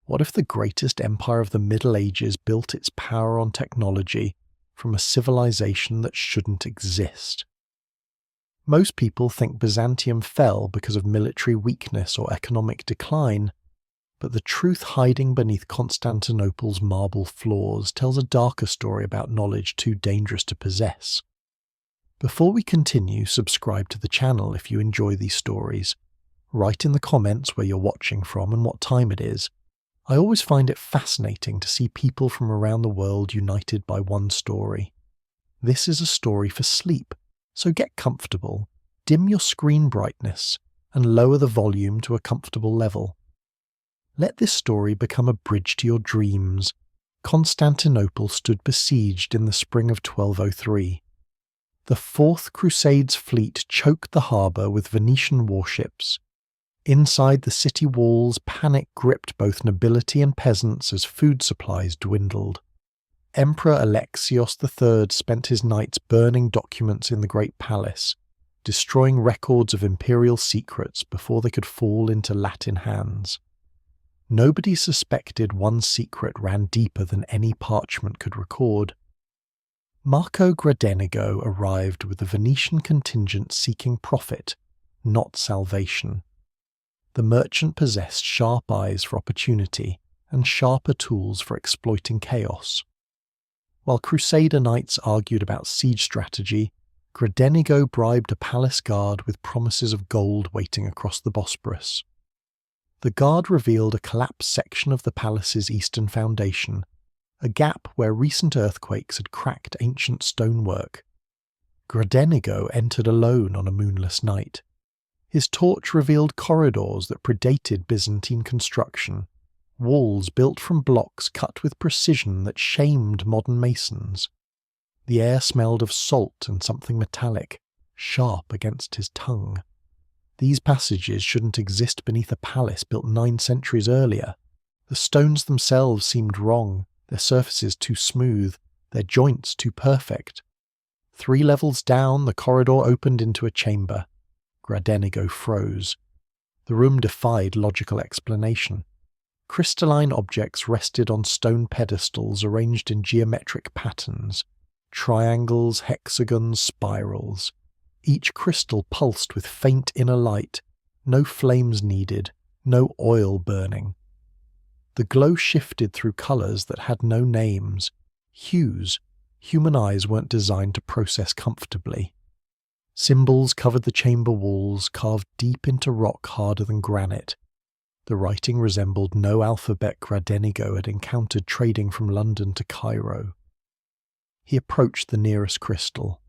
What if the greatest empire of the Middle Ages built its power on technology from a civilization that shouldn't exist? Most people think Byzantium fell because of military weakness or economic decline, but the truth hiding beneath Constantinople's marble floors tells a darker story about knowledge too dangerous to possess. Before we continue, subscribe to the channel if you enjoy these stories. Write in the comments where you're watching from and what time it is. I always find it fascinating to see people from around the world united by one story. This is a story for sleep, so get comfortable, dim your screen brightness, and lower the volume to a comfortable level. Let this story become a bridge to your dreams. Constantinople stood besieged in the spring of 1203. The Fourth Crusade's fleet choked the harbour with Venetian warships. Inside the city walls, panic gripped both nobility and peasants as food supplies dwindled. Emperor Alexios III spent his nights burning documents in the Great Palace, destroying records of imperial secrets before they could fall into Latin hands. Nobody suspected one secret ran deeper than any parchment could record. Marco Gradenigo arrived with a Venetian contingent seeking profit, not salvation. The merchant possessed sharp eyes for opportunity and sharper tools for exploiting chaos. While Crusader knights argued about siege strategy, Gradenigo bribed a palace guard with promises of gold waiting across the Bosporus. The guard revealed a collapsed section of the palace's eastern foundation, a gap where recent earthquakes had cracked ancient stonework. Gradenigo entered alone on a moonless night. His torch revealed corridors that predated Byzantine construction, walls built from blocks cut with precision that shamed modern masons. The air smelled of salt and something metallic, sharp against his tongue. These passages shouldn't exist beneath a palace built 9 centuries earlier. The stones themselves seemed wrong, their surfaces too smooth, their joints too perfect. 3 levels down, the corridor opened into a chamber. Gradenigo froze. The room defied logical explanation. Crystalline objects rested on stone pedestals arranged in geometric patterns, triangles, hexagons, spirals. Each crystal pulsed with faint inner light, no flames needed, no oil burning. The glow shifted through colours that had no names, hues human eyes weren't designed to process comfortably. Symbols covered the chamber walls, carved deep into rock harder than granite. The writing resembled no alphabet Gradenigo had encountered trading from London to Cairo. He approached the nearest crystal.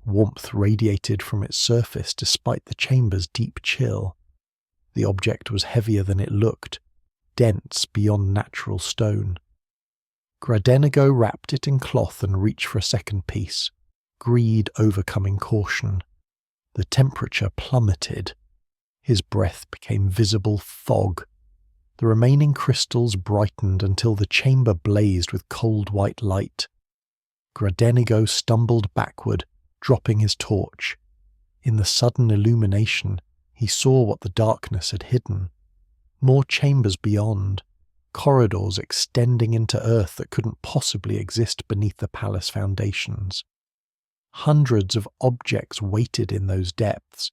Warmth radiated from its surface despite the chamber's deep chill. The object was heavier than it looked, dense beyond natural stone. Gradenigo wrapped it in cloth and reached for a second piece, greed overcoming caution. The temperature plummeted. His breath became visible fog. The remaining crystals brightened until the chamber blazed with cold white light. Gradenigo stumbled backward, dropping his torch. In the sudden illumination, he saw what the darkness had hidden. More chambers beyond, corridors extending into earth that couldn't possibly exist beneath the palace foundations. Hundreds of objects waited in those depths,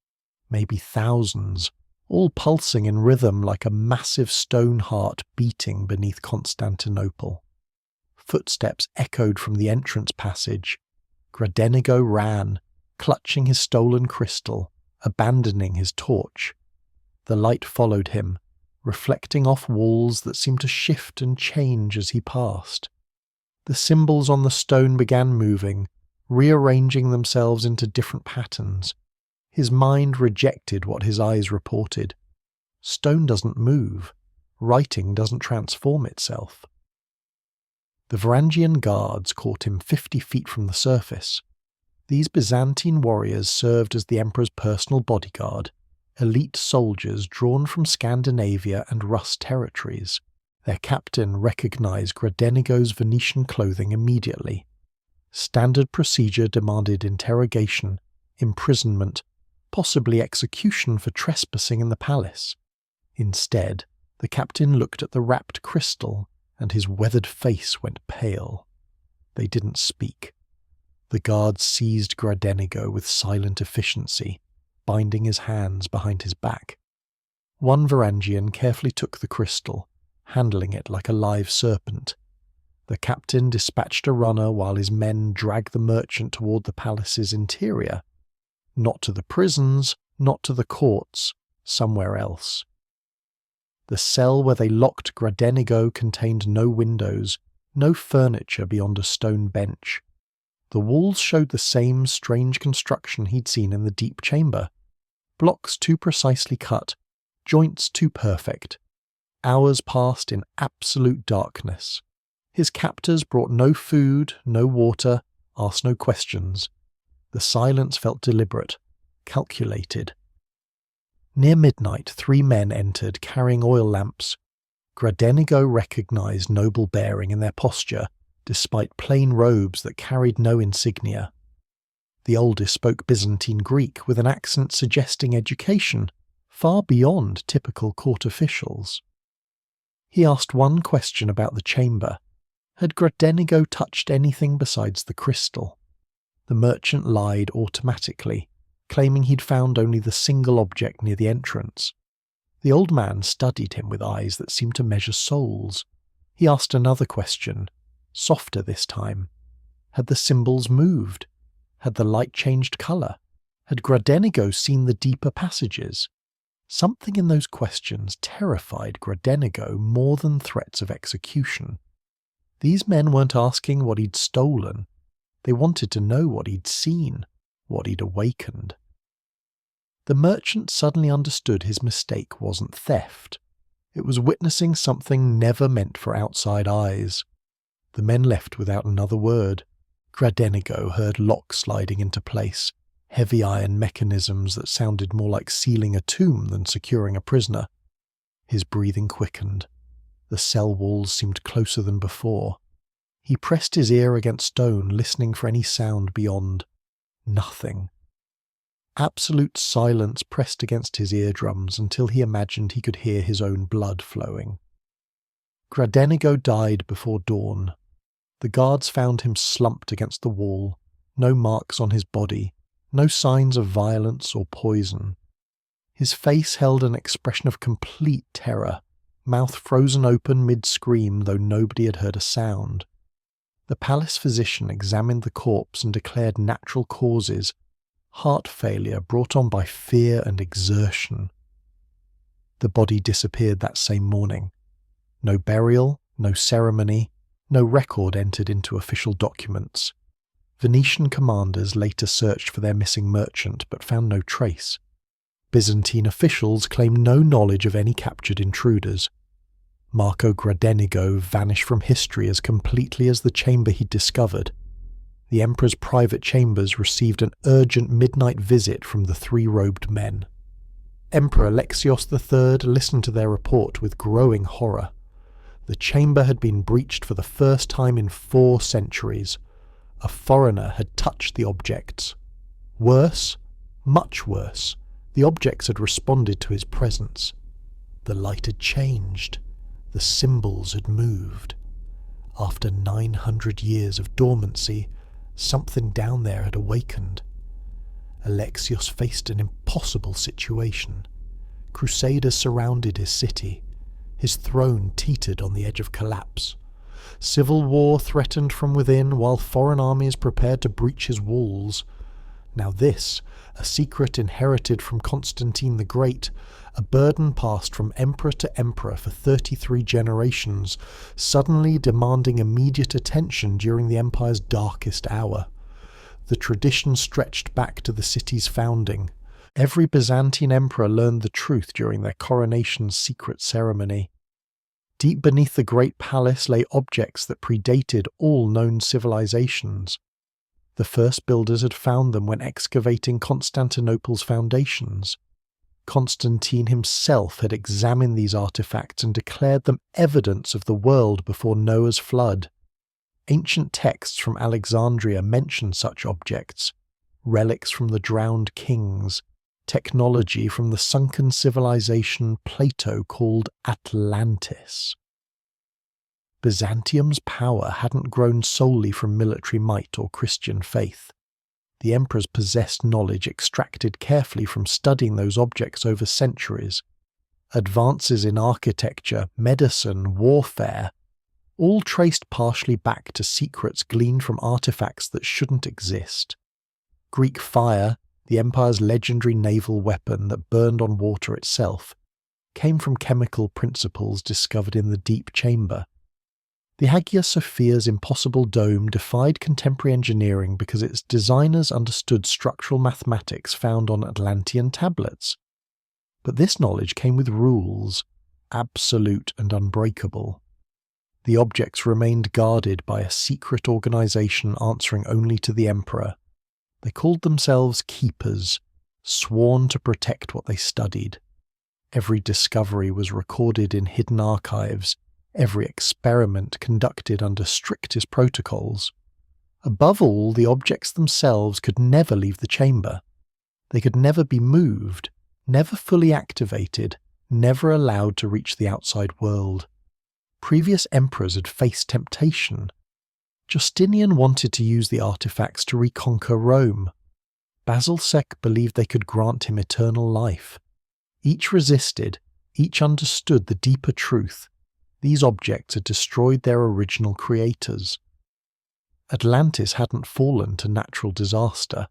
maybe thousands, all pulsing in rhythm like a massive stone heart beating beneath Constantinople. Footsteps echoed from the entrance passage. Gradenigo ran, clutching his stolen crystal, abandoning his torch. The light followed him, reflecting off walls that seemed to shift and change as he passed. The symbols on the stone began moving, rearranging themselves into different patterns. His mind rejected what his eyes reported. Stone doesn't move. Writing doesn't transform itself. The Varangian guards caught him 50 feet from the surface. These Byzantine warriors served as the emperor's personal bodyguard, elite soldiers drawn from Scandinavia and Rus territories. Their captain recognized Gradenigo's Venetian clothing immediately. Standard procedure demanded interrogation, imprisonment, possibly execution for trespassing in the palace. Instead, The captain looked at the wrapped crystal, and his weathered face went pale. They didn't speak. The guards seized Gradenigo with silent efficiency, binding his hands behind his back. One Varangian carefully took the crystal, handling it like a live serpent. The captain dispatched a runner while his men dragged the merchant toward the palace's interior. Not to the prisons, not to the courts, somewhere else. The cell where they locked Gradenigo contained no windows, no furniture beyond a stone bench. The walls showed the same strange construction he'd seen in the deep chamber. Blocks too precisely cut, joints too perfect. Hours passed in absolute darkness. His captors brought no food, no water, asked no questions. The silence felt deliberate, calculated. Near midnight, 3 men entered, carrying oil lamps. Gradenigo recognized noble bearing in their posture, despite plain robes that carried no insignia. The oldest spoke Byzantine Greek with an accent suggesting education, far beyond typical court officials. He asked one question about the chamber. Had Gradenigo touched anything besides the crystal? The merchant lied automatically, claiming he'd found only the single object near the entrance. The old man studied him with eyes that seemed to measure souls. He asked another question, softer this time. Had the symbols moved? Had the light changed colour? Had Gradenigo seen the deeper passages? Something in those questions terrified Gradenigo more than threats of execution. These men weren't asking what he'd stolen. They wanted to know what he'd seen, what he'd awakened. The merchant suddenly understood his mistake wasn't theft. It was witnessing something never meant for outside eyes. The men left without another word. Gradenigo heard locks sliding into place, heavy iron mechanisms that sounded more like sealing a tomb than securing a prisoner. His breathing quickened. The cell walls seemed closer than before. He pressed his ear against stone, listening for any sound beyond. Nothing. Absolute silence pressed against his eardrums until he imagined he could hear his own blood flowing. Gradenigo died before dawn. The guards found him slumped against the wall, no marks on his body, no signs of violence or poison. His face held an expression of complete terror, mouth frozen open mid-scream though nobody had heard a sound. The palace physician examined the corpse and declared natural causes, heart failure brought on by fear and exertion. The body disappeared that same morning. No burial, no ceremony, no record entered into official documents. Venetian commanders later searched for their missing merchant but found no trace. Byzantine officials claimed no knowledge of any captured intruders. Marco Gradenigo vanished from history as completely as the chamber he'd discovered. The emperor's private chambers received an urgent midnight visit from the 3-robed men. Emperor Alexios III listened to their report with growing horror. The chamber had been breached for the first time in 4 centuries. A foreigner had touched the objects. Worse, much worse, the objects had responded to his presence. The light had changed. The symbols had moved. After 900 years of dormancy, something down there had awakened. Alexios faced an impossible situation. Crusaders surrounded his city. His throne teetered on the edge of collapse. Civil war threatened from within while foreign armies prepared to breach his walls. Now this, a secret inherited from Constantine the Great, a burden passed from emperor to emperor for 33 generations, suddenly demanding immediate attention during the empire's darkest hour. The tradition stretched back to the city's founding. Every Byzantine emperor learned the truth during their coronation's secret ceremony. Deep beneath the great palace lay objects that predated all known civilizations. The first builders had found them when excavating Constantinople's foundations. Constantine himself had examined these artifacts and declared them evidence of the world before Noah's flood. Ancient texts from Alexandria mention such objects, relics from the drowned kings, technology from the sunken civilization Plato called Atlantis. Byzantium's power hadn't grown solely from military might or Christian faith. The emperors possessed knowledge extracted carefully from studying those objects over centuries. Advances in architecture, medicine, warfare, all traced partially back to secrets gleaned from artifacts that shouldn't exist. Greek fire, the empire's legendary naval weapon that burned on water itself, came from chemical principles discovered in the deep chamber. The Hagia Sophia's impossible dome defied contemporary engineering because its designers understood structural mathematics found on Atlantean tablets. But this knowledge came with rules, absolute and unbreakable. The objects remained guarded by a secret organization answering only to the emperor. They called themselves keepers, sworn to protect what they studied. Every discovery was recorded in hidden archives, every experiment conducted under strictest protocols. Above all, the objects themselves could never leave the chamber. They could never be moved, never fully activated, never allowed to reach the outside world. Previous emperors had faced temptation. Justinian wanted to use the artifacts to reconquer Rome. Basilsek believed they could grant him eternal life. Each resisted, each understood the deeper truth. These objects had destroyed their original creators. Atlantis hadn't fallen to natural disaster.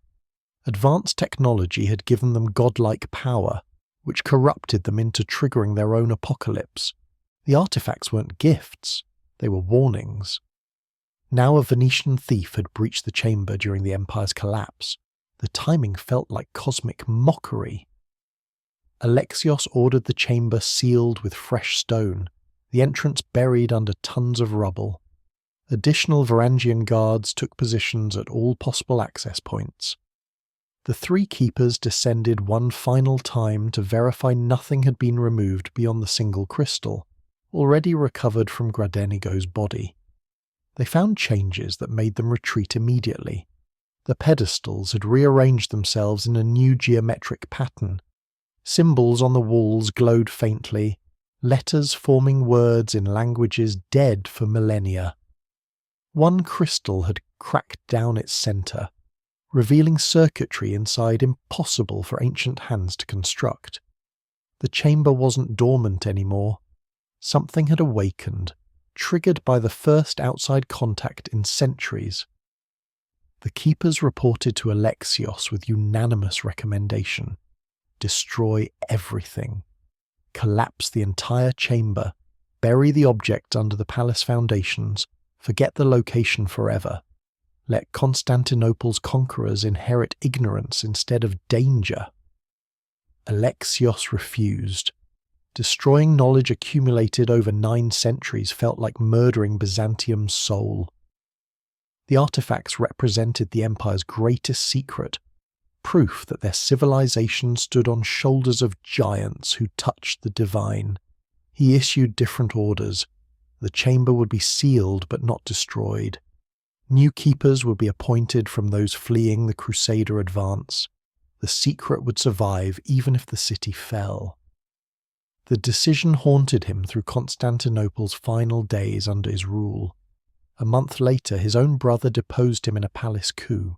Advanced technology had given them godlike power, which corrupted them into triggering their own apocalypse. The artifacts weren't gifts, they were warnings. Now a Venetian thief had breached the chamber during the empire's collapse. The timing felt like cosmic mockery. Alexios ordered the chamber sealed with fresh stone, the entrance buried under tons of rubble. Additional Varangian guards took positions at all possible access points. The three keepers descended one final time to verify nothing had been removed beyond the single crystal, already recovered from Gradenigo's body. They found changes that made them retreat immediately. The pedestals had rearranged themselves in a new geometric pattern. Symbols on the walls glowed faintly, letters forming words in languages dead for millennia. One crystal had cracked down its centre, revealing circuitry inside impossible for ancient hands to construct. The chamber wasn't dormant anymore. Something had awakened, triggered by the first outside contact in centuries. The keepers reported to Alexios with unanimous recommendation: destroy everything. Collapse the entire chamber, bury the object under the palace foundations, forget the location forever. Let Constantinople's conquerors inherit ignorance instead of danger. Alexios refused. Destroying knowledge accumulated over 9 centuries felt like murdering Byzantium's soul. The artifacts represented the empire's greatest secret, proof that their civilization stood on shoulders of giants who touched the divine. He issued different orders. The chamber would be sealed but not destroyed. New keepers would be appointed from those fleeing the Crusader advance. The secret would survive even if the city fell. The decision haunted him through Constantinople's final days under his rule. A month later, his own brother deposed him in a palace coup.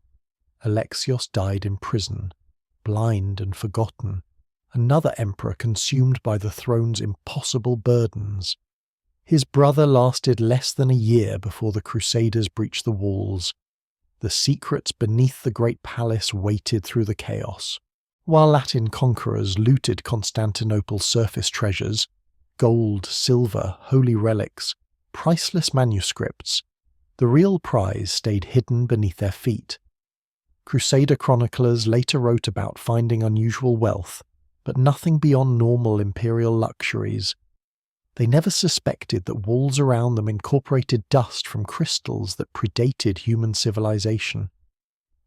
Alexios died in prison, blind and forgotten, another emperor consumed by the throne's impossible burdens. His brother lasted less than a year before the Crusaders breached the walls. The secrets beneath the great palace waited through the chaos. While Latin conquerors looted Constantinople's surface treasures, gold, silver, holy relics, priceless manuscripts, the real prize stayed hidden beneath their feet. Crusader chroniclers later wrote about finding unusual wealth, but nothing beyond normal imperial luxuries. They never suspected that walls around them incorporated dust from crystals that predated human civilization.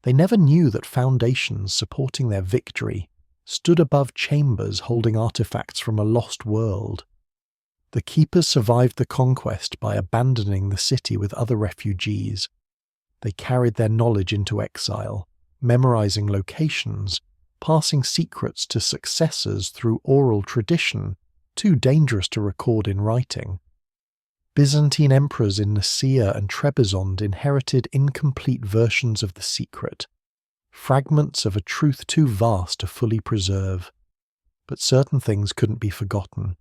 They never knew that foundations supporting their victory stood above chambers holding artifacts from a lost world. The keepers survived the conquest by abandoning the city with other refugees. They carried their knowledge into exile, memorizing locations, passing secrets to successors through oral tradition, too dangerous to record in writing. Byzantine emperors in Nicaea and Trebizond inherited incomplete versions of the secret, fragments of a truth too vast to fully preserve. But certain things couldn't be forgotten.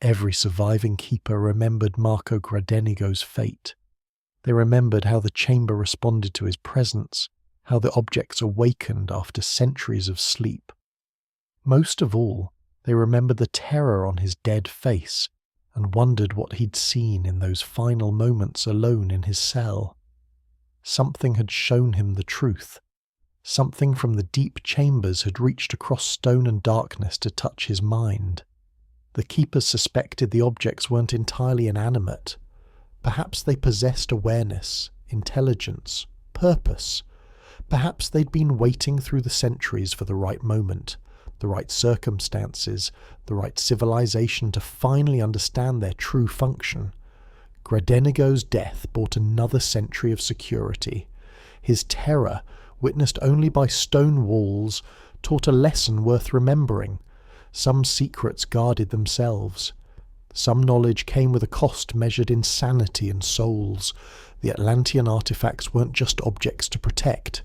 Every surviving keeper remembered Marco Gradenigo's fate. They remembered how the chamber responded to his presence, how the objects awakened after centuries of sleep. Most of all, they remembered the terror on his dead face and wondered what he'd seen in those final moments alone in his cell. Something had shown him the truth. Something from the deep chambers had reached across stone and darkness to touch his mind. The keepers suspected the objects weren't entirely inanimate. Perhaps they possessed awareness, intelligence, purpose. Perhaps they'd been waiting through the centuries for the right moment, the right circumstances, the right civilization to finally understand their true function. Gradenigo's death brought another century of security. His terror, witnessed only by stone walls, taught a lesson worth remembering. Some secrets guarded themselves. Some knowledge came with a cost measured in sanity and souls. The Atlantean artifacts weren't just objects to protect.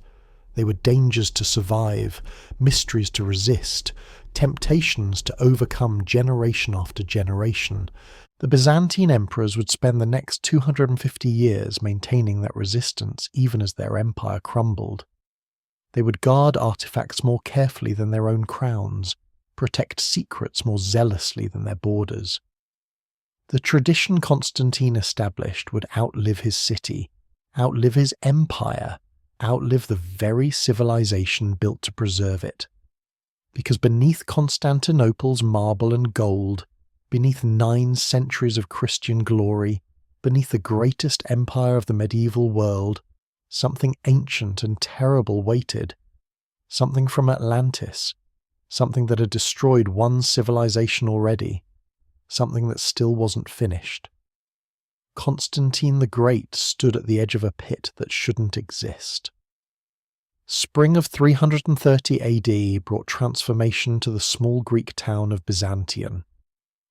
They were dangers to survive, mysteries to resist, temptations to overcome generation after generation. The Byzantine emperors would spend the next 250 years maintaining that resistance even as their empire crumbled. They would guard artifacts more carefully than their own crowns, protect secrets more zealously than their borders. The tradition Constantine established would outlive his city, outlive his empire, outlive the very civilization built to preserve it. Because beneath Constantinople's marble and gold, beneath 9 centuries of Christian glory, beneath the greatest empire of the medieval world, something ancient and terrible waited. Something from Atlantis, something that had destroyed one civilization already, something that still wasn't finished. Constantine the Great stood at the edge of a pit that shouldn't exist. Spring of 330 AD brought transformation to the small Greek town of Byzantium.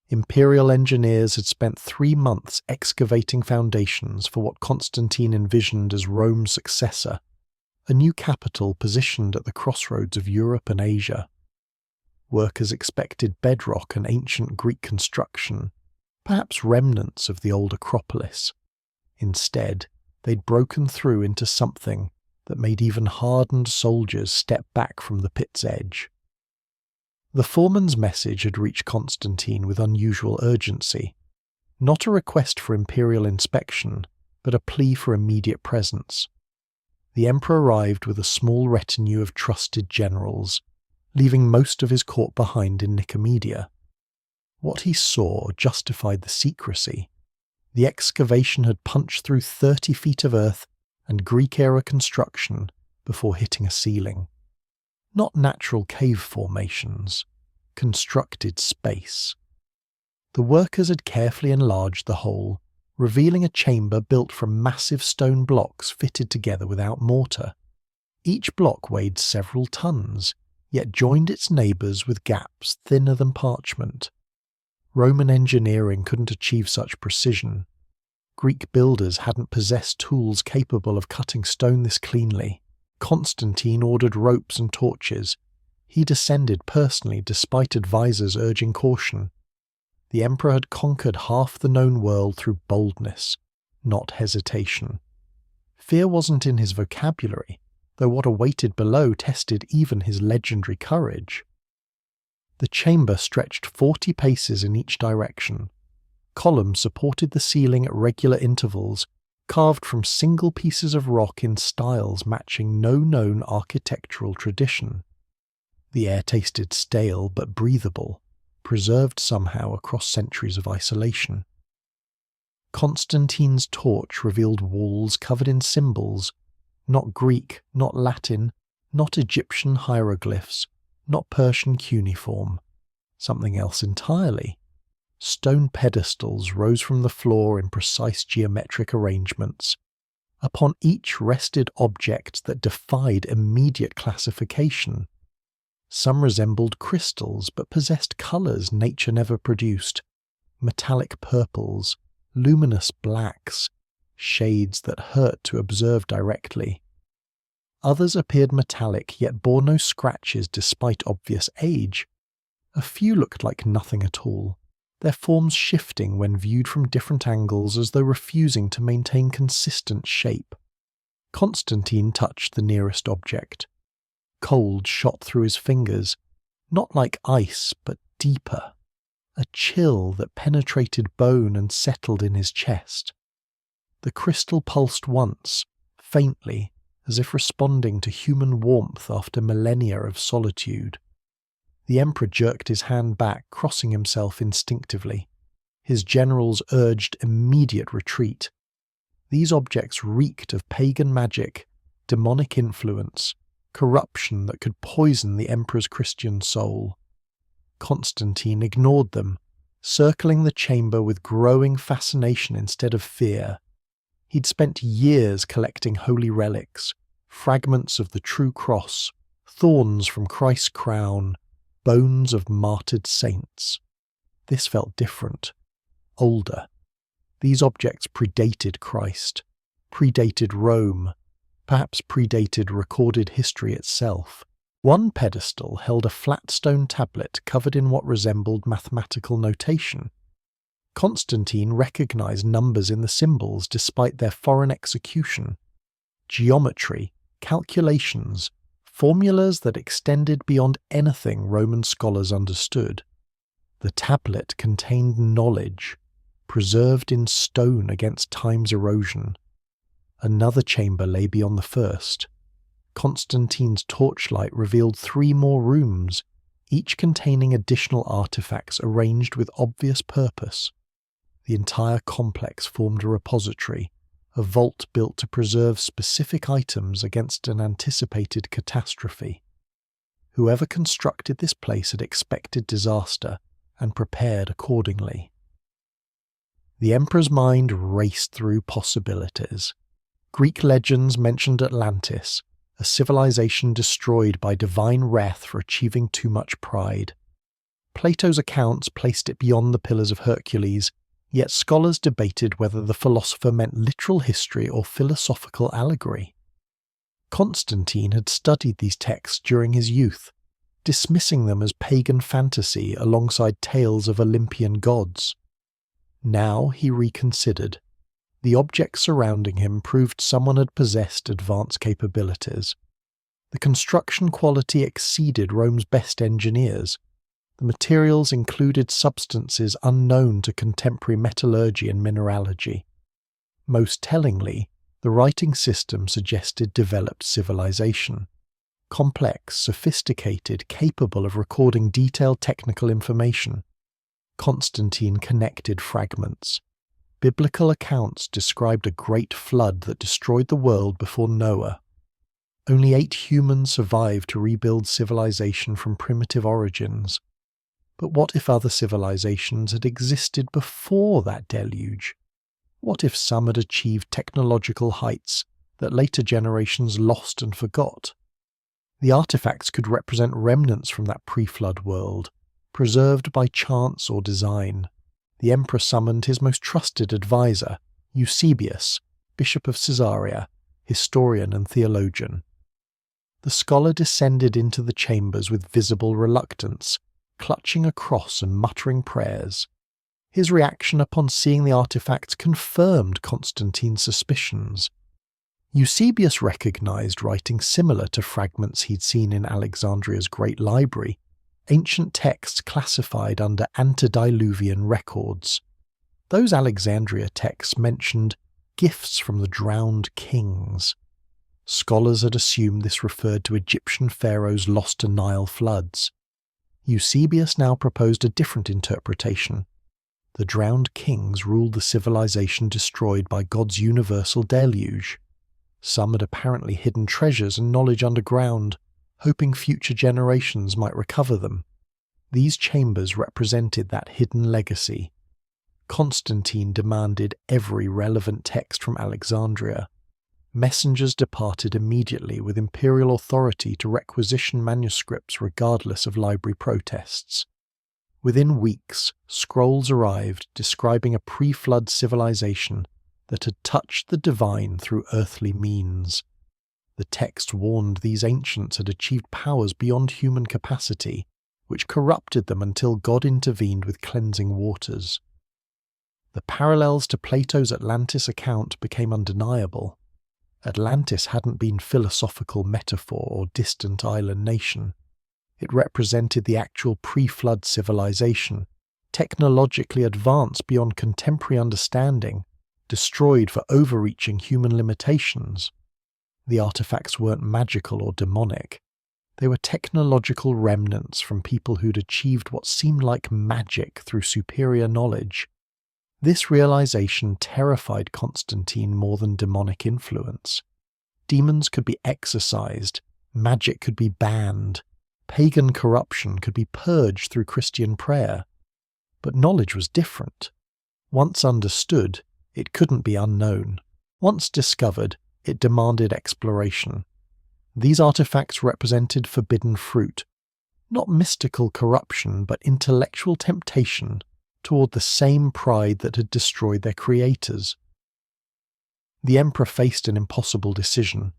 Imperial engineers had spent 3 months excavating foundations for what Constantine envisioned as Rome's successor, a new capital positioned at the crossroads of Europe and Asia. Workers expected bedrock and ancient Greek construction, perhaps remnants of the old Acropolis. Instead, they'd broken through into something that made even hardened soldiers step back from the pit's edge. The foreman's message had reached Constantine with unusual urgency, not a request for imperial inspection, but a plea for immediate presence. The emperor arrived with a small retinue of trusted generals, leaving most of his court behind in Nicomedia. What he saw justified the secrecy. The excavation had punched through 30 feet of earth and Greek-era construction before hitting a ceiling. Not natural cave formations, constructed space. The workers had carefully enlarged the hole, revealing a chamber built from massive stone blocks fitted together without mortar. Each block weighed several tons, yet joined its neighbours with gaps thinner than parchment. Roman engineering couldn't achieve such precision. Greek builders hadn't possessed tools capable of cutting stone this cleanly. Constantine ordered ropes and torches. He descended personally despite advisors urging caution. The emperor had conquered half the known world through boldness, not hesitation. Fear wasn't in his vocabulary, though what awaited below tested even his legendary courage. The chamber stretched 40 paces in each direction. Columns supported the ceiling at regular intervals, carved from single pieces of rock in styles matching no known architectural tradition. The air tasted stale but breathable, preserved somehow across centuries of isolation. Constantine's torch revealed walls covered in symbols, not Greek, not Latin, not Egyptian hieroglyphs, not Persian cuneiform, something else entirely. Stone pedestals rose from the floor in precise geometric arrangements. Upon each rested objects that defied immediate classification. Some resembled crystals but possessed colours nature never produced, metallic purples, luminous blacks, shades that hurt to observe directly. Others appeared metallic yet bore no scratches despite obvious age. A few looked like nothing at all, their forms shifting when viewed from different angles as though refusing to maintain consistent shape. Constantine touched the nearest object. Cold shot through his fingers, not like ice but deeper, a chill that penetrated bone and settled in his chest. The crystal pulsed once, faintly, as if responding to human warmth after millennia of solitude. The emperor jerked his hand back, crossing himself instinctively. His generals urged immediate retreat. These objects reeked of pagan magic, demonic influence, corruption that could poison the emperor's Christian soul. Constantine ignored them, circling the chamber with growing fascination instead of fear. He'd spent years collecting holy relics, fragments of the true cross, thorns from Christ's crown, bones of martyred saints. This felt different, older. These objects predated Christ, predated Rome, perhaps predated recorded history itself. One pedestal held a flat stone tablet covered in what resembled mathematical notation. Constantine recognized numbers in the symbols despite their foreign execution. Geometry, calculations, formulas that extended beyond anything Roman scholars understood. The tablet contained knowledge, preserved in stone against time's erosion. Another chamber lay beyond the first. Constantine's torchlight revealed 3 more rooms, each containing additional artifacts arranged with obvious purpose. The entire complex formed a repository, a vault built to preserve specific items against an anticipated catastrophe. Whoever constructed this place had expected disaster and prepared accordingly. The emperor's mind raced through possibilities. Greek legends mentioned Atlantis, a civilization destroyed by divine wrath for achieving too much pride. Plato's accounts placed it beyond the Pillars of Hercules, yet scholars debated whether the philosopher meant literal history or philosophical allegory. Constantine had studied these texts during his youth, dismissing them as pagan fantasy alongside tales of Olympian gods. Now he reconsidered. The objects surrounding him proved someone had possessed advanced capabilities. The construction quality exceeded Rome's best engineers. The materials included substances unknown to contemporary metallurgy and mineralogy. Most tellingly, the writing system suggested developed civilization. Complex, sophisticated, capable of recording detailed technical information. Constantine connected fragments. Biblical accounts described a great flood that destroyed the world before Noah. Only 8 humans survived to rebuild civilization from primitive origins. But what if other civilizations had existed before that deluge? What if some had achieved technological heights that later generations lost and forgot? The artifacts could represent remnants from that pre-flood world, preserved by chance or design. The emperor summoned his most trusted advisor, Eusebius, Bishop of Caesarea, historian and theologian. The scholar descended into the chambers with visible reluctance, clutching a cross and muttering prayers. His reaction upon seeing the artifacts confirmed Constantine's suspicions. Eusebius recognized writing similar to fragments he'd seen in Alexandria's Great Library, ancient texts classified under antediluvian records. Those Alexandria texts mentioned gifts from the drowned kings. Scholars had assumed this referred to Egyptian pharaohs lost to Nile floods. Eusebius now proposed a different interpretation. The drowned kings ruled the civilization destroyed by God's universal deluge. Some had apparently hidden treasures and knowledge underground, hoping future generations might recover them. These chambers represented that hidden legacy. Constantine demanded every relevant text from Alexandria. Messengers departed immediately with imperial authority to requisition manuscripts regardless of library protests. Within weeks, scrolls arrived describing a pre-flood civilization that had touched the divine through earthly means. The text warned these ancients had achieved powers beyond human capacity, which corrupted them until God intervened with cleansing waters. The parallels to Plato's Atlantis account became undeniable. Atlantis hadn't been philosophical metaphor or distant island nation. It represented the actual pre-flood civilization, technologically advanced beyond contemporary understanding, destroyed for overreaching human limitations. The artifacts weren't magical or demonic. They were technological remnants from people who'd achieved what seemed like magic through superior knowledge. This realization terrified Constantine more than demonic influence. Demons could be exorcised, magic could be banned, pagan corruption could be purged through Christian prayer. But knowledge was different. Once understood, it couldn't be unknown. Once discovered, it demanded exploration. These artifacts represented forbidden fruit, not mystical corruption, but intellectual temptation toward the same pride that had destroyed their creators. The emperor faced an impossible decision.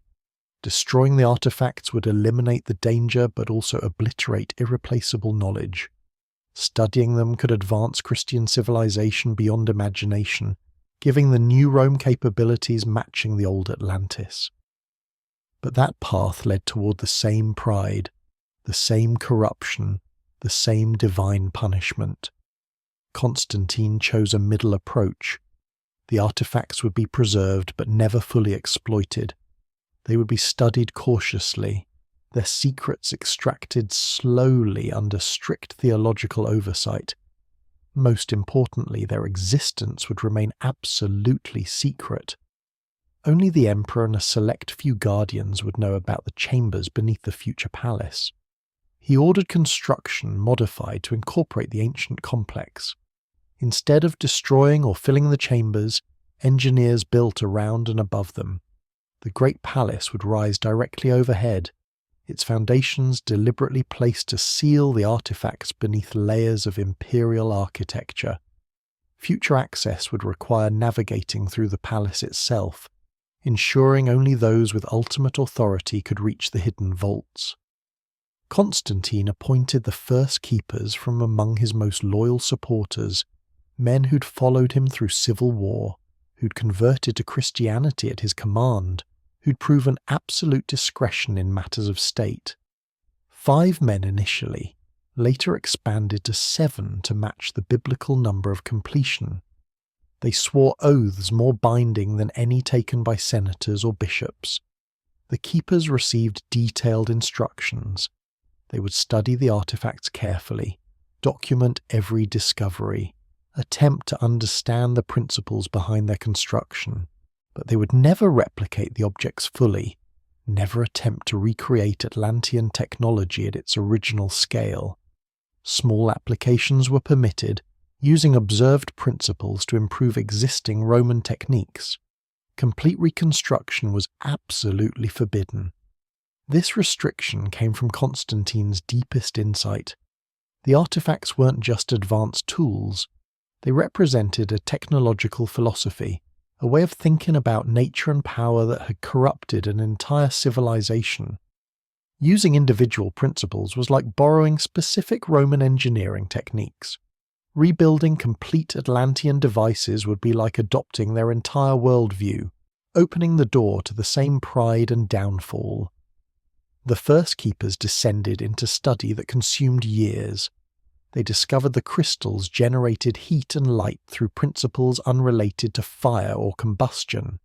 Destroying the artifacts would eliminate the danger but also obliterate irreplaceable knowledge. Studying them could advance Christian civilization beyond imagination, giving the new Rome capabilities matching the old Atlantis. But that path led toward the same pride, the same corruption, the same divine punishment. Constantine chose a middle approach. The artifacts would be preserved but never fully exploited. They would be studied cautiously, their secrets extracted slowly under strict theological oversight. Most importantly, their existence would remain absolutely secret. Only the emperor and a select few guardians would know about the chambers beneath the future palace. He ordered construction modified to incorporate the ancient complex. Instead of destroying or filling the chambers, engineers built around and above them. The great palace would rise directly overhead, its foundations deliberately placed to seal the artifacts beneath layers of imperial architecture. Future access would require navigating through the palace itself, ensuring only those with ultimate authority could reach the hidden vaults. Constantine appointed the first keepers from among his most loyal supporters, men who'd followed him through civil war, who'd converted to Christianity at his command, who'd proven absolute discretion in matters of state. 5 men initially, later expanded to 7 to match the biblical number of completion. They swore oaths more binding than any taken by senators or bishops. The keepers received detailed instructions. They would study the artifacts carefully, document every discovery, attempt to understand the principles behind their construction, but they would never replicate the objects fully, never attempt to recreate Atlantean technology at its original scale. Small applications were permitted, using observed principles to improve existing Roman techniques. Complete reconstruction was absolutely forbidden. This restriction came from Constantine's deepest insight. The artifacts weren't just advanced tools. They represented a technological philosophy, a way of thinking about nature and power that had corrupted an entire civilization. Using individual principles was like borrowing specific Roman engineering techniques. Rebuilding complete Atlantean devices would be like adopting their entire worldview, opening the door to the same pride and downfall. The first keepers descended into study that consumed years. They discovered the crystals generated heat and light through principles unrelated to fire or combustion.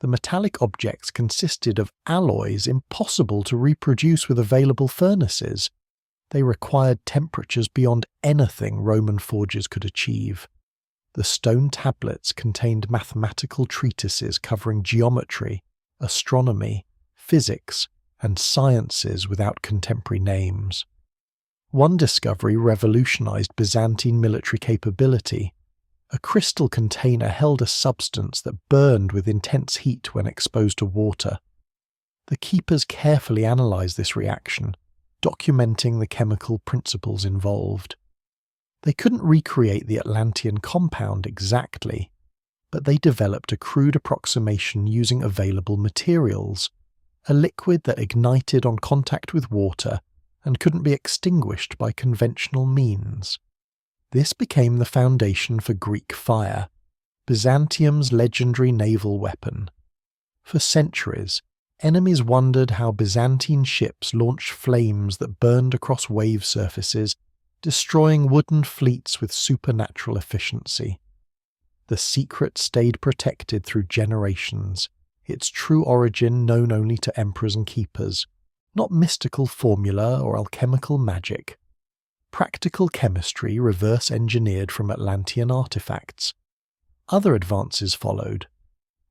The metallic objects consisted of alloys impossible to reproduce with available furnaces. They required temperatures beyond anything Roman forges could achieve. The stone tablets contained mathematical treatises covering geometry, astronomy, physics, and sciences without contemporary names. One discovery revolutionized Byzantine military capability. A crystal container held a substance that burned with intense heat when exposed to water. The keepers carefully analysed this reaction, documenting the chemical principles involved. They couldn't recreate the Atlantean compound exactly, but they developed a crude approximation using available materials, a liquid that ignited on contact with water and couldn't be extinguished by conventional means. This became the foundation for Greek fire, Byzantium's legendary naval weapon. For centuries, enemies wondered how Byzantine ships launched flames that burned across wave surfaces, destroying wooden fleets with supernatural efficiency. The secret stayed protected through generations, its true origin known only to emperors and keepers, not mystical formula or alchemical magic. Practical chemistry reverse-engineered from Atlantean artifacts. Other advances followed.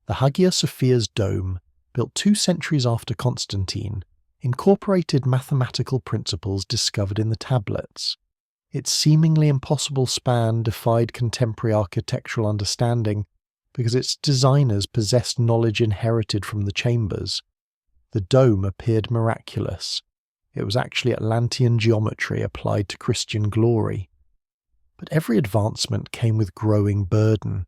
The Hagia Sophia's dome, built 2 centuries after Constantine, incorporated mathematical principles discovered in the tablets. Its seemingly impossible span defied contemporary architectural understanding because its designers possessed knowledge inherited from the chambers. The dome appeared miraculous. It was actually Atlantean geometry applied to Christian glory. But every advancement came with growing burden.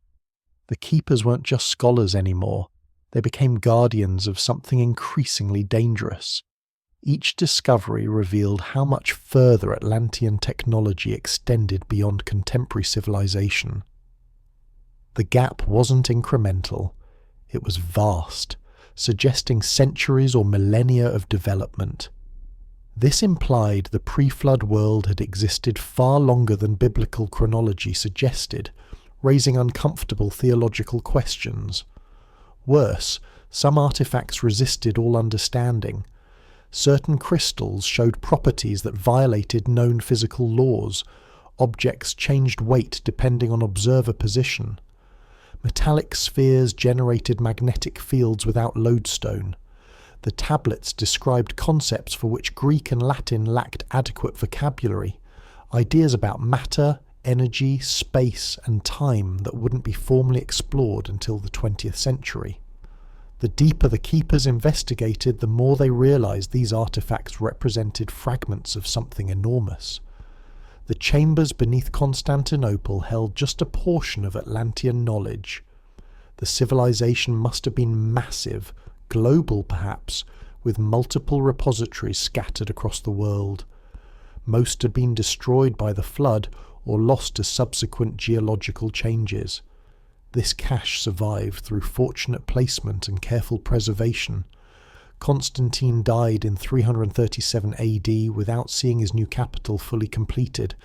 The keepers weren't just scholars anymore. They became guardians of something increasingly dangerous. Each discovery revealed how much further Atlantean technology extended beyond contemporary civilization. The gap wasn't incremental. It was vast, suggesting centuries or millennia of development. This implied the pre-flood world had existed far longer than biblical chronology suggested, raising uncomfortable theological questions. Worse, some artifacts resisted all understanding. Certain crystals showed properties that violated known physical laws. Objects changed weight depending on observer position. Metallic spheres generated magnetic fields without lodestone. The tablets described concepts for which Greek and Latin lacked adequate vocabulary, ideas about matter, energy, space, and time that wouldn't be formally explored until the 20th century. The deeper the keepers investigated, the more they realized these artifacts represented fragments of something enormous. The chambers beneath Constantinople held just a portion of Atlantean knowledge. The civilization must have been massive, global perhaps, with multiple repositories scattered across the world. Most had been destroyed by the flood or lost to subsequent geological changes. This cache survived through fortunate placement and careful preservation. Constantine died in 337 AD without seeing his new capital fully completed.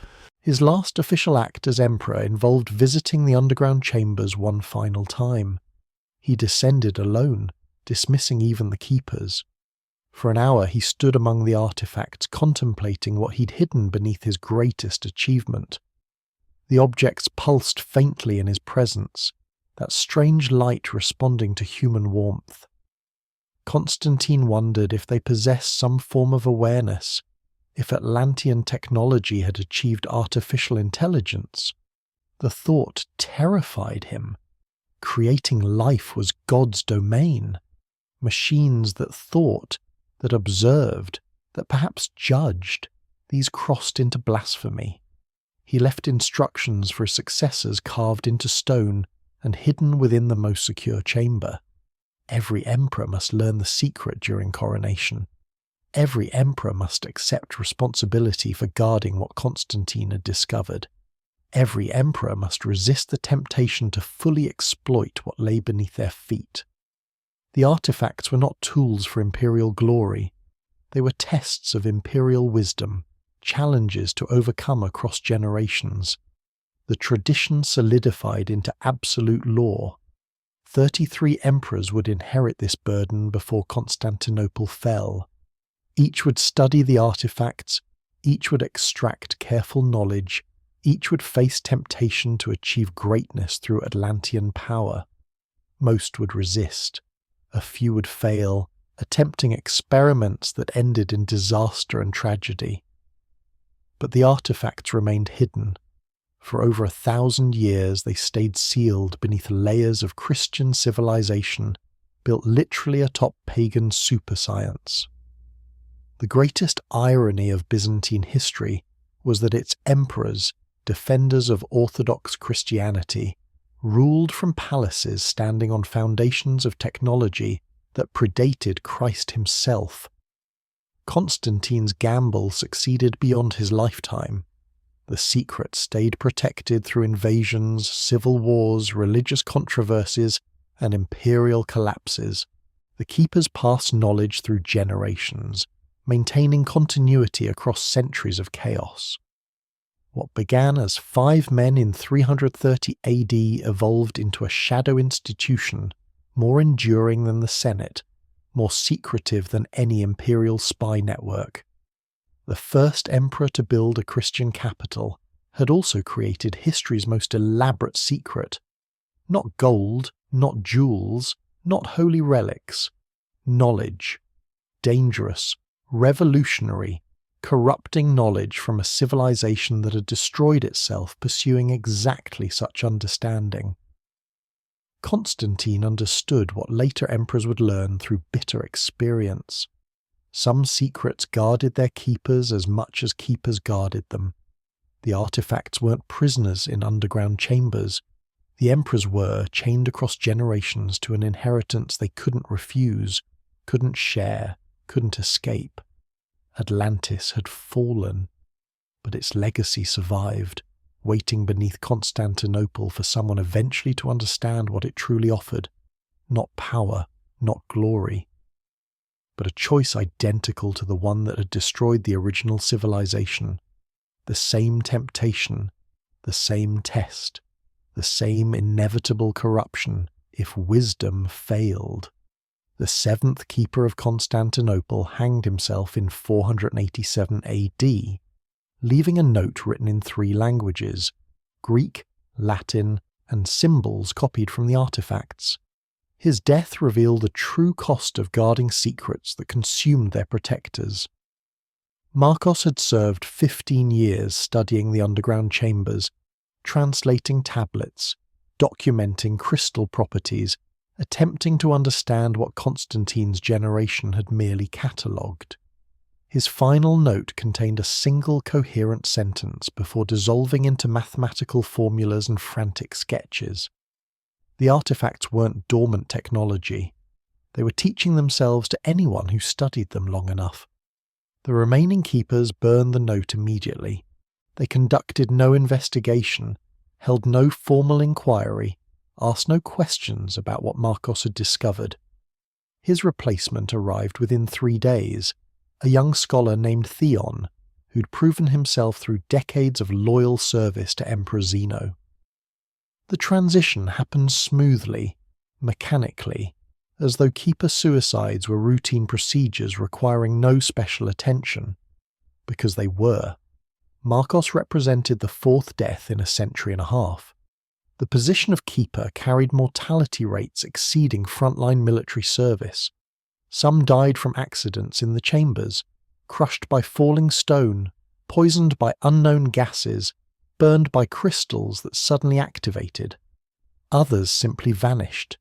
His last official act as emperor involved visiting the underground chambers one final time. He descended alone, dismissing even the keepers. For an hour he stood among the artifacts, contemplating what he'd hidden beneath his greatest achievement. The objects pulsed faintly in his presence, that strange light responding to human warmth. Constantine wondered if they possessed some form of awareness, if Atlantean technology had achieved artificial intelligence. The thought terrified him. Creating life was God's domain. Machines that thought, that observed, that perhaps judged, these crossed into blasphemy. He left instructions for his successors carved into stone and hidden within the most secure chamber. Every emperor must learn the secret during coronation. Every emperor must accept responsibility for guarding what Constantine had discovered. Every emperor must resist the temptation to fully exploit what lay beneath their feet. The artifacts were not tools for imperial glory. They were tests of imperial wisdom, challenges to overcome across generations. The tradition solidified into absolute law. 33 emperors would inherit this burden before Constantinople fell. Each would study the artifacts, each would extract careful knowledge, each would face temptation to achieve greatness through Atlantean power. Most would resist. A few would fail, attempting experiments that ended in disaster and tragedy. But the artifacts remained hidden. For over 1,000 years they stayed sealed beneath layers of Christian civilization built literally atop pagan superscience. The greatest irony of Byzantine history was that its emperors, defenders of Orthodox Christianity, ruled from palaces standing on foundations of technology that predated Christ himself. Constantine's gamble succeeded beyond his lifetime. The secret stayed protected through invasions, civil wars, religious controversies, and imperial collapses. The keepers passed knowledge through generations, maintaining continuity across centuries of chaos. What began as 5 men in 330 AD evolved into a shadow institution more enduring than the Senate, more secretive than any imperial spy network. The first emperor to build a Christian capital had also created history's most elaborate secret. Not gold, not jewels, not holy relics. Knowledge. Dangerous, revolutionary, corrupting knowledge from a civilization that had destroyed itself pursuing exactly such understanding. Constantine understood what later emperors would learn through bitter experience. Some secrets guarded their keepers as much as keepers guarded them. The artifacts weren't prisoners in underground chambers. The emperors were, chained across generations to an inheritance they couldn't refuse, couldn't share, couldn't escape. Atlantis had fallen, but its legacy survived, waiting beneath Constantinople for someone eventually to understand what it truly offered. Not power, not glory, but a choice identical to the one that had destroyed the original civilization. The same temptation, the same test, the same inevitable corruption if wisdom failed. The 7th keeper of Constantinople hanged himself in 487 AD, leaving a note written in 3 languages, Greek, Latin, and symbols copied from the artifacts. His death revealed the true cost of guarding secrets that consumed their protectors. Marcos had served 15 years studying the underground chambers, translating tablets, documenting crystal properties, attempting to understand what Constantine's generation had merely catalogued. His final note contained a single coherent sentence before dissolving into mathematical formulas and frantic sketches. The artifacts weren't dormant technology. They were teaching themselves to anyone who studied them long enough. The remaining keepers burned the note immediately. They conducted no investigation, held no formal inquiry, asked no questions about what Marcos had discovered. His replacement arrived within 3 days, a young scholar named Theon, who'd proven himself through decades of loyal service to Emperor Zeno. The transition happened smoothly, mechanically, as though keeper suicides were routine procedures requiring no special attention. Because they were. Marcos represented the 4th death in a century and a half. The position of keeper carried mortality rates exceeding frontline military service. Some died from accidents in the chambers, crushed by falling stone, poisoned by unknown gases, burned by crystals that suddenly activated. Others simply vanished,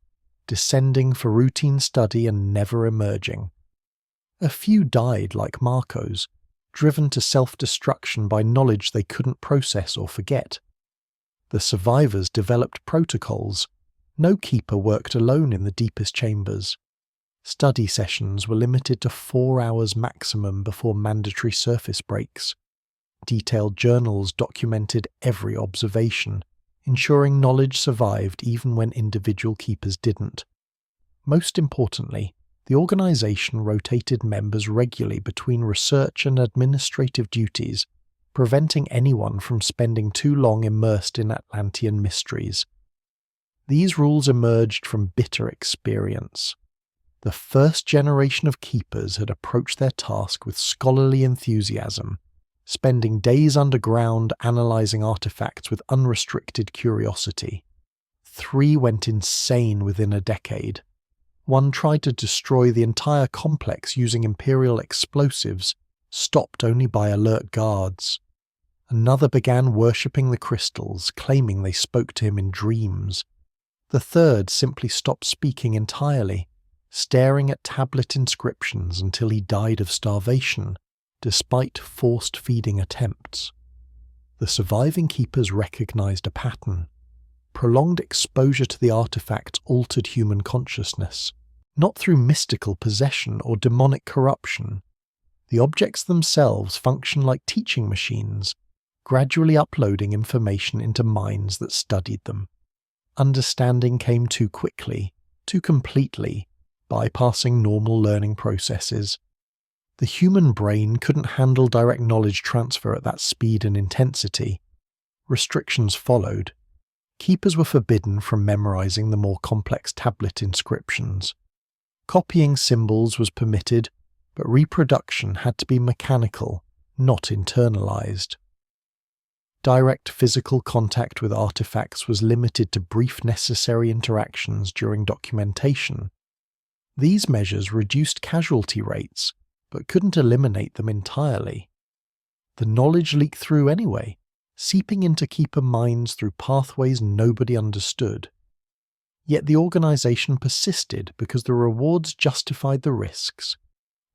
descending for routine study and never emerging. A few died like Marcos, driven to self-destruction by knowledge they couldn't process or forget. The survivors developed protocols. No keeper worked alone in the deepest chambers. Study sessions were limited to 4 hours maximum before mandatory surface breaks. Detailed journals documented every observation, ensuring knowledge survived even when individual keepers didn't. Most importantly, the organization rotated members regularly between research and administrative duties, preventing anyone from spending too long immersed in Atlantean mysteries. These rules emerged from bitter experience. The first generation of keepers had approached their task with scholarly enthusiasm, spending days underground analyzing artifacts with unrestricted curiosity. 3 went insane within a decade. One tried to destroy the entire complex using imperial explosives, stopped only by alert guards. Another began worshipping the crystals, claiming they spoke to him in dreams. The third simply stopped speaking entirely, staring at tablet inscriptions until he died of starvation, despite forced feeding attempts. The surviving keepers recognized a pattern. Prolonged exposure to the artifacts altered human consciousness, not through mystical possession or demonic corruption. The objects themselves function like teaching machines, gradually uploading information into minds that studied them. Understanding came too quickly, too completely, bypassing normal learning processes. The human brain couldn't handle direct knowledge transfer at that speed and intensity. Restrictions followed. Keepers were forbidden from memorizing the more complex tablet inscriptions. Copying symbols was permitted, but reproduction had to be mechanical, not internalized. Direct physical contact with artifacts was limited to brief necessary interactions during documentation. These measures reduced casualty rates, but couldn't eliminate them entirely. The knowledge leaked through anyway, seeping into keeper minds through pathways nobody understood. Yet the organization persisted because the rewards justified the risks.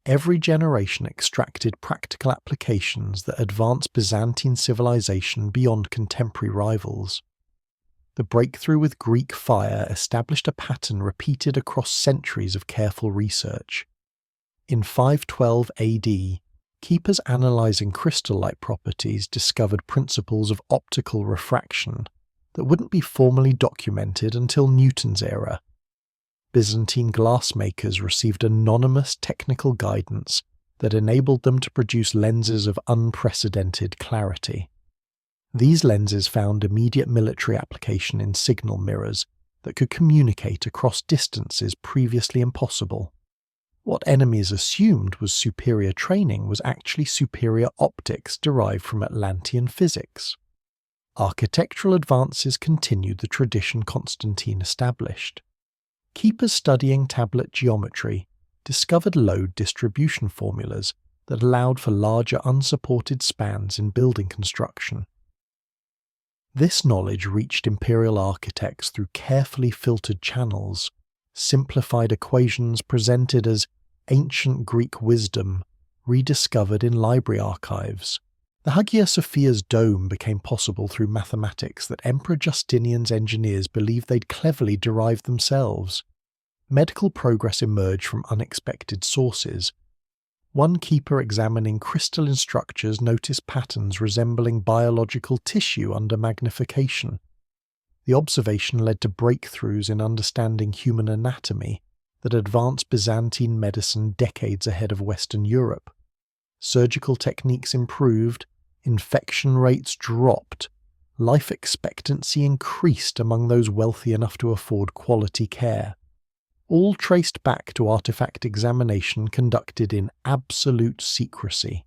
Every generation extracted practical applications that advanced Byzantine civilization beyond contemporary rivals. The breakthrough with Greek fire established a pattern repeated across centuries of careful research. In 512 AD, keepers analyzing crystal-like properties discovered principles of optical refraction that wouldn't be formally documented until Newton's era. Byzantine glassmakers received anonymous technical guidance that enabled them to produce lenses of unprecedented clarity. These lenses found immediate military application in signal mirrors that could communicate across distances previously impossible. What enemies assumed was superior training was actually superior optics derived from Atlantean physics. Architectural advances continued the tradition Constantine established. Keepers studying tablet geometry discovered load distribution formulas that allowed for larger unsupported spans in building construction. This knowledge reached imperial architects through carefully filtered channels, simplified equations presented as ancient Greek wisdom rediscovered in library archives. The Hagia Sophia's dome became possible through mathematics that Emperor Justinian's engineers believed they'd cleverly derived themselves. Medical progress emerged from unexpected sources. One keeper examining crystalline structures noticed patterns resembling biological tissue under magnification. The observation led to breakthroughs in understanding human anatomy that advanced Byzantine medicine decades ahead of Western Europe. Surgical techniques improved, infection rates dropped, life expectancy increased among those wealthy enough to afford quality care. All traced back to artifact examination conducted in absolute secrecy.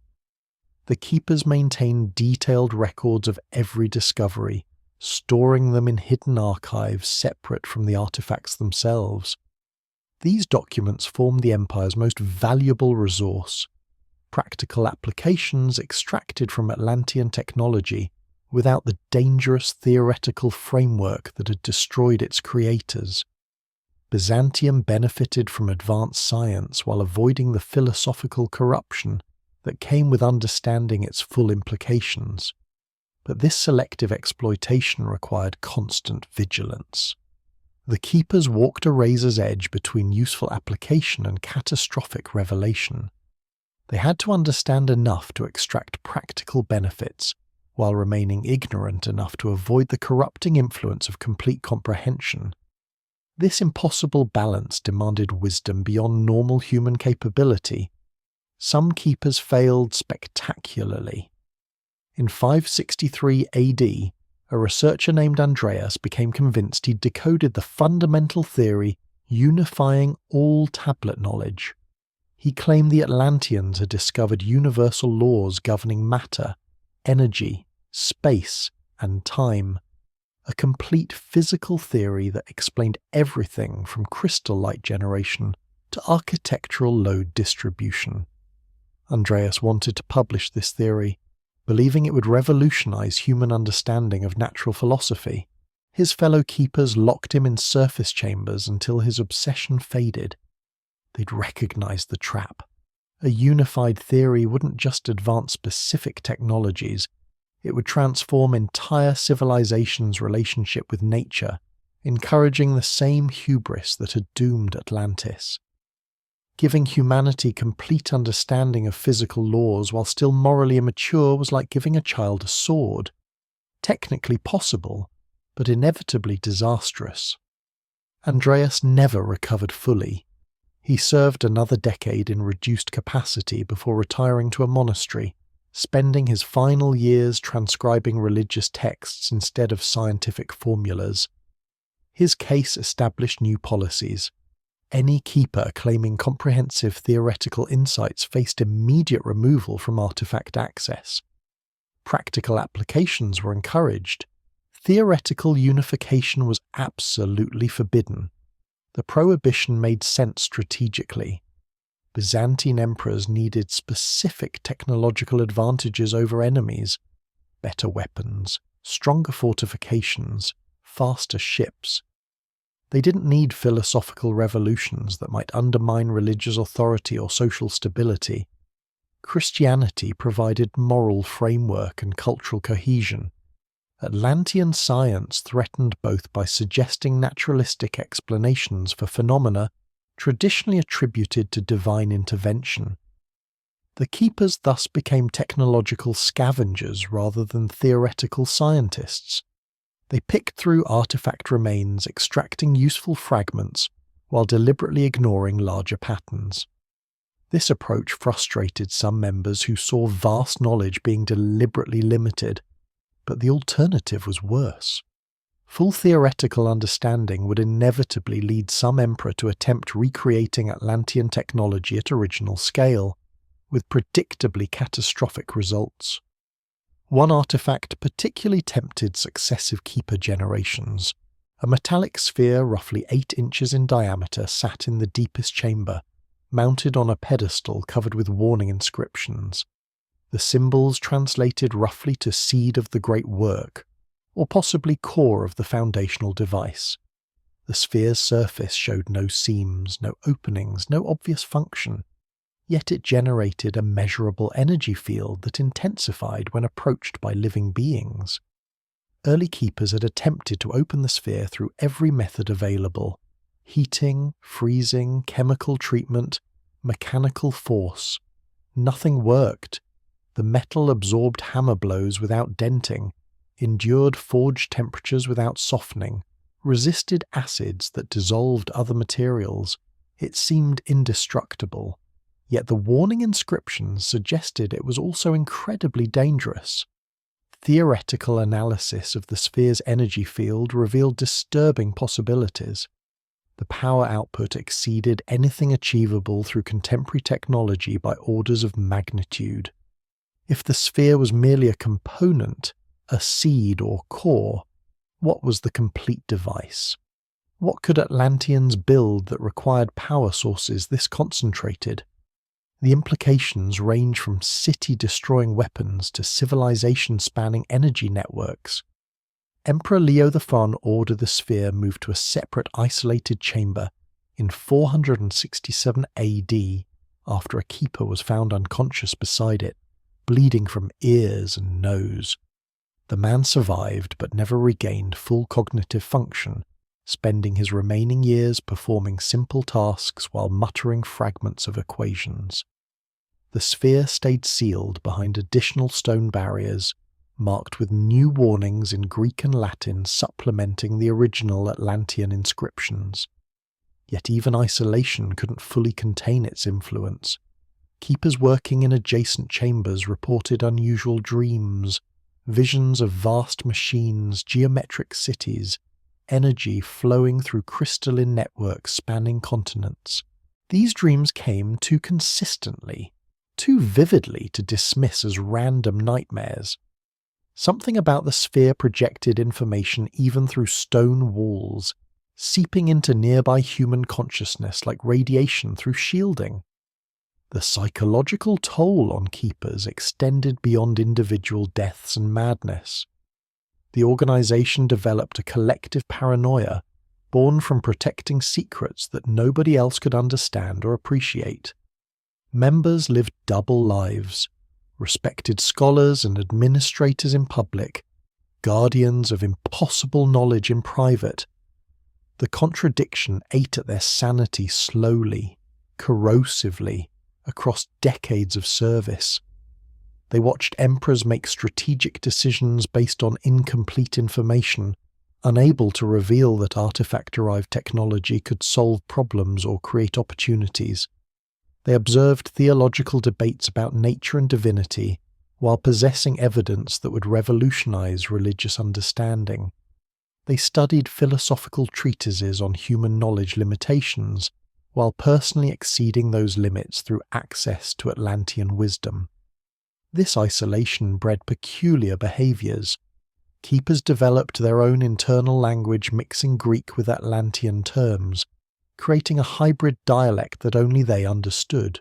The keepers maintained detailed records of every discovery, storing them in hidden archives separate from the artifacts themselves. These documents formed the Empire's most valuable resource, practical applications extracted from Atlantean technology without the dangerous theoretical framework that had destroyed its creators. Byzantium benefited from advanced science while avoiding the philosophical corruption that came with understanding its full implications. But this selective exploitation required constant vigilance. The keepers walked a razor's edge between useful application and catastrophic revelation. They had to understand enough to extract practical benefits, while remaining ignorant enough to avoid the corrupting influence of complete comprehension. This impossible balance demanded wisdom beyond normal human capability. Some keepers failed spectacularly. In 563 AD, a researcher named Andreas became convinced he'd decoded the fundamental theory unifying all tablet knowledge. He claimed the Atlanteans had discovered universal laws governing matter, energy, space, and time, a complete physical theory that explained everything from crystal light generation to architectural load distribution. Andreas wanted to publish this theory, Believing it would revolutionize human understanding of natural philosophy, his fellow keepers locked him in surface chambers until his obsession faded. They'd recognized the trap. A unified theory wouldn't just advance specific technologies, it would transform entire civilizations' relationship with nature, encouraging the same hubris that had doomed Atlantis. Giving humanity complete understanding of physical laws while still morally immature was like giving a child a sword. Technically possible, but inevitably disastrous. Andreas never recovered fully. He served another decade in reduced capacity before retiring to a monastery, spending his final years transcribing religious texts instead of scientific formulas. His case established new policies. Any keeper claiming comprehensive theoretical insights faced immediate removal from artifact access. Practical applications were encouraged. Theoretical unification was absolutely forbidden. The prohibition made sense strategically. Byzantine emperors needed specific technological advantages over enemies: better weapons, stronger fortifications, faster ships. They didn't need philosophical revolutions that might undermine religious authority or social stability. Christianity provided moral framework and cultural cohesion. Atlantean science threatened both by suggesting naturalistic explanations for phenomena traditionally attributed to divine intervention. The keepers thus became technological scavengers rather than theoretical scientists. They picked through artifact remains, extracting useful fragments while deliberately ignoring larger patterns. This approach frustrated some members who saw vast knowledge being deliberately limited, but the alternative was worse. Full theoretical understanding would inevitably lead some emperor to attempt recreating Atlantean technology at original scale, with predictably catastrophic results. One artifact particularly tempted successive keeper generations. A metallic sphere roughly 8 inches in diameter sat in the deepest chamber, mounted on a pedestal covered with warning inscriptions. The symbols translated roughly to seed of the great work, or possibly core of the foundational device. The sphere's surface showed no seams, no openings, no obvious function, yet it generated a measurable energy field that intensified when approached by living beings. Early keepers had attempted to open the sphere through every method available: heating, freezing, chemical treatment, mechanical force. Nothing worked. The metal absorbed hammer blows without denting, endured forge temperatures without softening, resisted acids that dissolved other materials. It seemed indestructible. Yet the warning inscriptions suggested it was also incredibly dangerous. Theoretical analysis of the sphere's energy field revealed disturbing possibilities. The power output exceeded anything achievable through contemporary technology by orders of magnitude. If the sphere was merely a component, a seed or core, what was the complete device? What could Atlanteans build that required power sources this concentrated? The implications range from city-destroying weapons to civilization-spanning energy networks. Emperor Leo I ordered the sphere moved to a separate isolated chamber in 467 AD after a keeper was found unconscious beside it, bleeding from ears and nose. The man survived but never regained full cognitive function, spending his remaining years performing simple tasks while muttering fragments of equations. The sphere stayed sealed behind additional stone barriers, marked with new warnings in Greek and Latin supplementing the original Atlantean inscriptions. Yet even isolation couldn't fully contain its influence. Keepers working in adjacent chambers reported unusual dreams, visions of vast machines, geometric cities, energy flowing through crystalline networks spanning continents. These dreams came too consistently, too vividly to dismiss as random nightmares. Something about the sphere projected information even through stone walls, seeping into nearby human consciousness like radiation through shielding. The psychological toll on keepers extended beyond individual deaths and madness. The organization developed a collective paranoia born from protecting secrets that nobody else could understand or appreciate. Members lived double lives, respected scholars and administrators in public, guardians of impossible knowledge in private. The contradiction ate at their sanity slowly, corrosively, across decades of service. They watched emperors make strategic decisions based on incomplete information, unable to reveal that artifact-derived technology could solve problems or create opportunities. They observed theological debates about nature and divinity, while possessing evidence that would revolutionize religious understanding. They studied philosophical treatises on human knowledge limitations, while personally exceeding those limits through access to Atlantean wisdom. This isolation bred peculiar behaviors. Keepers developed their own internal language mixing Greek with Atlantean terms, creating a hybrid dialect that only they understood.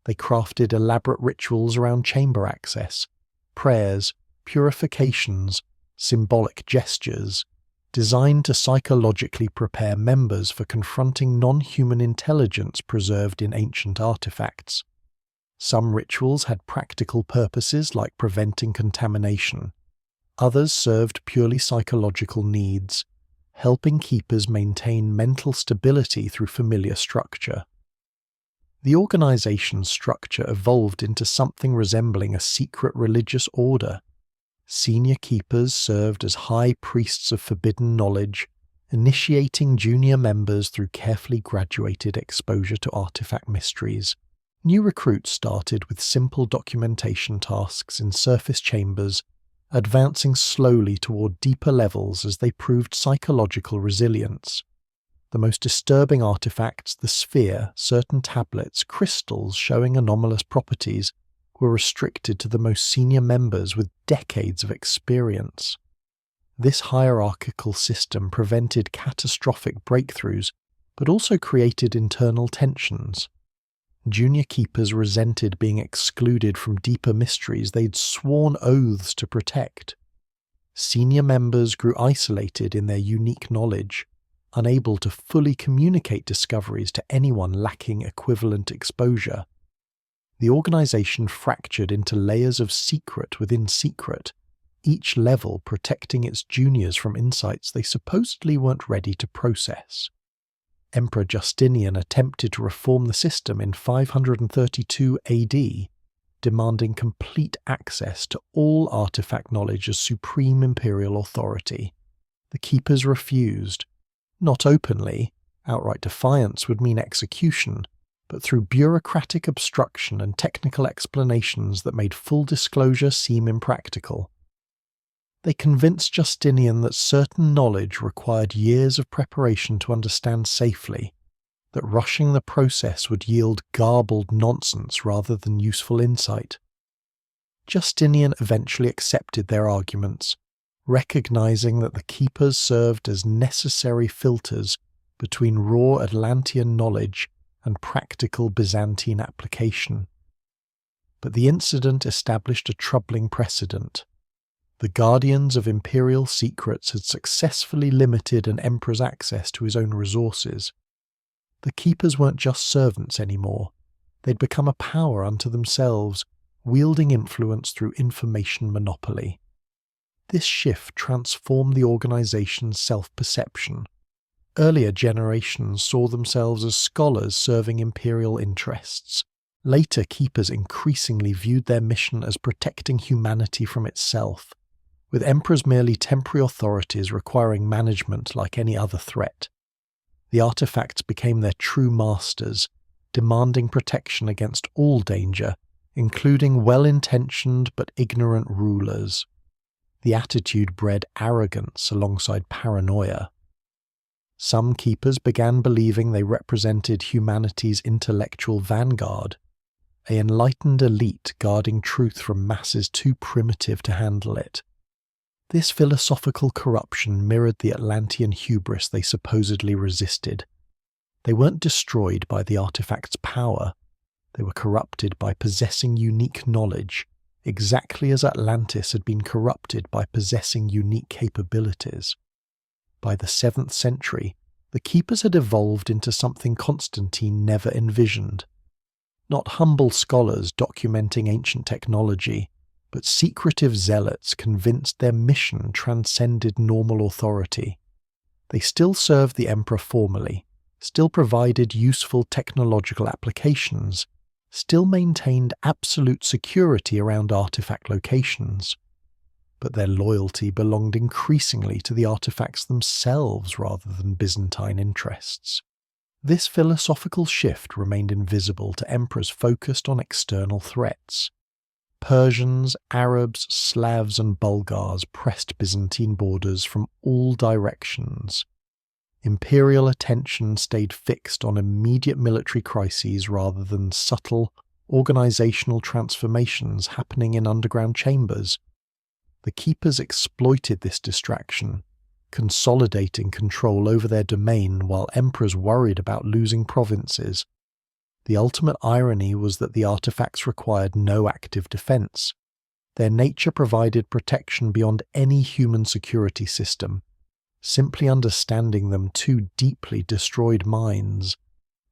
They crafted elaborate rituals around chamber access, prayers, purifications, symbolic gestures, designed to psychologically prepare members for confronting non-human intelligence preserved in ancient artifacts. Some rituals had practical purposes like preventing contamination. Others served purely psychological needs, helping keepers maintain mental stability through familiar structure. The organization's structure evolved into something resembling a secret religious order. Senior keepers served as high priests of forbidden knowledge, initiating junior members through carefully graduated exposure to artifact mysteries. New recruits started with simple documentation tasks in surface chambers, advancing slowly toward deeper levels as they proved psychological resilience. The most disturbing artifacts, the sphere, certain tablets, crystals showing anomalous properties, were restricted to the most senior members with decades of experience. This hierarchical system prevented catastrophic breakthroughs, but also created internal tensions. Junior keepers resented being excluded from deeper mysteries they'd sworn oaths to protect. Senior members grew isolated in their unique knowledge, unable to fully communicate discoveries to anyone lacking equivalent exposure. The organization fractured into layers of secret within secret, each level protecting its juniors from insights they supposedly weren't ready to process. Emperor Justinian attempted to reform the system in 532 AD, demanding complete access to all artifact knowledge as supreme imperial authority. The keepers refused. Not openly, outright defiance would mean execution, but through bureaucratic obstruction and technical explanations that made full disclosure seem impractical. They convinced Justinian that certain knowledge required years of preparation to understand safely, that rushing the process would yield garbled nonsense rather than useful insight. Justinian eventually accepted their arguments, recognizing that the keepers served as necessary filters between raw Atlantean knowledge and practical Byzantine application. But the incident established a troubling precedent. The guardians of imperial secrets had successfully limited an emperor's access to his own resources. The keepers weren't just servants anymore. They'd become a power unto themselves, wielding influence through information monopoly. This shift transformed the organization's self-perception. Earlier generations saw themselves as scholars serving imperial interests. Later keepers increasingly viewed their mission as protecting humanity from itself, with emperors merely temporary authorities requiring management like any other threat. The artifacts became their true masters, demanding protection against all danger, including well-intentioned but ignorant rulers. The attitude bred arrogance alongside paranoia. Some keepers began believing they represented humanity's intellectual vanguard, an enlightened elite guarding truth from masses too primitive to handle it. This philosophical corruption mirrored the Atlantean hubris they supposedly resisted. They weren't destroyed by the artifact's power. They were corrupted by possessing unique knowledge, exactly as Atlantis had been corrupted by possessing unique capabilities. By the 7th century, the Keepers had evolved into something Constantine never envisioned. Not humble scholars documenting ancient technology, but secretive zealots convinced their mission transcended normal authority. They still served the Emperor formally, still provided useful technological applications, still maintained absolute security around artifact locations. But their loyalty belonged increasingly to the artifacts themselves rather than Byzantine interests. This philosophical shift remained invisible to emperors focused on external threats. Persians, Arabs, Slavs and Bulgars pressed Byzantine borders from all directions. Imperial attention stayed fixed on immediate military crises rather than subtle, organizational transformations happening in underground chambers. The Keepers exploited this distraction, consolidating control over their domain while emperors worried about losing provinces. The ultimate irony was that the artifacts required no active defense. Their nature provided protection beyond any human security system. Simply understanding them too deeply destroyed minds.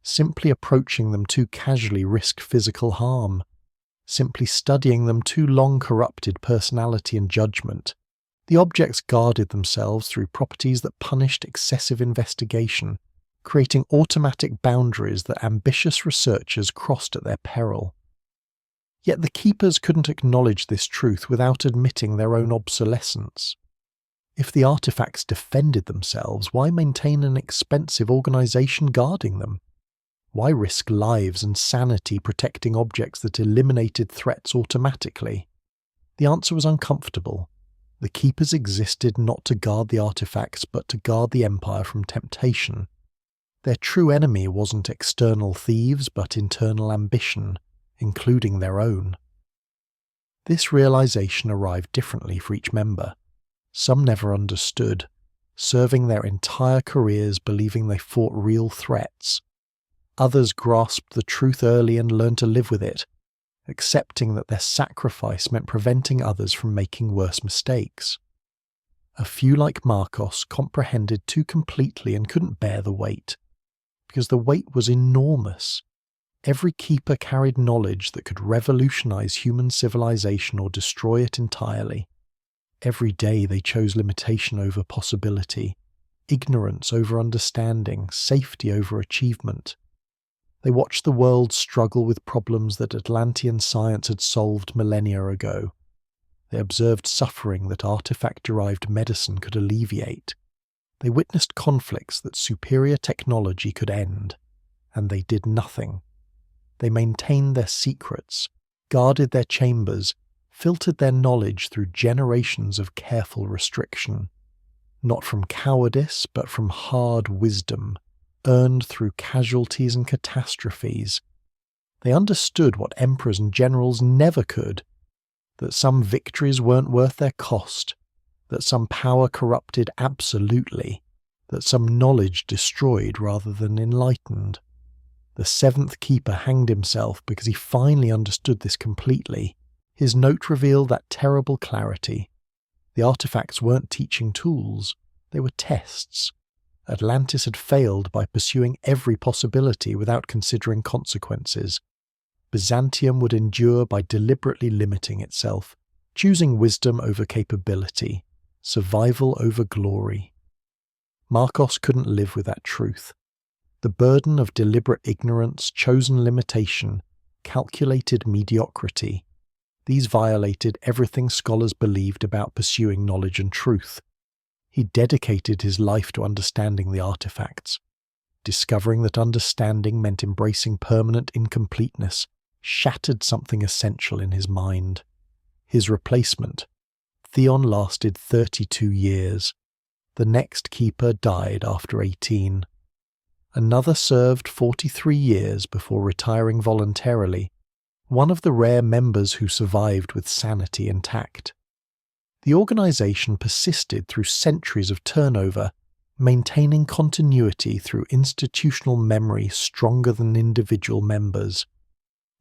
Simply approaching them too casually risked physical harm. Simply studying them too long corrupted personality and judgment. The objects guarded themselves through properties that punished excessive investigation, creating automatic boundaries that ambitious researchers crossed at their peril. Yet the Keepers couldn't acknowledge this truth without admitting their own obsolescence. If the artifacts defended themselves, why maintain an expensive organization guarding them? Why risk lives and sanity protecting objects that eliminated threats automatically? The answer was uncomfortable. The Keepers existed not to guard the artifacts, but to guard the Empire from temptation. Their true enemy wasn't external thieves, but internal ambition, including their own. This realization arrived differently for each member. Some never understood, serving their entire careers believing they fought real threats. Others grasped the truth early and learned to live with it, accepting that their sacrifice meant preventing others from making worse mistakes. A few like Marcos comprehended too completely and couldn't bear the weight, because the weight was enormous. Every Keeper carried knowledge that could revolutionize human civilization or destroy it entirely. Every day they chose limitation over possibility, ignorance over understanding, safety over achievement. They watched the world struggle with problems that Atlantean science had solved millennia ago. They observed suffering that artifact-derived medicine could alleviate. They witnessed conflicts that superior technology could end, and they did nothing. They maintained their secrets, guarded their chambers, filtered their knowledge through generations of careful restriction, not from cowardice but from hard wisdom, earned through casualties and catastrophes. They understood what emperors and generals never could, that some victories weren't worth their cost, that some power corrupted absolutely, that some knowledge destroyed rather than enlightened. The 7th Keeper hanged himself because he finally understood this completely. His note revealed that terrible clarity. The artifacts weren't teaching tools, they were tests. Atlantis had failed by pursuing every possibility without considering consequences. Byzantium would endure by deliberately limiting itself, choosing wisdom over capability, survival over glory. Marcos couldn't live with that truth. The burden of deliberate ignorance, chosen limitation, calculated mediocrity. These violated everything scholars believed about pursuing knowledge and truth. He dedicated his life to understanding the artifacts. Discovering that understanding meant embracing permanent incompleteness shattered something essential in his mind. His replacement, Theon, lasted 32 years. The next Keeper died after 18. Another served 43 years before retiring voluntarily, one of the rare members who survived with sanity intact. The organization persisted through centuries of turnover, maintaining continuity through institutional memory stronger than individual members.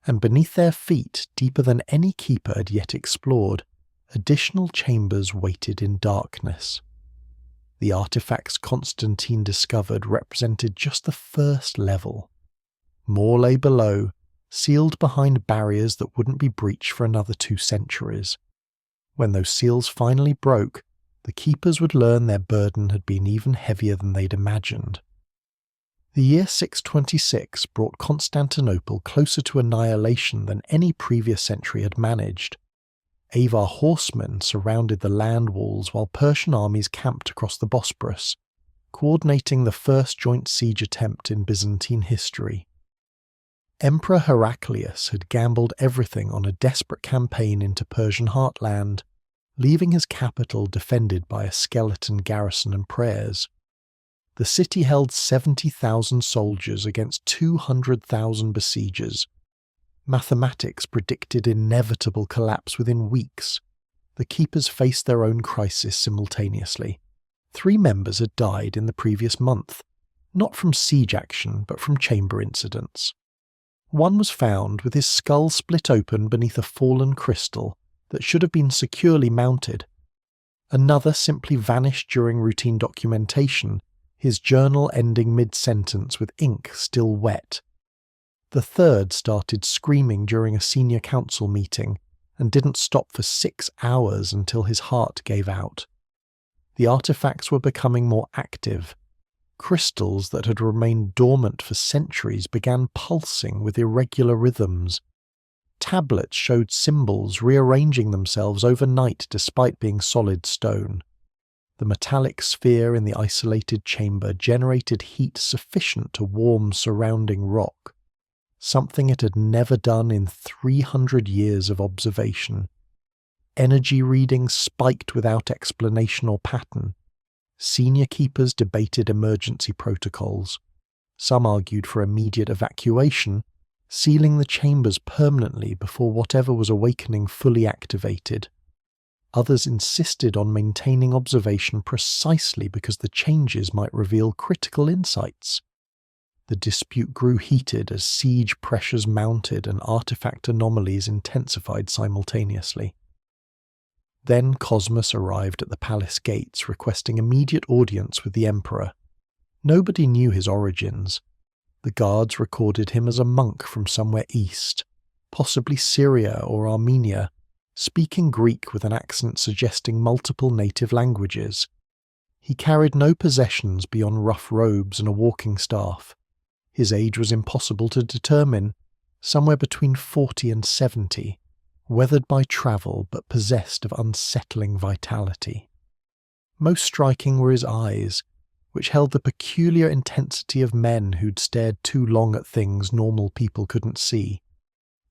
And beneath their feet, deeper than any keeper had yet explored, additional chambers waited in darkness. The artifacts Constantine discovered represented just the first level. More lay below, sealed behind barriers that wouldn't be breached for another 2 centuries. When those seals finally broke, the keepers would learn their burden had been even heavier than they'd imagined. The year 626 brought Constantinople closer to annihilation than any previous century had managed. Avar horsemen surrounded the land walls while Persian armies camped across the Bosporus, coordinating the first joint siege attempt in Byzantine history. Emperor Heraclius had gambled everything on a desperate campaign into Persian heartland, leaving his capital defended by a skeleton garrison and prayers. The city held 70,000 soldiers against 200,000 besiegers. Mathematics predicted inevitable collapse within weeks. The keepers faced their own crisis simultaneously. 3 members had died in the previous month, not from siege action but from chamber incidents. One was found with his skull split open beneath a fallen crystal that should have been securely mounted. Another simply vanished during routine documentation, his journal ending mid-sentence with ink still wet. The third started screaming during a senior council meeting and didn't stop for 6 hours until his heart gave out. The artifacts were becoming more active. Crystals that had remained dormant for centuries began pulsing with irregular rhythms. Tablets showed symbols rearranging themselves overnight despite being solid stone. The metallic sphere in the isolated chamber generated heat sufficient to warm surrounding rock, something it had never done in 300 years of observation. Energy readings spiked without explanation or pattern. Senior keepers debated emergency protocols. Some argued for immediate evacuation, sealing the chambers permanently before whatever was awakening fully activated. Others insisted on maintaining observation precisely because the changes might reveal critical insights. The dispute grew heated as siege pressures mounted and artifact anomalies intensified simultaneously. Then Cosmus arrived at the palace gates requesting immediate audience with the emperor. Nobody knew his origins. The guards recorded him as a monk from somewhere east, possibly Syria or Armenia, speaking Greek with an accent suggesting multiple native languages. He carried no possessions beyond rough robes and a walking staff. His age was impossible to determine, somewhere between 40 and 70, weathered by travel but possessed of unsettling vitality. Most striking were his eyes, which held the peculiar intensity of men who'd stared too long at things normal people couldn't see.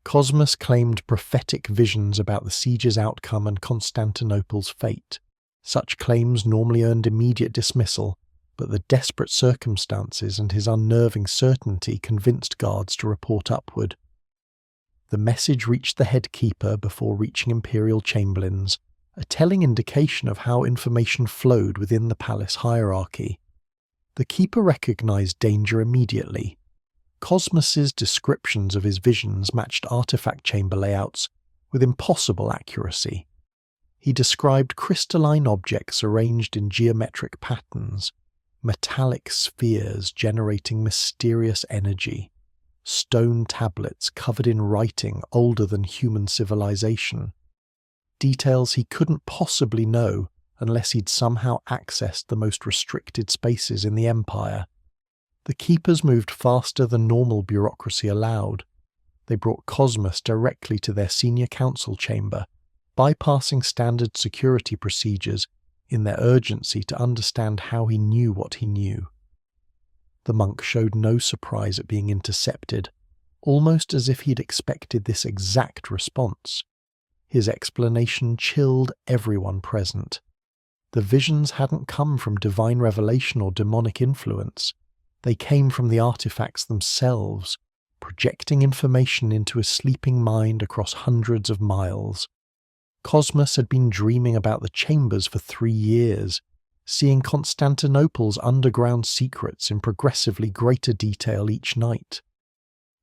Cosmus claimed prophetic visions about the siege's outcome and Constantinople's fate. Such claims normally earned immediate dismissal, but the desperate circumstances and his unnerving certainty convinced guards to report upward. The message reached the head keeper before reaching imperial chamberlains, a telling indication of how information flowed within the palace hierarchy. The keeper recognized danger immediately. Cosmus's descriptions of his visions matched artifact chamber layouts with impossible accuracy. He described crystalline objects arranged in geometric patterns, metallic spheres generating mysterious energy, stone tablets covered in writing older than human civilization, details he couldn't possibly know unless he'd somehow accessed the most restricted spaces in the empire. The keepers moved faster than normal bureaucracy allowed. They brought Cosmus directly to their senior council chamber, bypassing standard security procedures in their urgency to understand how he knew what he knew. The monk showed no surprise at being intercepted, almost as if he'd expected this exact response. His explanation chilled everyone present. The visions hadn't come from divine revelation or demonic influence. They came from the artifacts themselves, projecting information into a sleeping mind across hundreds of miles. Cosmus had been dreaming about the chambers for 3 years, seeing Constantinople's underground secrets in progressively greater detail each night.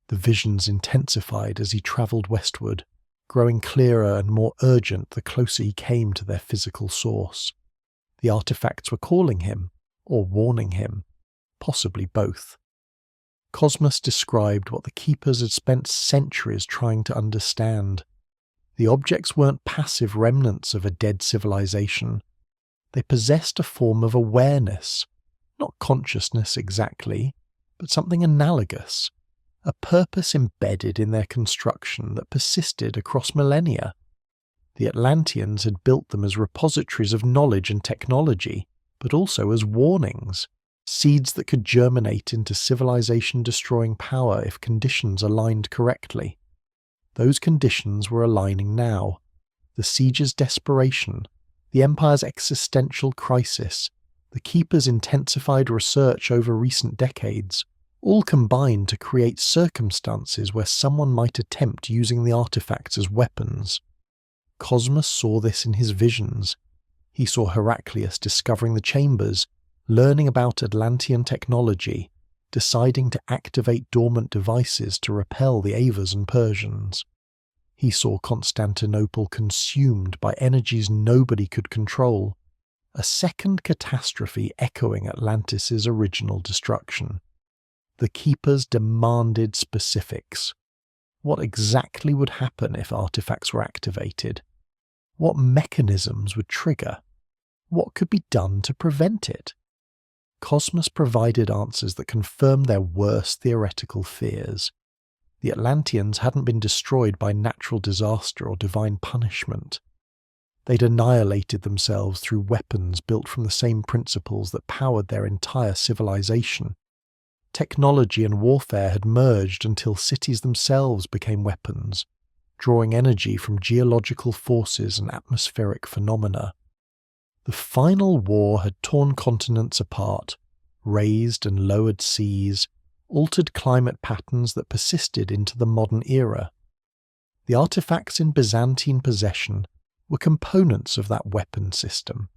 The visions intensified as he travelled westward, growing clearer and more urgent the closer he came to their physical source. The artifacts were calling him, or warning him, possibly both. Cosmas described what the keepers had spent centuries trying to understand. The objects weren't passive remnants of a dead civilization. They possessed a form of awareness, not consciousness exactly, but something analogous, a purpose embedded in their construction that persisted across millennia. The Atlanteans had built them as repositories of knowledge and technology, but also as warnings, seeds that could germinate into civilization-destroying power if conditions aligned correctly. Those conditions were aligning now. The siege's desperation, the Empire's existential crisis, the Keeper's intensified research over recent decades, all combined to create circumstances where someone might attempt using the artifacts as weapons. Cosmas saw this in his visions. He saw Heraclius discovering the chambers, learning about Atlantean technology, deciding to activate dormant devices to repel the Avars and Persians. He saw Constantinople consumed by energies nobody could control, a second catastrophe echoing Atlantis' original destruction. The Keepers demanded specifics. What exactly would happen if artifacts were activated? What mechanisms would trigger? What could be done to prevent it? Cosmas provided answers that confirmed their worst theoretical fears. The Atlanteans hadn't been destroyed by natural disaster or divine punishment. They'd annihilated themselves through weapons built from the same principles that powered their entire civilization. Technology and warfare had merged until cities themselves became weapons, drawing energy from geological forces and atmospheric phenomena. The final war had torn continents apart, raised and lowered seas, altered climate patterns that persisted into the modern era. The artifacts in Byzantine possession were components of that weapon system.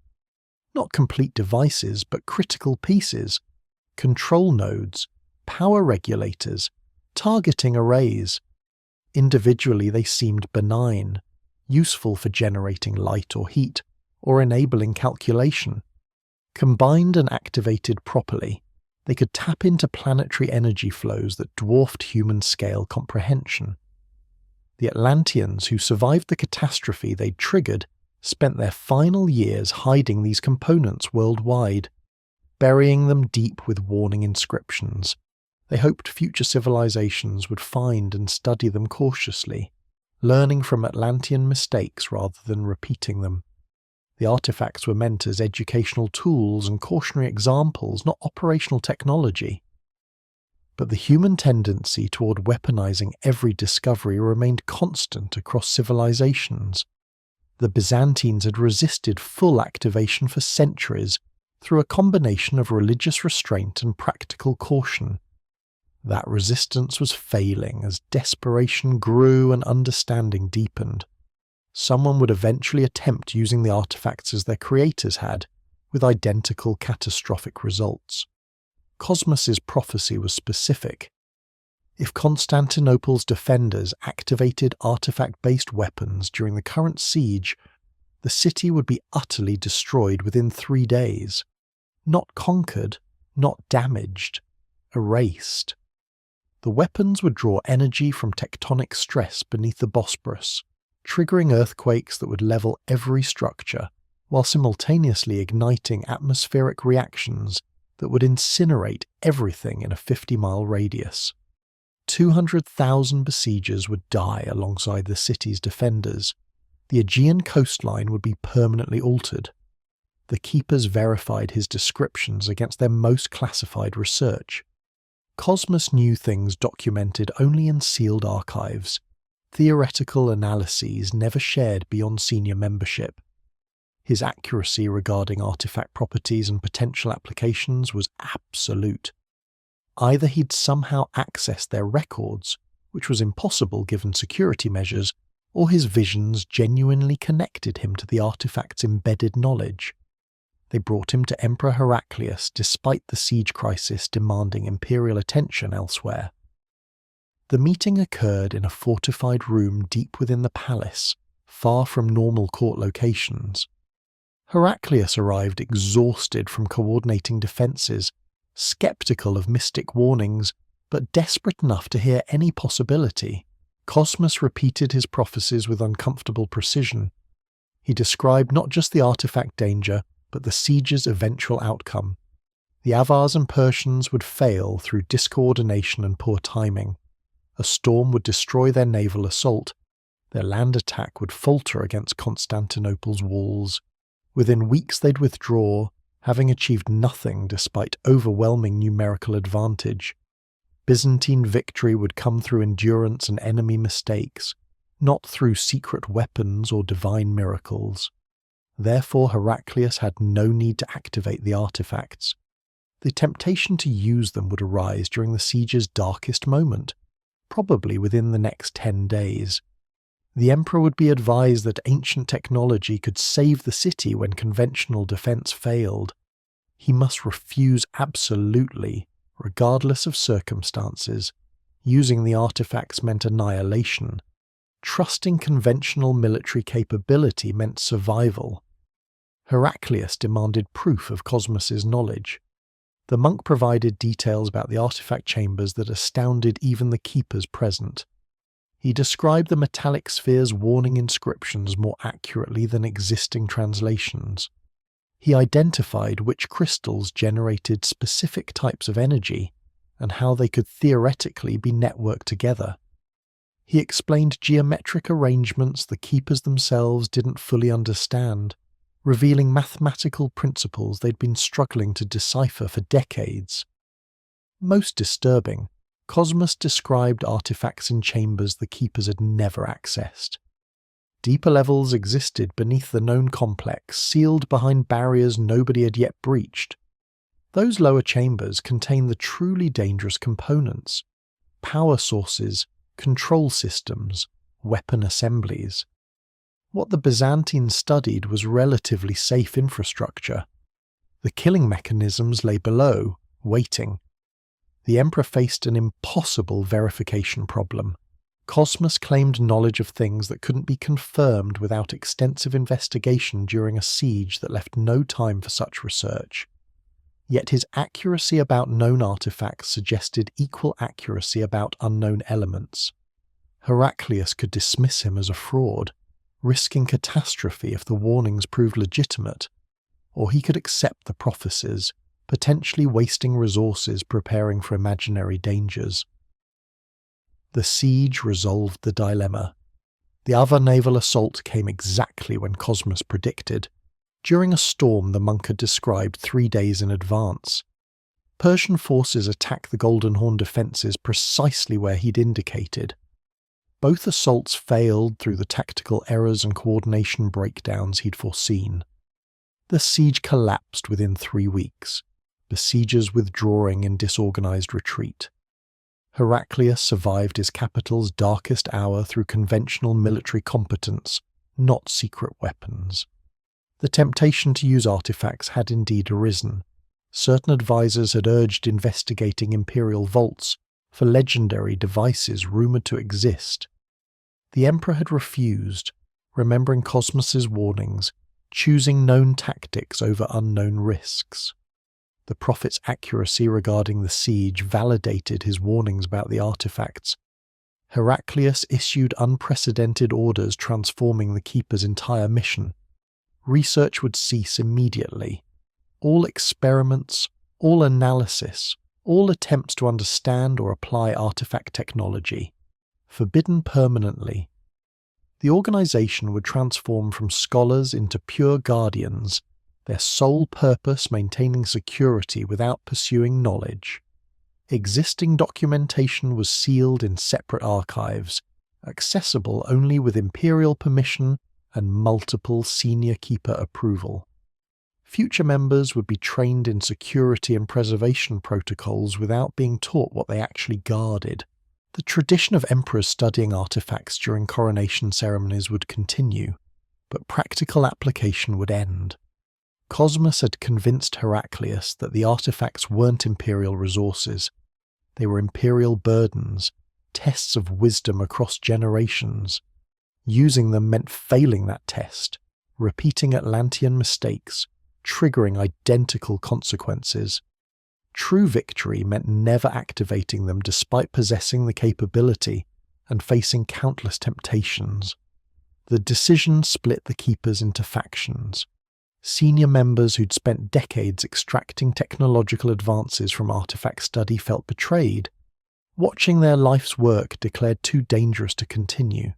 Not complete devices, but critical pieces, control nodes, power regulators, targeting arrays. Individually they seemed benign, useful for generating light or heat, or enabling calculation. Combined and activated properly, they could tap into planetary energy flows that dwarfed human-scale comprehension. The Atlanteans who survived the catastrophe they'd triggered spent their final years hiding these components worldwide, burying them deep with warning inscriptions. They hoped future civilizations would find and study them cautiously, learning from Atlantean mistakes rather than repeating them. The artifacts were meant as educational tools and cautionary examples, not operational technology. But the human tendency toward weaponizing every discovery remained constant across civilizations. The Byzantines had resisted full activation for centuries through a combination of religious restraint and practical caution. That resistance was failing as desperation grew and understanding deepened. Someone would eventually attempt using the artifacts as their creators had, with identical catastrophic results. Cosmas's prophecy was specific. If Constantinople's defenders activated artifact-based weapons during the current siege, the city would be utterly destroyed within 3 days. Not conquered, not damaged, erased. The weapons would draw energy from tectonic stress beneath the Bosporus, triggering earthquakes that would level every structure, while simultaneously igniting atmospheric reactions that would incinerate everything in a 50-mile radius. 200,000 besiegers would die alongside the city's defenders. The Aegean coastline would be permanently altered. The Keepers verified his descriptions against their most classified research. Cosmas knew things documented only in sealed archives, theoretical analyses never shared beyond senior membership. His accuracy regarding artifact properties and potential applications was absolute. Either he'd somehow accessed their records, which was impossible given security measures, or his visions genuinely connected him to the artifact's embedded knowledge. They brought him to Emperor Heraclius despite the siege crisis demanding imperial attention elsewhere. The meeting occurred in a fortified room deep within the palace, far from normal court locations. Heraclius arrived exhausted from coordinating defences, sceptical of mystic warnings, but desperate enough to hear any possibility. Cosmus repeated his prophecies with uncomfortable precision. He described not just the artifact danger, but the siege's eventual outcome. The Avars and Persians would fail through discoordination and poor timing. A storm would destroy their naval assault. Their land attack would falter against Constantinople's walls. Within weeks they'd withdraw, having achieved nothing despite overwhelming numerical advantage. Byzantine victory would come through endurance and enemy mistakes, not through secret weapons or divine miracles. Therefore Heraclius had no need to activate the artifacts. The temptation to use them would arise during the siege's darkest moment, probably within the next 10 days. The emperor would be advised that ancient technology could save the city when conventional defense failed. He must refuse absolutely, regardless of circumstances. Using the artifacts meant annihilation. Trusting conventional military capability meant survival. Heraclius demanded proof of Cosmus's knowledge. The monk provided details about the artifact chambers that astounded even the keepers present. He described the metallic sphere's warning inscriptions more accurately than existing translations. He identified which crystals generated specific types of energy and how they could theoretically be networked together. He explained geometric arrangements the keepers themselves didn't fully understand, revealing mathematical principles they'd been struggling to decipher for decades. Most disturbing, Cosmus described artifacts in chambers the keepers had never accessed. Deeper levels existed beneath the known complex, sealed behind barriers nobody had yet breached. Those lower chambers contained the truly dangerous components: power sources, control systems, weapon assemblies. What the Byzantines studied was relatively safe infrastructure. The killing mechanisms lay below, waiting. The emperor faced an impossible verification problem. Cosmus claimed knowledge of things that couldn't be confirmed without extensive investigation during a siege that left no time for such research. Yet his accuracy about known artifacts suggested equal accuracy about unknown elements. Heraclius could dismiss him as a fraud, risking catastrophe if the warnings proved legitimate, or he could accept the prophecies, potentially wasting resources preparing for imaginary dangers. The siege resolved the dilemma. The other naval assault came exactly when Cosmus predicted, during a storm the monk had described 3 days in advance. Persian forces attacked the Golden Horn defences precisely where he'd indicated. Both assaults failed through the tactical errors and coordination breakdowns he'd foreseen. The siege collapsed within 3 weeks, besiegers withdrawing in disorganized retreat. Heraclius survived his capital's darkest hour through conventional military competence, not secret weapons. The temptation to use artifacts had indeed arisen. Certain advisors had urged investigating imperial vaults for legendary devices rumoured to exist. The emperor had refused, remembering Cosmus's warnings, choosing known tactics over unknown risks. The prophet's accuracy regarding the siege validated his warnings about the artifacts. Heraclius issued unprecedented orders transforming the keeper's entire mission. Research would cease immediately. All experiments, all analysis, all attempts to understand or apply artifact technology, forbidden permanently. The organization would transform from scholars into pure guardians, their sole purpose maintaining security without pursuing knowledge. Existing documentation was sealed in separate archives, accessible only with imperial permission and multiple senior keeper approval. Future members would be trained in security and preservation protocols without being taught what they actually guarded. The tradition of emperors studying artifacts during coronation ceremonies would continue, but practical application would end. Cosmus had convinced Heraclius that the artifacts weren't imperial resources. They were imperial burdens, tests of wisdom across generations. Using them meant failing that test, repeating Atlantean mistakes, triggering identical consequences. True victory meant never activating them despite possessing the capability and facing countless temptations. The decision split the Keepers into factions. Senior members who'd spent decades extracting technological advances from artifact study felt betrayed. Watching their life's work declared too dangerous to continue.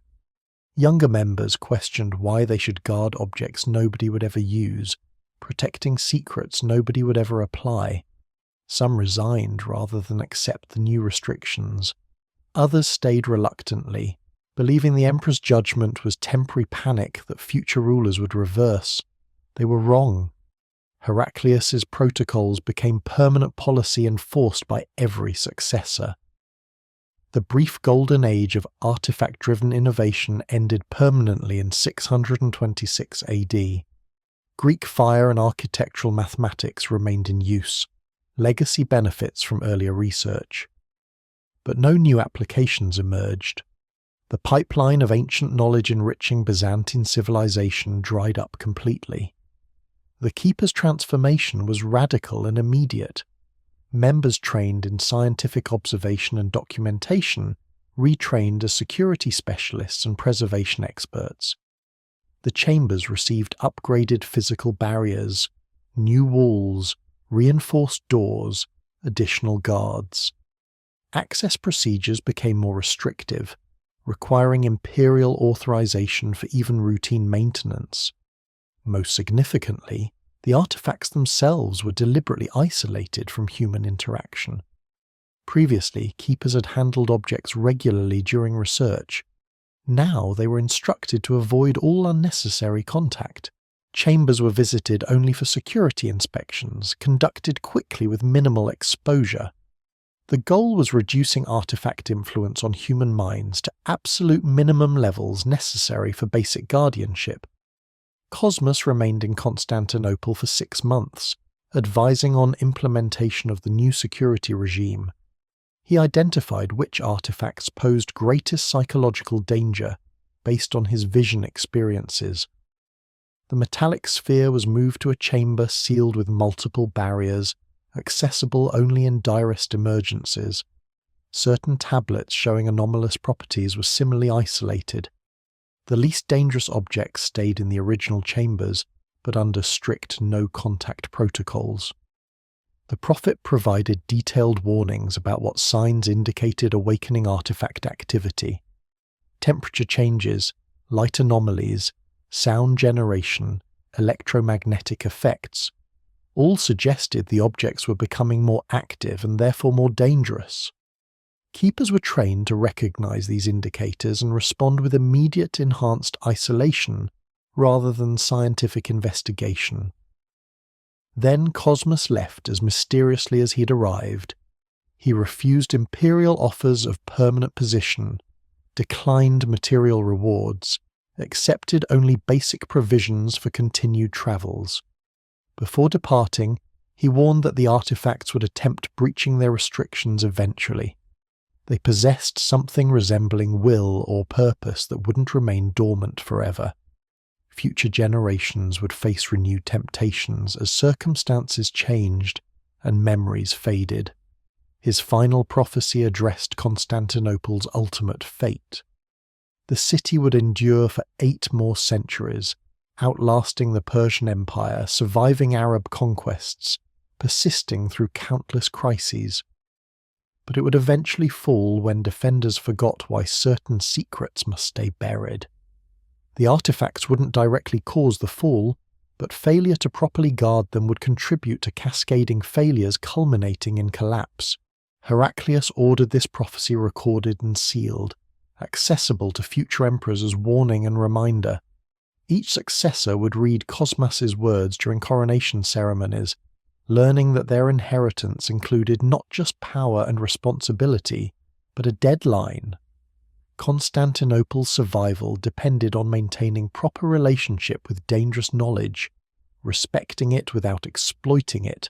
Younger members questioned why they should guard objects nobody would ever use, protecting secrets nobody would ever apply. Some resigned rather than accept the new restrictions. Others stayed reluctantly, believing the Emperor's judgment was temporary panic that future rulers would reverse. They were wrong. Heraclius's protocols became permanent policy enforced by every successor. The brief golden age of artifact-driven innovation ended permanently in 626 AD. Greek fire and architectural mathematics remained in use, legacy benefits from earlier research. But no new applications emerged. The pipeline of ancient knowledge enriching Byzantine civilization dried up completely. The Keeper's transformation was radical and immediate. Members trained in scientific observation and documentation retrained as security specialists and preservation experts. The chambers received upgraded physical barriers, new walls, reinforced doors, additional guards. Access procedures became more restrictive, requiring imperial authorization for even routine maintenance. Most significantly, the artifacts themselves were deliberately isolated from human interaction. Previously, Keepers had handled objects regularly during research. Now they were instructed to avoid all unnecessary contact. Chambers were visited only for security inspections, conducted quickly with minimal exposure. The goal was reducing artifact influence on human minds to absolute minimum levels necessary for basic guardianship. Cosmas remained in Constantinople for 6 months, advising on implementation of the new security regime. He identified which artifacts posed greatest psychological danger based on his vision experiences. The metallic sphere was moved to a chamber sealed with multiple barriers, accessible only in direst emergencies. Certain tablets showing anomalous properties were similarly isolated. The least dangerous objects stayed in the original chambers, but under strict no-contact protocols. The Prophet provided detailed warnings about what signs indicated awakening artifact activity. Temperature changes, light anomalies, sound generation, electromagnetic effects, all suggested the objects were becoming more active and therefore more dangerous. Keepers were trained to recognize these indicators and respond with immediate enhanced isolation rather than scientific investigation. Then Cosmas left as mysteriously as he'd arrived. He refused imperial offers of permanent position, declined material rewards, accepted only basic provisions for continued travels. Before departing, he warned that the artifacts would attempt breaching their restrictions eventually. They possessed something resembling will or purpose that wouldn't remain dormant forever. Future generations would face renewed temptations as circumstances changed and memories faded. His final prophecy addressed Constantinople's ultimate fate. The city would endure for 8 more centuries, outlasting the Persian Empire, surviving Arab conquests, persisting through countless crises. But it would eventually fall when defenders forgot why certain secrets must stay buried. The artifacts wouldn't directly cause the fall, but failure to properly guard them would contribute to cascading failures culminating in collapse. Heraclius ordered this prophecy recorded and sealed, accessible to future emperors as warning and reminder. Each successor would read Cosmas's words during coronation ceremonies, learning that their inheritance included not just power and responsibility, but a deadline. Constantinople's survival depended on maintaining proper relationship with dangerous knowledge, respecting it without exploiting it,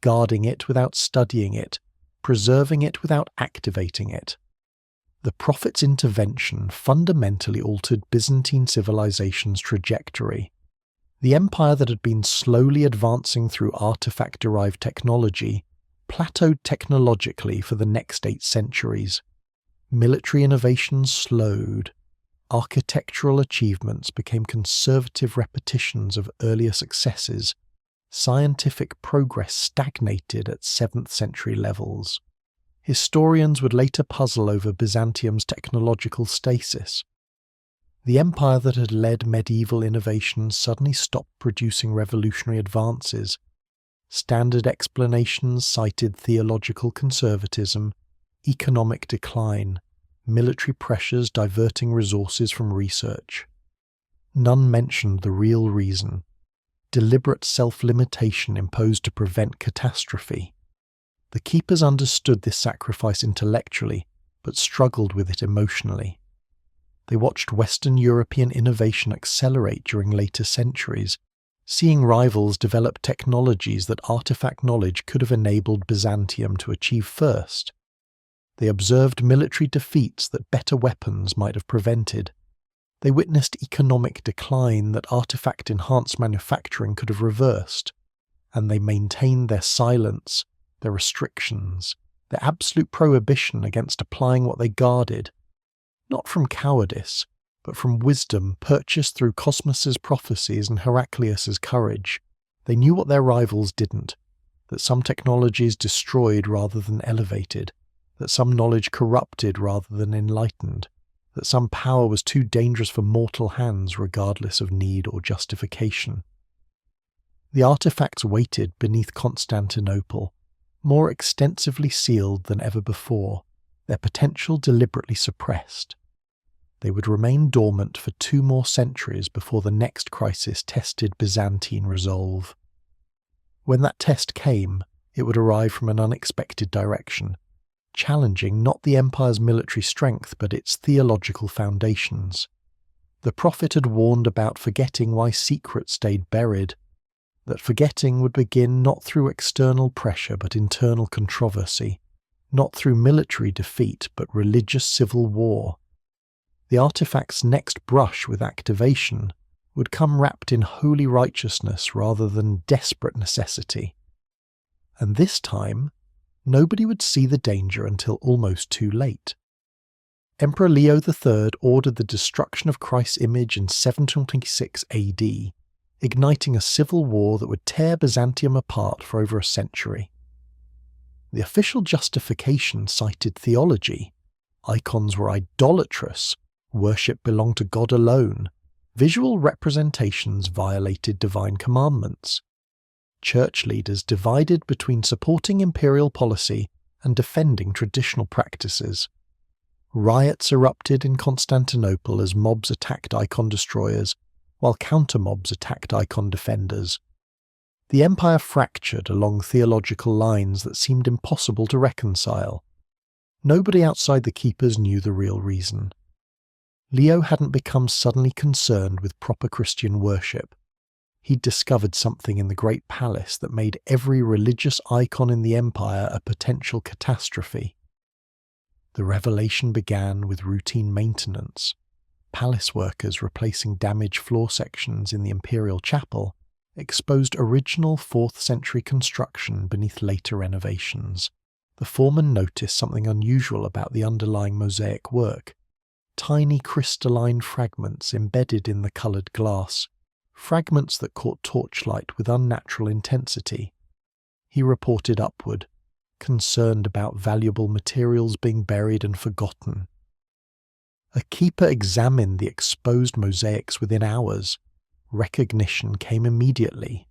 guarding it without studying it, preserving it without activating it. The Prophet's intervention fundamentally altered Byzantine civilization's trajectory. The empire that had been slowly advancing through artifact-derived technology plateaued technologically for the next 8 centuries. Military innovations slowed. Architectural achievements became conservative repetitions of earlier successes. Scientific progress stagnated at 7th century levels. Historians would later puzzle over Byzantium's technological stasis. The empire that had led medieval innovations suddenly stopped producing revolutionary advances. Standard explanations cited theological conservatism, economic decline, military pressures diverting resources from research. None mentioned the real reason: deliberate self-limitation imposed to prevent catastrophe. The keepers understood this sacrifice intellectually, but struggled with it emotionally. They watched Western European innovation accelerate during later centuries, seeing rivals develop technologies that artifact knowledge could have enabled Byzantium to achieve first. They observed military defeats that better weapons might have prevented. They witnessed economic decline that artifact-enhanced manufacturing could have reversed. And they maintained their silence, their restrictions, their absolute prohibition against applying what they guarded, not from cowardice, but from wisdom purchased through Cosmos's prophecies and Heraclius's courage. They knew what their rivals didn't, that some technologies destroyed rather than elevated, that some knowledge corrupted rather than enlightened, that some power was too dangerous for mortal hands regardless of need or justification. The artifacts waited beneath Constantinople, more extensively sealed than ever before, their potential deliberately suppressed. They would remain dormant for 2 more centuries before the next crisis tested Byzantine resolve. When that test came, it would arrive from an unexpected direction, challenging not the empire's military strength but its theological foundations. The prophet had warned about forgetting why secrets stayed buried, that forgetting would begin not through external pressure but internal controversy, not through military defeat but religious civil war. The artifact's next brush with activation would come wrapped in holy righteousness rather than desperate necessity. And this time, nobody would see the danger until almost too late. Emperor Leo III ordered the destruction of Christ's image in 726 AD, igniting a civil war that would tear Byzantium apart for over a century. The official justification cited theology. Icons were idolatrous, worship belonged to God alone, visual representations violated divine commandments. Church leaders divided between supporting imperial policy and defending traditional practices. Riots erupted in Constantinople as mobs attacked icon destroyers, while counter-mobs attacked icon defenders. The empire fractured along theological lines that seemed impossible to reconcile. Nobody outside the keepers knew the real reason. Leo hadn't become suddenly concerned with proper Christian worship. He'd discovered something in the Great Palace that made every religious icon in the empire a potential catastrophe. The revelation began with routine maintenance. Palace workers replacing damaged floor sections in the imperial chapel exposed original 4th century construction beneath later renovations. The foreman noticed something unusual about the underlying mosaic work. Tiny crystalline fragments embedded in the coloured glass, fragments that caught torchlight with unnatural intensity. He reported upward, concerned about valuable materials being buried and forgotten. A keeper examined the exposed mosaics within hours. Recognition came immediately.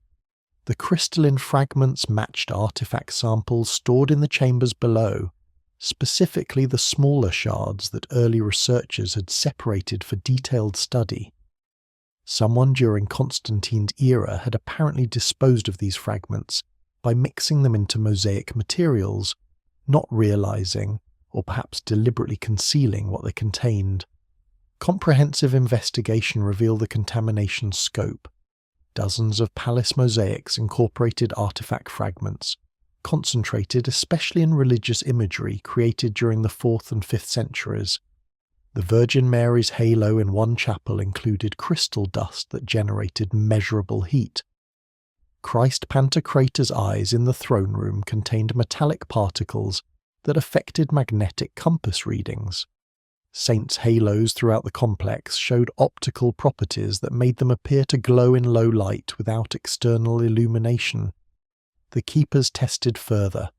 The crystalline fragments matched artifact samples stored in the chambers below, specifically the smaller shards that early researchers had separated for detailed study. Someone during Constantine's era had apparently disposed of these fragments by mixing them into mosaic materials, not realizing, or perhaps deliberately concealing, what they contained. Comprehensive investigation revealed the contamination's scope. Dozens of palace mosaics incorporated artifact fragments, concentrated especially in religious imagery created during the 4th and 5th centuries. The Virgin Mary's halo in one chapel included crystal dust that generated measurable heat. Christ Pantocrator's eyes in the throne room contained metallic particles that affected magnetic compass readings. Saints' halos throughout the complex showed optical properties that made them appear to glow in low light without external illumination. The keepers tested further.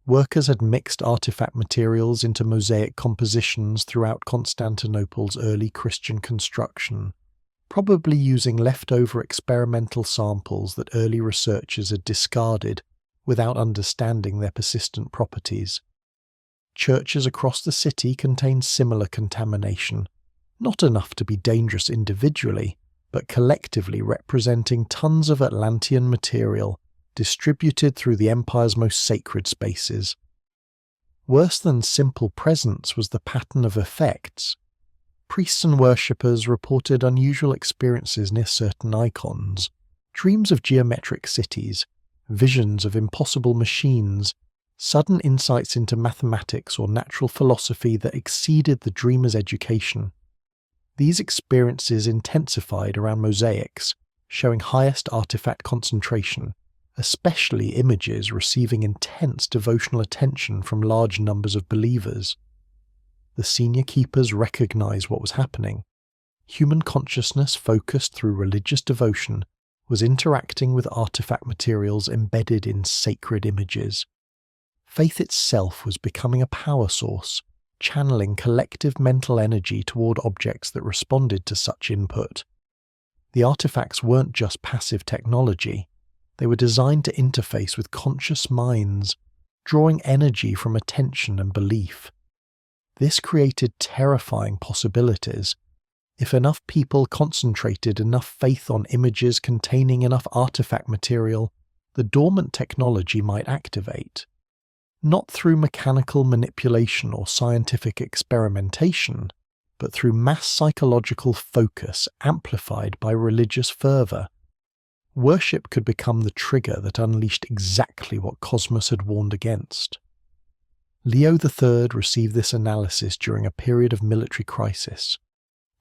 Workers had mixed artifact materials into mosaic compositions throughout Constantinople's early Christian construction, probably using leftover experimental samples that early researchers had discarded without understanding their persistent properties. Churches across the city contained similar contamination, not enough to be dangerous individually, but collectively representing tons of Atlantean material distributed through the empire's most sacred spaces. Worse than simple presence was the pattern of effects. Priests and worshippers reported unusual experiences near certain icons, dreams of geometric cities, visions of impossible machines, sudden insights into mathematics or natural philosophy that exceeded the dreamer's education. These experiences intensified around mosaics, showing highest artifact concentration, especially images receiving intense devotional attention from large numbers of believers. The senior keepers recognized what was happening. Human consciousness focused through religious devotion was interacting with artifact materials embedded in sacred images. Faith itself was becoming a power source, channeling collective mental energy toward objects that responded to such input. The artifacts weren't just passive technology. They were designed to interface with conscious minds, drawing energy from attention and belief. This created terrifying possibilities. If enough people concentrated enough faith on images containing enough artifact material, the dormant technology might activate. Not through mechanical manipulation or scientific experimentation, but through mass psychological focus amplified by religious fervor. Worship could become the trigger that unleashed exactly what Cosmos had warned against. Leo III received this analysis during a period of military crisis.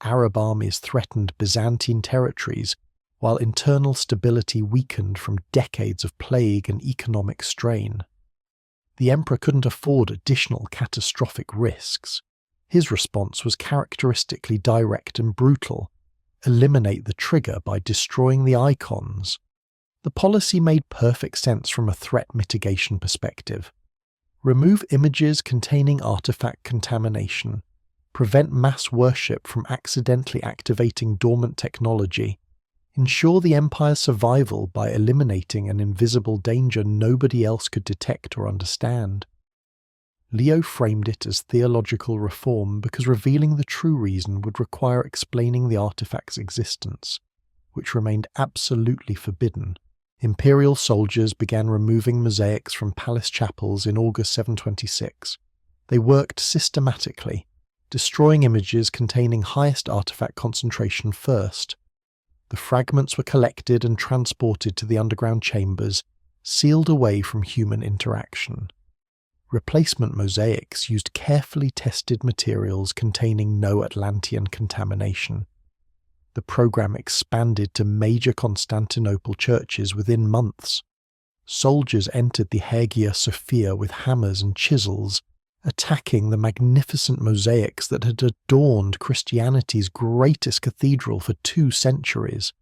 Arab armies threatened Byzantine territories, while internal stability weakened from decades of plague and economic strain. The emperor couldn't afford additional catastrophic risks. His response was characteristically direct and brutal. Eliminate the trigger by destroying the icons. The policy made perfect sense from a threat mitigation perspective. Remove images containing artifact contamination. Prevent mass worship from accidentally activating dormant technology. Ensure the empire's survival by eliminating an invisible danger nobody else could detect or understand. Leo framed it as theological reform because revealing the true reason would require explaining the artifact's existence, which remained absolutely forbidden. Imperial soldiers began removing mosaics from palace chapels in August 726. They worked systematically, destroying images containing highest artifact concentration first. The fragments were collected and transported to the underground chambers, sealed away from human interaction. Replacement mosaics used carefully tested materials containing no Atlantean contamination. The program expanded to major Constantinople churches within months. Soldiers entered the Hagia Sophia with hammers and chisels, attacking the magnificent mosaics that had adorned Christianity's greatest cathedral for 2 centuries.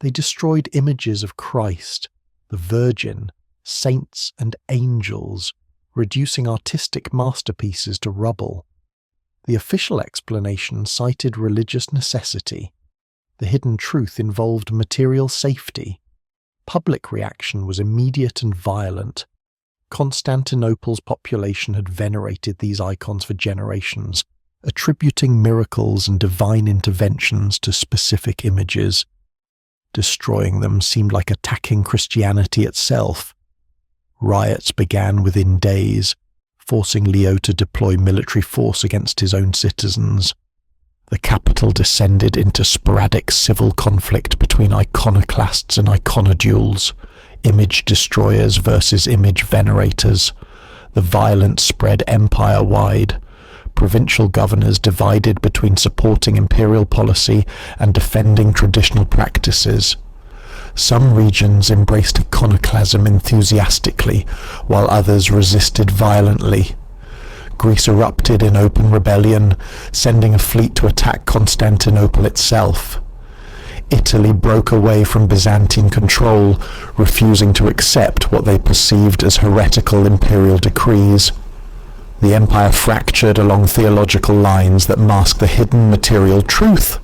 They destroyed images of Christ, the Virgin, saints and angels, reducing artistic masterpieces to rubble. The official explanation cited religious necessity. The hidden truth involved material safety. Public reaction was immediate and violent. Constantinople's population had venerated these icons for generations, attributing miracles and divine interventions to specific images. Destroying them seemed like attacking Christianity itself. Riots began within days, forcing Leo to deploy military force against his own citizens. The capital descended into sporadic civil conflict between iconoclasts and iconodules. image destroyers versus image venerators. The violence spread empire-wide. Provincial governors divided between supporting imperial policy and defending traditional practices. Some regions embraced iconoclasm enthusiastically, while others resisted violently. Greece erupted in open rebellion, sending a fleet to attack Constantinople itself. Italy broke away from Byzantine control, refusing to accept what they perceived as heretical imperial decrees. The empire fractured along theological lines that masked the hidden material truth.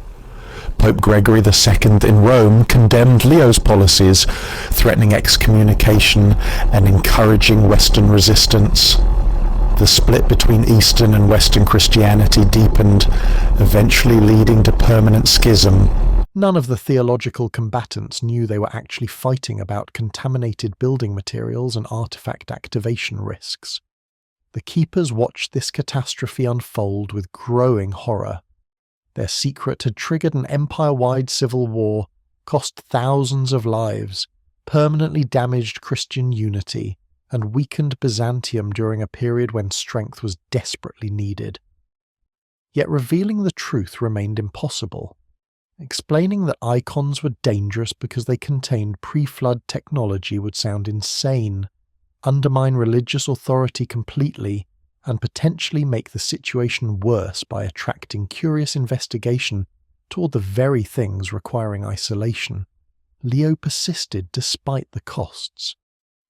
Pope Gregory II in Rome condemned Leo's policies, threatening excommunication and encouraging Western resistance. The split between Eastern and Western Christianity deepened, eventually leading to permanent schism. None of the theological combatants knew they were actually fighting about contaminated building materials and artifact activation risks. The keepers watched this catastrophe unfold with growing horror. Their secret had triggered an empire-wide civil war, cost thousands of lives, permanently damaged Christian unity, and weakened Byzantium during a period when strength was desperately needed. Yet revealing the truth remained impossible. Explaining that icons were dangerous because they contained pre-flood technology would sound insane, undermine religious authority completely, and potentially make the situation worse by attracting curious investigation toward the very things requiring isolation. Leo persisted despite the costs.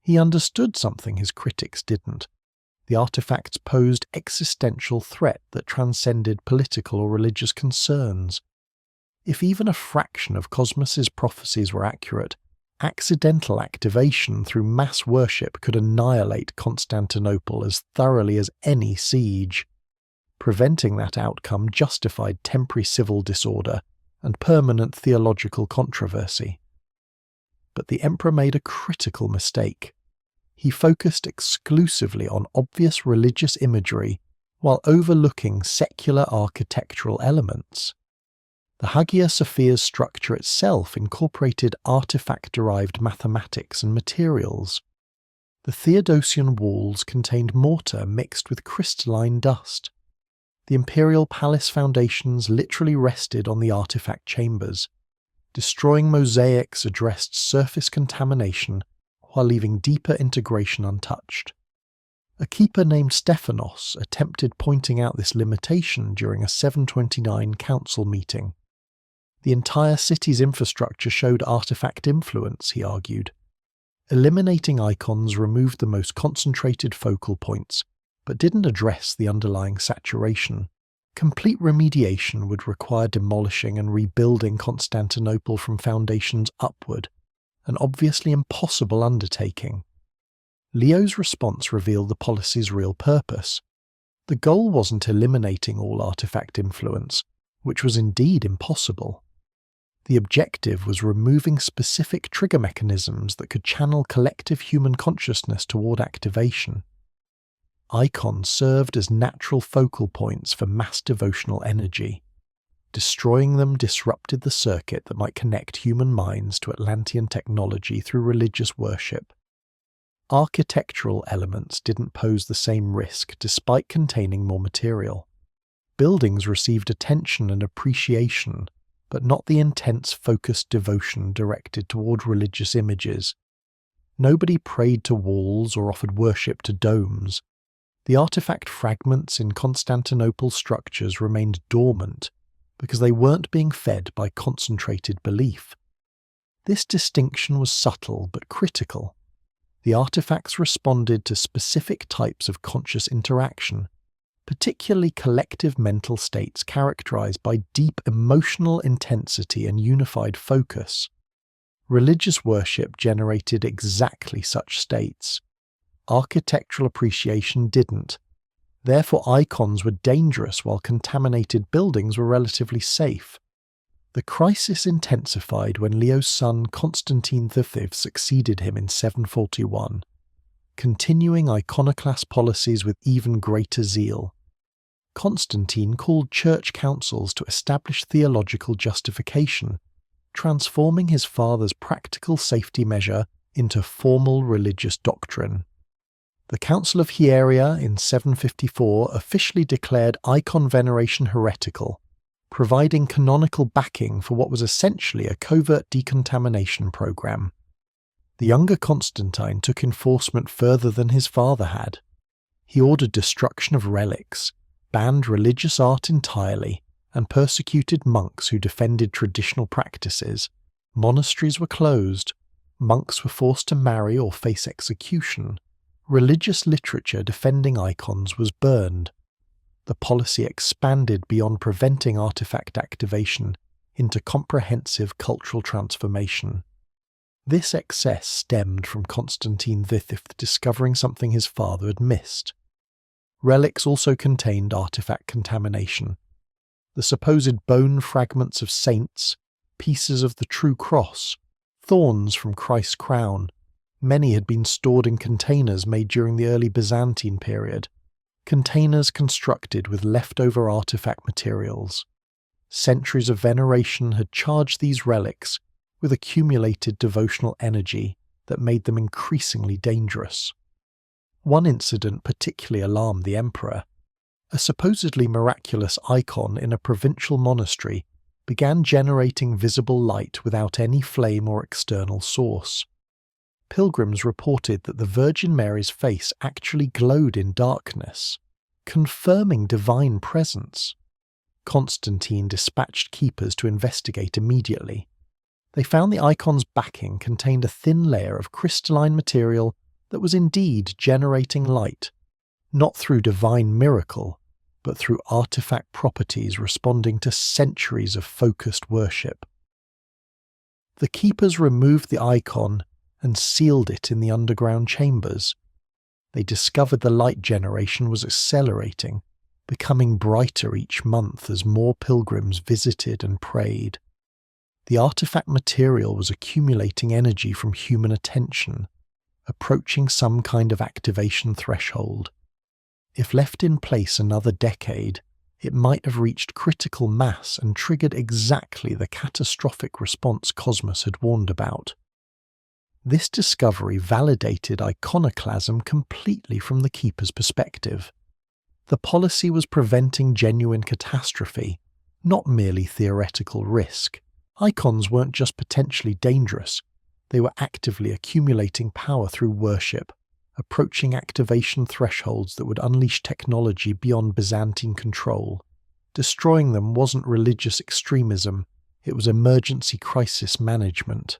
He understood something his critics didn't. The artifacts posed existential threat that transcended political or religious concerns. If even a fraction of Cosmos's prophecies were accurate, accidental activation through mass worship could annihilate Constantinople as thoroughly as any siege. Preventing that outcome justified temporary civil disorder and permanent theological controversy. But the emperor made a critical mistake. He focused exclusively on obvious religious imagery while overlooking secular architectural elements. The Hagia Sophia's structure itself incorporated artifact-derived mathematics and materials. The Theodosian walls contained mortar mixed with crystalline dust. The imperial palace foundations literally rested on the artifact chambers. Destroying mosaics addressed surface contamination while leaving deeper integration untouched. A keeper named Stephanos attempted pointing out this limitation during a 729 council meeting. The entire city's infrastructure showed artifact influence, he argued. Eliminating icons removed the most concentrated focal points, but didn't address the underlying saturation. Complete remediation would require demolishing and rebuilding Constantinople from foundations upward, an obviously impossible undertaking. Leo's response revealed the policy's real purpose. The goal wasn't eliminating all artifact influence, which was indeed impossible. The objective was removing specific trigger mechanisms that could channel collective human consciousness toward activation. Icons served as natural focal points for mass devotional energy. Destroying them disrupted the circuit that might connect human minds to Atlantean technology through religious worship. Architectural elements didn't pose the same risk despite containing more material. Buildings received attention and appreciation, but not the intense, focused devotion directed toward religious images. Nobody prayed to walls or offered worship to domes. The artifact fragments in Constantinople's structures remained dormant because they weren't being fed by concentrated belief. This distinction was subtle but critical. The artifacts responded to specific types of conscious interaction, particularly collective mental states characterized by deep emotional intensity and unified focus. Religious worship generated exactly such states. Architectural appreciation didn't. Therefore, icons were dangerous while contaminated buildings were relatively safe. The crisis intensified when Leo's son Constantine V succeeded him in 741, continuing iconoclast policies with even greater zeal. Constantine called church councils to establish theological justification, transforming his father's practical safety measure into formal religious doctrine. The Council of Hieria in 754 officially declared icon veneration heretical, providing canonical backing for what was essentially a covert decontamination program. The younger Constantine took enforcement further than his father had. He ordered destruction of relics, banned religious art entirely, and persecuted monks who defended traditional practices. Monasteries were closed, monks were forced to marry or face execution. Religious literature defending icons was burned. The policy expanded beyond preventing artifact activation into comprehensive cultural transformation. This excess stemmed from Constantine V discovering something his father had missed. Relics also contained artifact contamination. The supposed bone fragments of saints, pieces of the true cross, thorns from Christ's crown. Many had been stored in containers made during the early Byzantine period, containers constructed with leftover artifact materials. Centuries of veneration had charged these relics with accumulated devotional energy that made them increasingly dangerous. One incident particularly alarmed the emperor. A supposedly miraculous icon in a provincial monastery began generating visible light without any flame or external source. Pilgrims reported that the Virgin Mary's face actually glowed in darkness, confirming divine presence. Constantine dispatched keepers to investigate immediately. They found the icon's backing contained a thin layer of crystalline material that was indeed generating light, not through divine miracle, but through artifact properties responding to centuries of focused worship. The keepers removed the icon and sealed it in the underground chambers. They discovered the light generation was accelerating, becoming brighter each month as more pilgrims visited and prayed. The artifact material was accumulating energy from human attention, approaching some kind of activation threshold. If left in place another decade, it might have reached critical mass and triggered exactly the catastrophic response Cosmas had warned about. This discovery validated iconoclasm completely from the keeper's perspective. The policy was preventing genuine catastrophe, not merely theoretical risk. Icons weren't just potentially dangerous, they were actively accumulating power through worship, approaching activation thresholds that would unleash technology beyond Byzantine control. Destroying them wasn't religious extremism, it was emergency crisis management.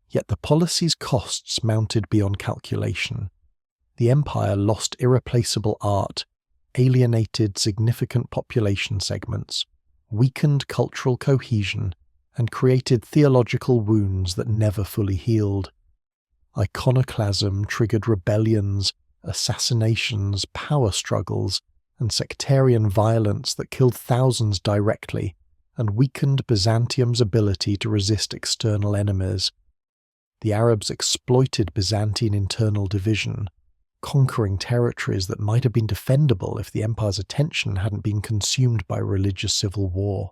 Yet the policy's costs mounted beyond calculation. The empire lost irreplaceable art, alienated significant population segments, weakened cultural cohesion, and created theological wounds that never fully healed. Iconoclasm triggered rebellions, assassinations, power struggles, and sectarian violence that killed thousands directly and weakened Byzantium's ability to resist external enemies. The Arabs exploited Byzantine internal division, conquering territories that might have been defendable if the empire's attention hadn't been consumed by religious civil war.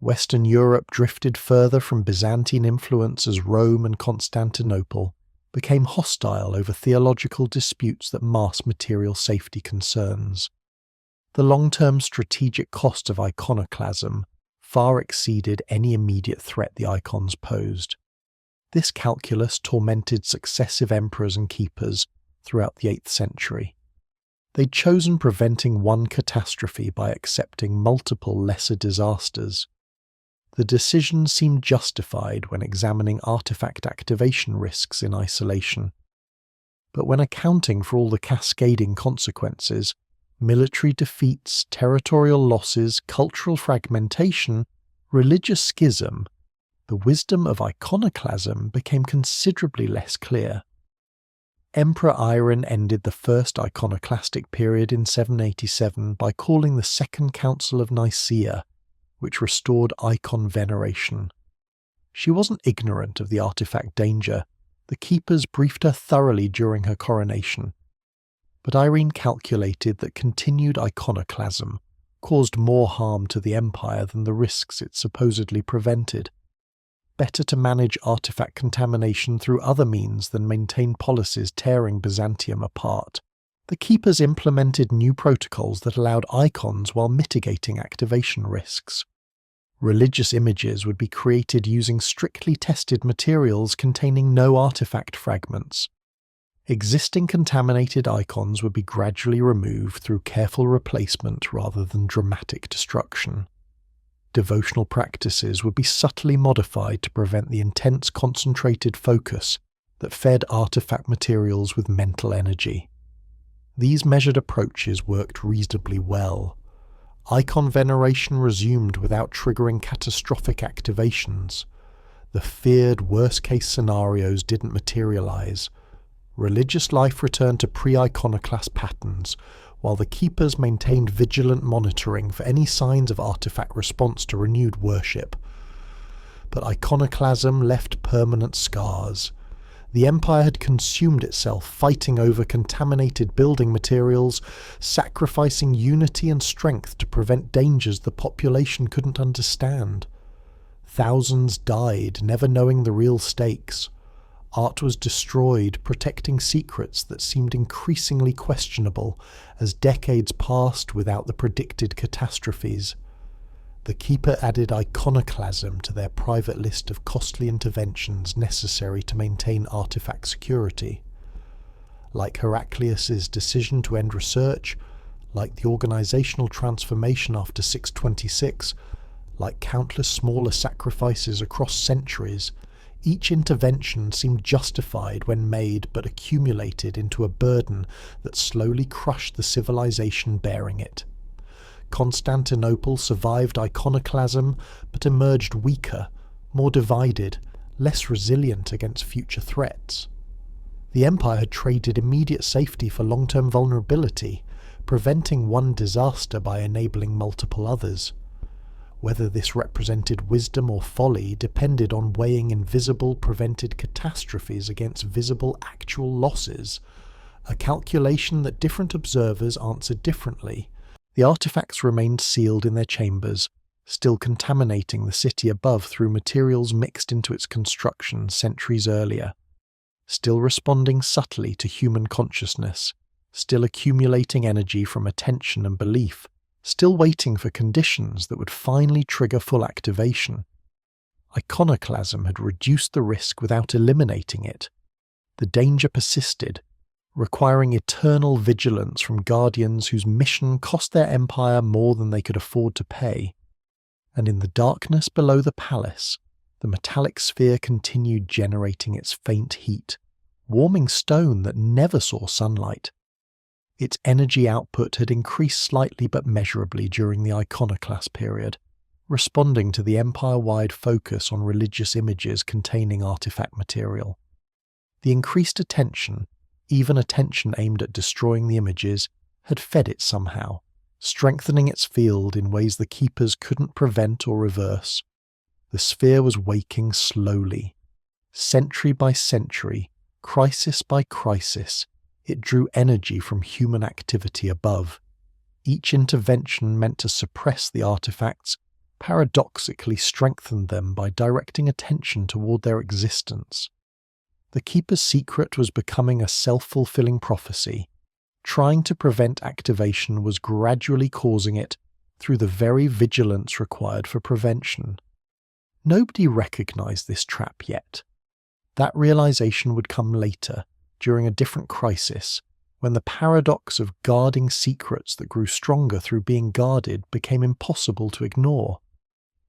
Western Europe drifted further from Byzantine influence as Rome and Constantinople became hostile over theological disputes that masked material safety concerns. The long-term strategic cost of iconoclasm far exceeded any immediate threat the icons posed. This calculus tormented successive emperors and keepers throughout the 8th century. They'd chosen preventing one catastrophe by accepting multiple lesser disasters. The decision seemed justified when examining artifact activation risks in isolation. But when accounting for all the cascading consequences, military defeats, territorial losses, cultural fragmentation, religious schism, the wisdom of iconoclasm became considerably less clear. Emperor Iron ended the first iconoclastic period in 787 by calling the Second Council of Nicaea, which restored icon veneration. She wasn't ignorant of the artifact danger. The keepers briefed her thoroughly during her coronation. But Irene calculated that continued iconoclasm caused more harm to the empire than the risks it supposedly prevented. better to manage artifact contamination through other means than maintain policies tearing Byzantium apart. The keepers implemented new protocols that allowed icons while mitigating activation risks. Religious images would be created using strictly tested materials containing no artifact fragments. Existing contaminated icons would be gradually removed through careful replacement rather than dramatic destruction. Devotional practices would be subtly modified to prevent the intense concentrated focus that fed artifact materials with mental energy. These measured approaches worked reasonably well. Icon veneration resumed without triggering catastrophic activations. The feared worst-case scenarios didn't materialize. Religious life returned to pre-iconoclast patterns, while the keepers maintained vigilant monitoring for any signs of artifact response to renewed worship. But iconoclasm left permanent scars. The empire had consumed itself fighting over contaminated building materials, sacrificing unity and strength to prevent dangers the population couldn't understand. Thousands died, never knowing the real stakes. Art was destroyed, protecting secrets that seemed increasingly questionable as decades passed without the predicted catastrophes. The Keeper added iconoclasm to their private list of costly interventions necessary to maintain artifact security. Like Heraclius's decision to end research, like the organizational transformation after 626, like countless smaller sacrifices across centuries, each intervention seemed justified when made but accumulated into a burden that slowly crushed the civilization bearing it. Constantinople survived iconoclasm but emerged weaker, more divided, less resilient against future threats. The empire had traded immediate safety for long-term vulnerability, preventing one disaster by enabling multiple others. Whether this represented wisdom or folly depended on weighing invisible prevented catastrophes against visible actual losses, a calculation that different observers answered differently. The artifacts remained sealed in their chambers, still contaminating the city above through materials mixed into its construction centuries earlier, still responding subtly to human consciousness, still accumulating energy from attention and belief, still waiting for conditions that would finally trigger full activation. Iconoclasm had reduced the risk without eliminating it. The danger persisted, requiring eternal vigilance from guardians whose mission cost their empire more than they could afford to pay. And in the darkness below the palace, the metallic sphere continued generating its faint heat, warming stone that never saw sunlight. Its energy output had increased slightly but measurably during the iconoclast period, responding to the empire-wide focus on religious images containing artifact material. The increased attention, even attention aimed at destroying the images, had fed it somehow, strengthening its field in ways the keepers couldn't prevent or reverse. The sphere was waking slowly. Century by century, crisis by crisis, it drew energy from human activity above. Each intervention meant to suppress the artifacts, paradoxically strengthened them by directing attention toward their existence. The Keeper's secret was becoming a self-fulfilling prophecy. Trying to prevent activation was gradually causing it through the very vigilance required for prevention. Nobody recognized this trap yet. That realization would come later, during a different crisis, when the paradox of guarding secrets that grew stronger through being guarded became impossible to ignore.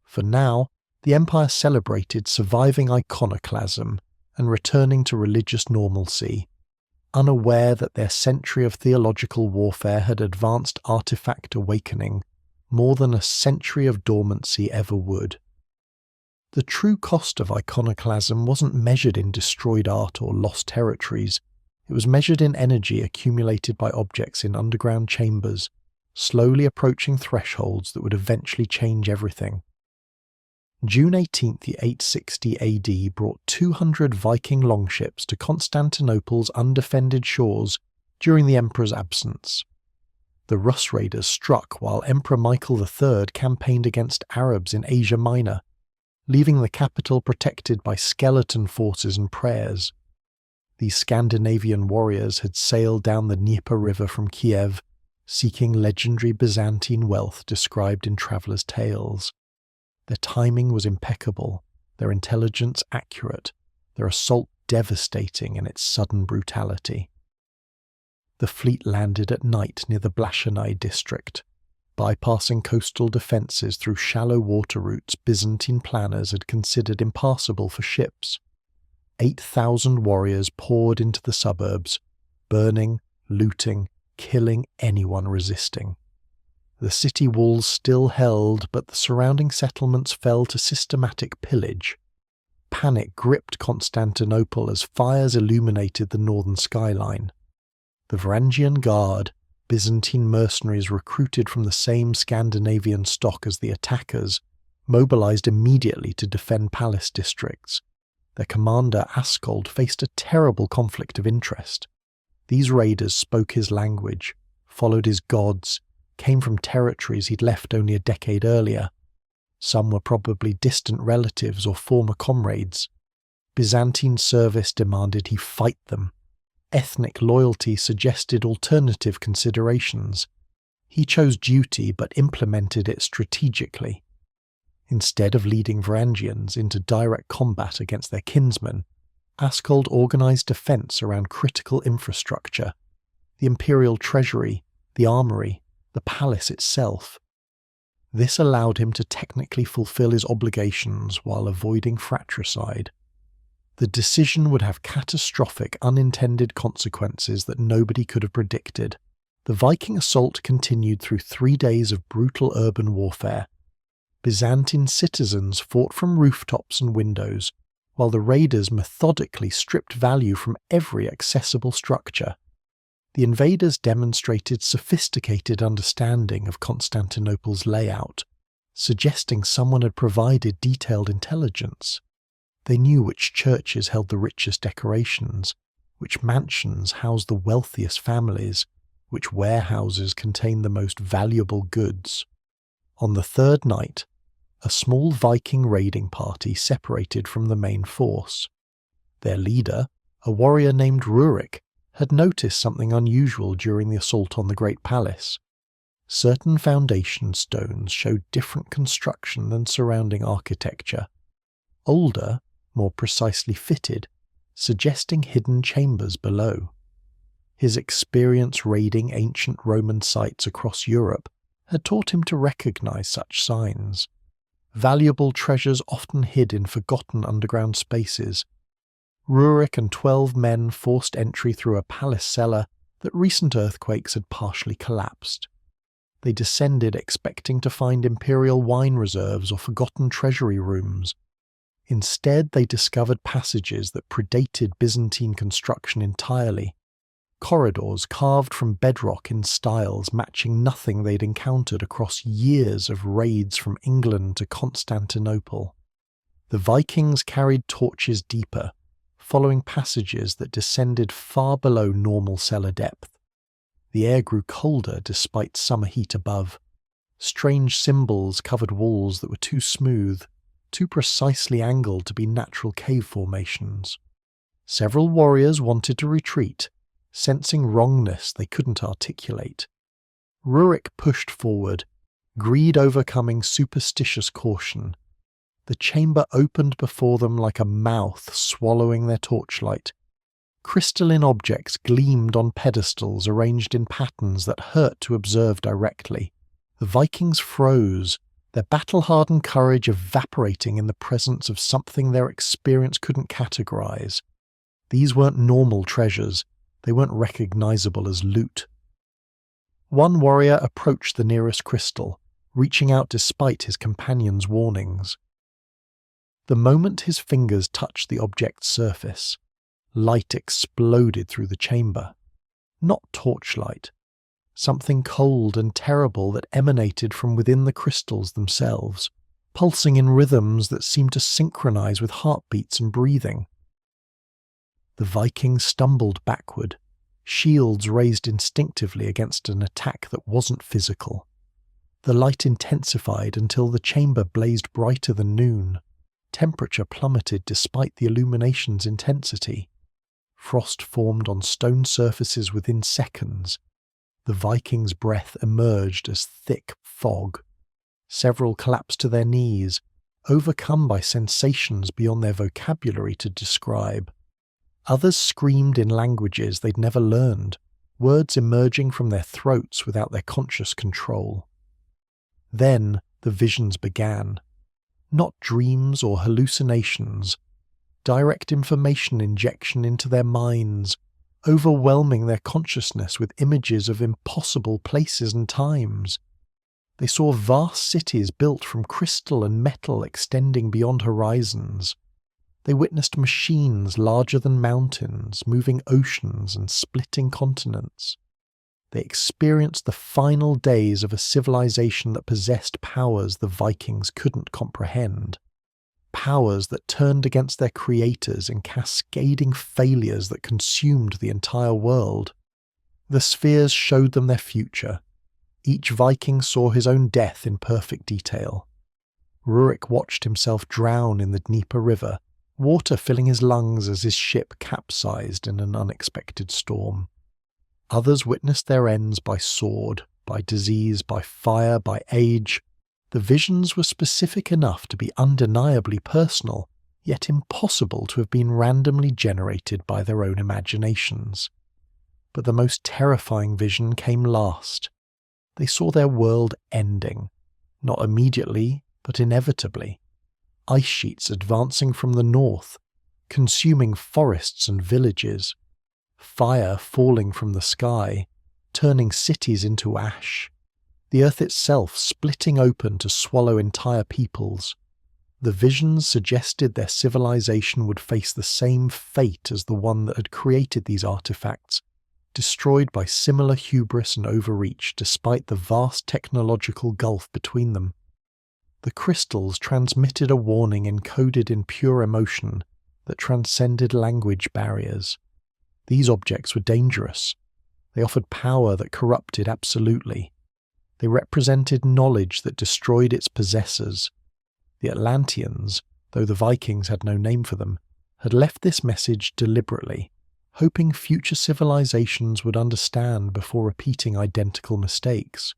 For now, the Empire celebrated surviving iconoclasm and returning to religious normalcy, unaware that their century of theological warfare had advanced artifact awakening more than a century of dormancy ever would. The true cost of iconoclasm wasn't measured in destroyed art or lost territories. It was measured in energy accumulated by objects in underground chambers, slowly approaching thresholds that would eventually change everything. June 18th, 860 AD brought 200 Viking longships to Constantinople's undefended shores during the emperor's absence. The Rus raiders struck while Emperor Michael III campaigned against Arabs in Asia Minor. leaving the capital protected by skeleton forces and prayers. These Scandinavian warriors had sailed down the Dnieper River from Kiev, seeking legendary Byzantine wealth described in travellers' tales. Their timing was impeccable, their intelligence accurate, their assault devastating in its sudden brutality. The fleet landed at night near the Blashanai district, bypassing coastal defences through shallow water routes Byzantine planners had considered impassable for ships. 8,000 warriors poured into the suburbs, burning, looting, killing anyone resisting. The city walls still held, but the surrounding settlements fell to systematic pillage. Panic gripped Constantinople as fires illuminated the northern skyline. The Varangian Guard, Byzantine mercenaries recruited from the same Scandinavian stock as the attackers, mobilized immediately to defend palace districts. Their commander Askold faced a terrible conflict of interest. These raiders spoke his language, followed his gods, came from territories he'd left only a decade earlier. Some were probably distant relatives or former comrades. Byzantine service demanded he fight them. Ethnic loyalty suggested alternative considerations. He chose duty but implemented it strategically. Instead of leading Varangians into direct combat against their kinsmen, Askold organized defense around critical infrastructure, the imperial treasury, the armory, the palace itself. This allowed him to technically fulfill his obligations while avoiding fratricide. The decision would have catastrophic unintended consequences that nobody could have predicted. The Viking assault continued through 3 days of brutal urban warfare. Byzantine citizens fought from rooftops and windows, while the raiders methodically stripped value from every accessible structure. The invaders demonstrated sophisticated understanding of Constantinople's layout, suggesting someone had provided detailed intelligence. They knew which churches held the richest decorations, which mansions housed the wealthiest families, which warehouses contained the most valuable goods. On the third night, a small Viking raiding party separated from the main force. Their leader, a warrior named Rurik, had noticed something unusual during the assault on the Great Palace. Certain foundation stones showed different construction than surrounding architecture. Older, more precisely fitted, suggesting hidden chambers below. His experience raiding ancient Roman sites across Europe had taught him to recognize such signs. Valuable treasures often hid in forgotten underground spaces. Rurik and 12 men forced entry through a palace cellar that recent earthquakes had partially collapsed. They descended expecting to find imperial wine reserves or forgotten treasury rooms. Instead, they discovered passages that predated Byzantine construction entirely. Corridors carved from bedrock in styles matching nothing they'd encountered across years of raids from England to Constantinople. The Vikings carried torches deeper, following passages that descended far below normal cellar depth. The air grew colder despite summer heat above. Strange symbols covered walls that were too smooth, too precisely angled to be natural cave formations. Several warriors wanted to retreat, sensing wrongness they couldn't articulate. Rurik pushed forward, greed overcoming superstitious caution. The chamber opened before them like a mouth swallowing their torchlight. Crystalline objects gleamed on pedestals arranged in patterns that hurt to observe directly. The Vikings froze, their battle-hardened courage evaporating in the presence of something their experience couldn't categorize. These weren't normal treasures. They weren't recognizable as loot. One warrior approached the nearest crystal, reaching out despite his companion's warnings. The moment his fingers touched the object's surface, light exploded through the chamber. Not torchlight. Something cold and terrible that emanated from within the crystals themselves, pulsing in rhythms that seemed to synchronize with heartbeats and breathing. The Vikings stumbled backward, shields raised instinctively against an attack that wasn't physical. The light intensified until the chamber blazed brighter than noon. Temperature plummeted despite the illumination's intensity. Frost formed on stone surfaces within seconds. The Vikings' breath emerged as thick fog. Several collapsed to their knees, overcome by sensations beyond their vocabulary to describe. Others screamed in languages they'd never learned, words emerging from their throats without their conscious control. Then the visions began. Not dreams or hallucinations, direct information injection into their minds, overwhelming their consciousness with images of impossible places and times. They saw vast cities built from crystal and metal extending beyond horizons. They witnessed machines larger than mountains, moving oceans and splitting continents. They experienced the final days of a civilization that possessed powers the Vikings couldn't comprehend. Powers that turned against their creators in cascading failures that consumed the entire world. The spheres showed them their future. Each Viking saw his own death in perfect detail. Rurik watched himself drown in the Dnieper River, water filling his lungs as his ship capsized in an unexpected storm. Others witnessed their ends by sword, by disease, by fire, by age. The visions were specific enough to be undeniably personal, yet impossible to have been randomly generated by their own imaginations. But the most terrifying vision came last. They saw their world ending, not immediately, but inevitably. Ice sheets advancing from the north, consuming forests and villages. Fire falling from the sky, turning cities into ash. The earth itself splitting open to swallow entire peoples. The visions suggested their civilization would face the same fate as the one that had created these artifacts, destroyed by similar hubris and overreach despite the vast technological gulf between them. The crystals transmitted a warning encoded in pure emotion that transcended language barriers. These objects were dangerous. They offered power that corrupted absolutely. They represented knowledge that destroyed its possessors. The Atlanteans, though the Vikings had no name for them, had left this message deliberately, hoping future civilizations would understand before repeating identical mistakes.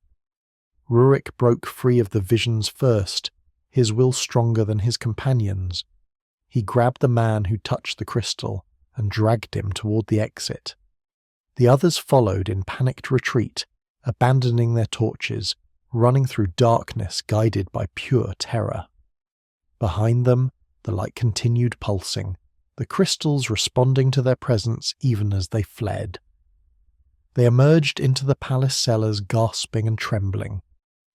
Rurik broke free of the visions first, his will stronger than his companions. He grabbed the man who touched the crystal and dragged him toward the exit. The others followed in panicked retreat, abandoning their torches, running through darkness guided by pure terror. Behind them, the light continued pulsing, the crystals responding to their presence even as they fled. They emerged into the palace cellars gasping and trembling.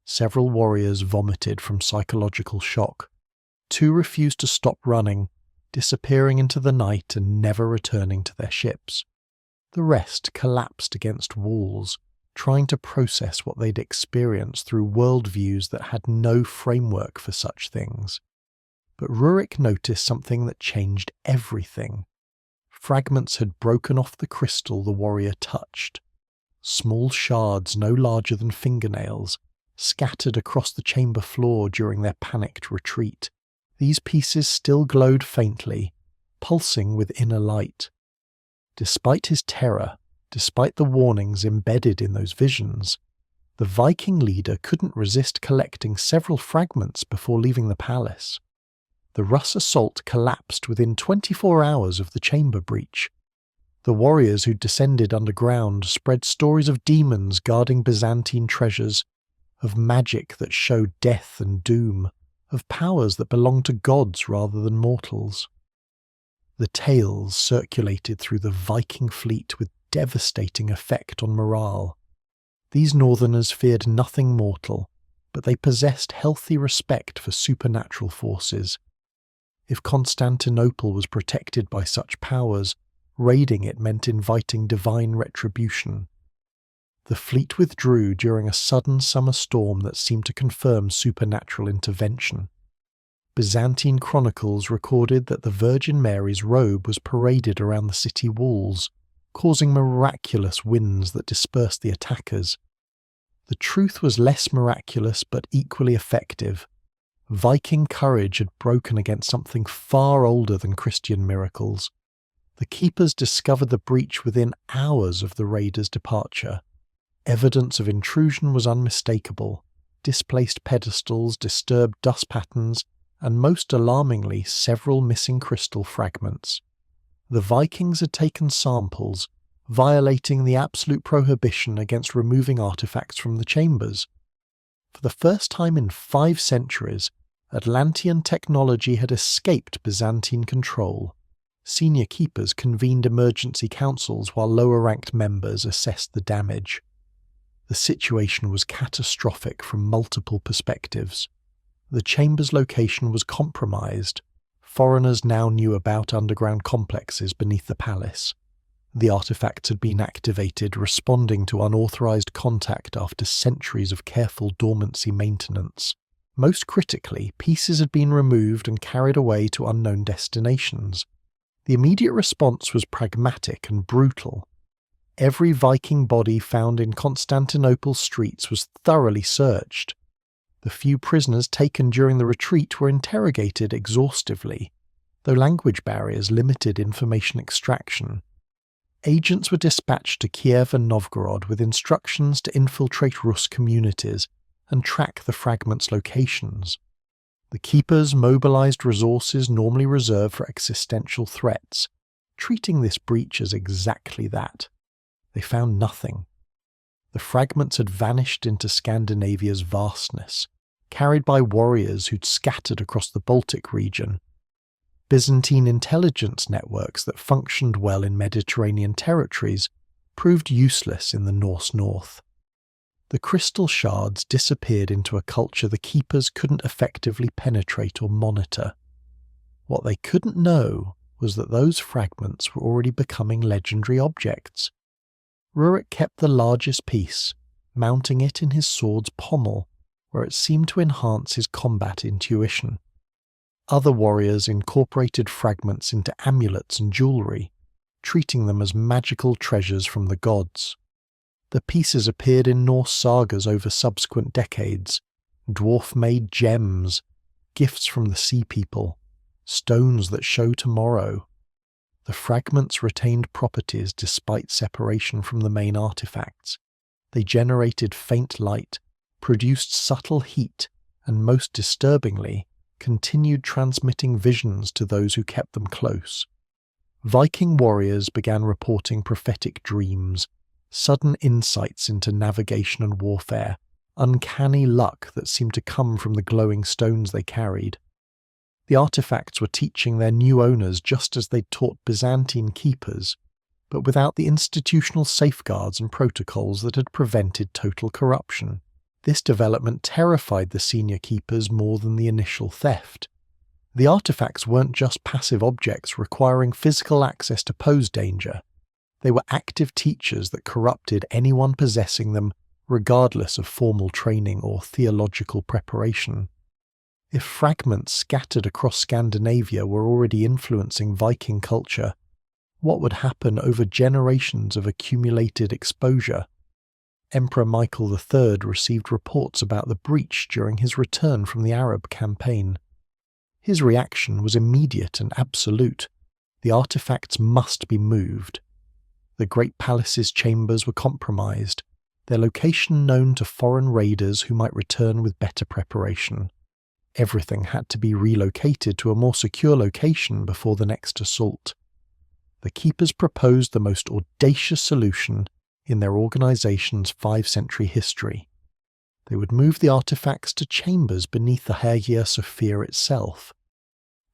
Several warriors vomited from psychological shock. 2 refused to stop running, disappearing into the night and never returning to their ships. The rest collapsed against walls, trying to process what they'd experienced through worldviews that had no framework for such things. But Rurik noticed something that changed everything. Fragments had broken off the crystal the warrior touched. Small shards no larger than fingernails, scattered across the chamber floor during their panicked retreat. These pieces still glowed faintly, pulsing with inner light. Despite his terror, despite the warnings embedded in those visions, the Viking leader couldn't resist collecting several fragments before leaving the palace. The Russ assault collapsed within 24 hours of the chamber breach. The warriors who'd descended underground spread stories of demons guarding Byzantine treasures, of magic that showed death and doom, of powers that belonged to gods rather than mortals. The tales circulated through the Viking fleet with devastating effect on morale. These northerners feared nothing mortal, but they possessed healthy respect for supernatural forces. If Constantinople was protected by such powers, raiding it meant inviting divine retribution. The fleet withdrew during a sudden summer storm that seemed to confirm supernatural intervention. Byzantine chronicles recorded that the Virgin Mary's robe was paraded around the city walls, causing miraculous winds that dispersed the attackers. The truth was less miraculous but equally effective. Viking courage had broken against something far older than Christian miracles. The keepers discovered the breach within hours of the raiders' departure. Evidence of intrusion was unmistakable: displaced pedestals, disturbed dust patterns, and most alarmingly, several missing crystal fragments. The Vikings had taken samples, violating the absolute prohibition against removing artifacts from the chambers. For the first time in 5 centuries, Atlantean technology had escaped Byzantine control. Senior keepers convened emergency councils while lower-ranked members assessed the damage. The situation was catastrophic from multiple perspectives. The chamber's location was compromised. Foreigners now knew about underground complexes beneath the palace. The artifacts had been activated, responding to unauthorized contact after centuries of careful dormancy maintenance. Most critically, pieces had been removed and carried away to unknown destinations. The immediate response was pragmatic and brutal. Every Viking body found in Constantinople's streets was thoroughly searched. The few prisoners taken during the retreat were interrogated exhaustively, though language barriers limited information extraction. Agents were dispatched to Kiev and Novgorod with instructions to infiltrate Rus communities and track the fragments' locations. The keepers mobilized resources normally reserved for existential threats, treating this breach as exactly that. They found nothing. The fragments had vanished into Scandinavia's vastness, carried by warriors who'd scattered across the Baltic region. Byzantine intelligence networks that functioned well in Mediterranean territories proved useless in the Norse north. The crystal shards disappeared into a culture the keepers couldn't effectively penetrate or monitor. What they couldn't know was that those fragments were already becoming legendary objects. Rurik kept the largest piece, mounting it in his sword's pommel, where it seemed to enhance his combat intuition. Other warriors incorporated fragments into amulets and jewelry, treating them as magical treasures from the gods. The pieces appeared in Norse sagas over subsequent decades: dwarf-made gems, gifts from the sea people, stones that show tomorrow. The fragments retained properties despite separation from the main artifacts. They generated faint light, produced subtle heat, and most disturbingly, continued transmitting visions to those who kept them close. Viking warriors began reporting prophetic dreams, sudden insights into navigation and warfare, uncanny luck that seemed to come from the glowing stones they carried. The artifacts were teaching their new owners just as they'd taught Byzantine keepers, but without the institutional safeguards and protocols that had prevented total corruption. This development terrified the senior keepers more than the initial theft. The artifacts weren't just passive objects requiring physical access to pose danger. They were active teachers that corrupted anyone possessing them, regardless of formal training or theological preparation. If fragments scattered across Scandinavia were already influencing Viking culture, what would happen over generations of accumulated exposure? Emperor Michael III received reports about the breach during his return from the Arab campaign. His reaction was immediate and absolute. The artifacts must be moved. The Great Palace's chambers were compromised, their location known to foreign raiders who might return with better preparation. Everything had to be relocated to a more secure location before the next assault. The keepers proposed the most audacious solution in their organization's 5-century history. They would move the artifacts to chambers beneath the Hagia Sophia itself.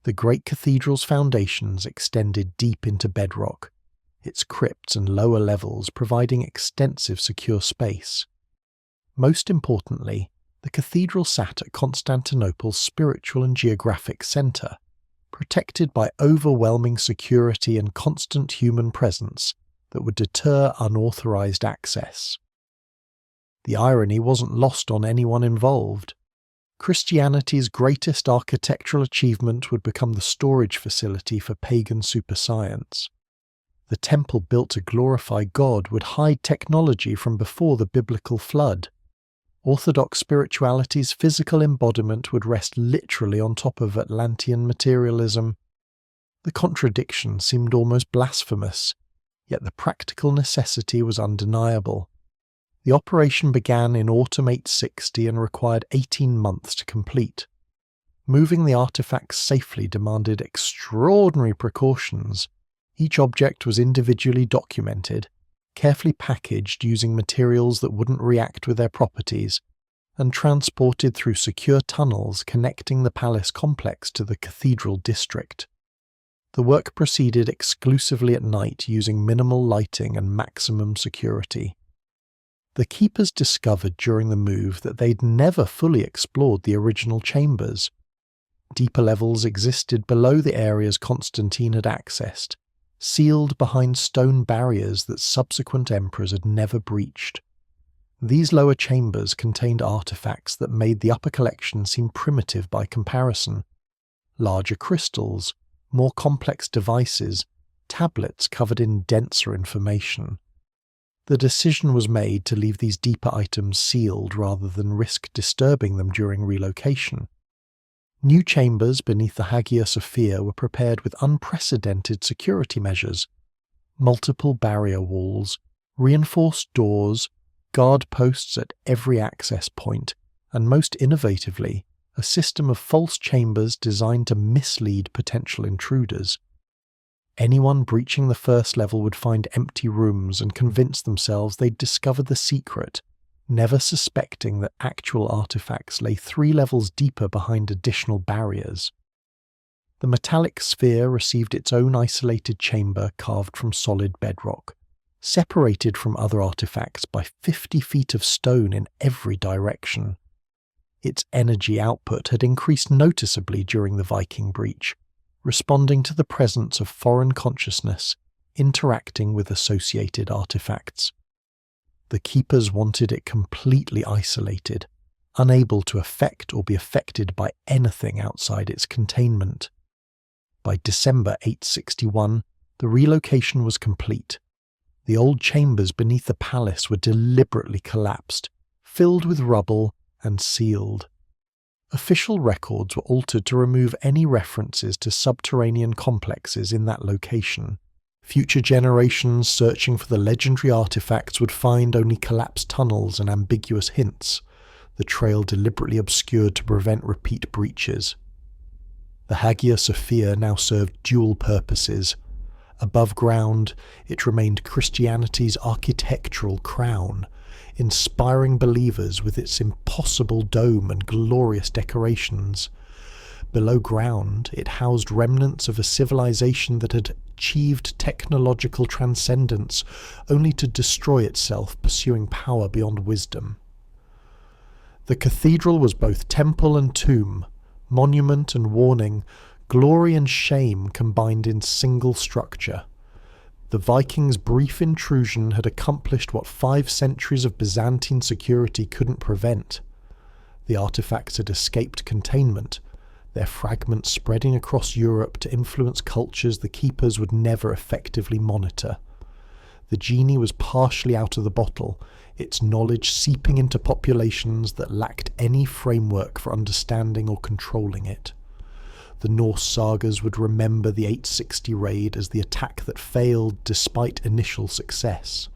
The great cathedral's foundations extended deep into bedrock, its crypts and lower levels providing extensive secure space. Most importantly, the cathedral sat at Constantinople's spiritual and geographic centre, protected by overwhelming security and constant human presence that would deter unauthorized access. The irony wasn't lost on anyone involved. Christianity's greatest architectural achievement would become the storage facility for pagan superscience. The temple built to glorify God would hide technology from before the biblical flood. Orthodox spirituality's physical embodiment would rest literally on top of Atlantean materialism. The contradiction seemed almost blasphemous, yet the practical necessity was undeniable. The operation began in autumn 860 and required 18 months to complete. Moving the artifacts safely demanded extraordinary precautions. Each object was individually documented, carefully packaged using materials that wouldn't react with their properties, and transported through secure tunnels connecting the palace complex to the cathedral district. The work proceeded exclusively at night using minimal lighting and maximum security. The keepers discovered during the move that they'd never fully explored the original chambers. Deeper levels existed below the areas Constantine had accessed, sealed behind stone barriers that subsequent emperors had never breached. These lower chambers contained artifacts that made the upper collection seem primitive by comparison. Larger crystals, more complex devices, tablets covered in denser information. The decision was made to leave these deeper items sealed rather than risk disturbing them during relocation. New chambers beneath the Hagia Sophia were prepared with unprecedented security measures. Multiple barrier walls, reinforced doors, guard posts at every access point, and most innovatively, a system of false chambers designed to mislead potential intruders. Anyone breaching the first level would find empty rooms and convince themselves they'd discovered the secret, never suspecting that actual artifacts lay 3 levels deeper behind additional barriers. The metallic sphere received its own isolated chamber carved from solid bedrock, separated from other artifacts by 50 feet of stone in every direction. Its energy output had increased noticeably during the Viking breach, responding to the presence of foreign consciousness interacting with associated artifacts. The keepers wanted it completely isolated, unable to affect or be affected by anything outside its containment. By December 861, the relocation was complete. The old chambers beneath the palace were deliberately collapsed, filled with rubble, and sealed. Official records were altered to remove any references to subterranean complexes in that location. Future generations searching for the legendary artifacts would find only collapsed tunnels and ambiguous hints, the trail deliberately obscured to prevent repeat breaches. The Hagia Sophia now served dual purposes. Above ground, it remained Christianity's architectural crown, inspiring believers with its impossible dome and glorious decorations. Below ground, it housed remnants of a civilization that had achieved technological transcendence only to destroy itself pursuing power beyond wisdom. The cathedral was both temple and tomb, monument and warning, glory and shame combined in single structure. The Vikings' brief intrusion had accomplished what 5 centuries of Byzantine security couldn't prevent. The artifacts had escaped containment, their fragments spreading across Europe to influence cultures the keepers would never effectively monitor. The genie was partially out of the bottle, its knowledge seeping into populations that lacked any framework for understanding or controlling it. The Norse sagas would remember the 860 raid as the attack that failed despite initial success.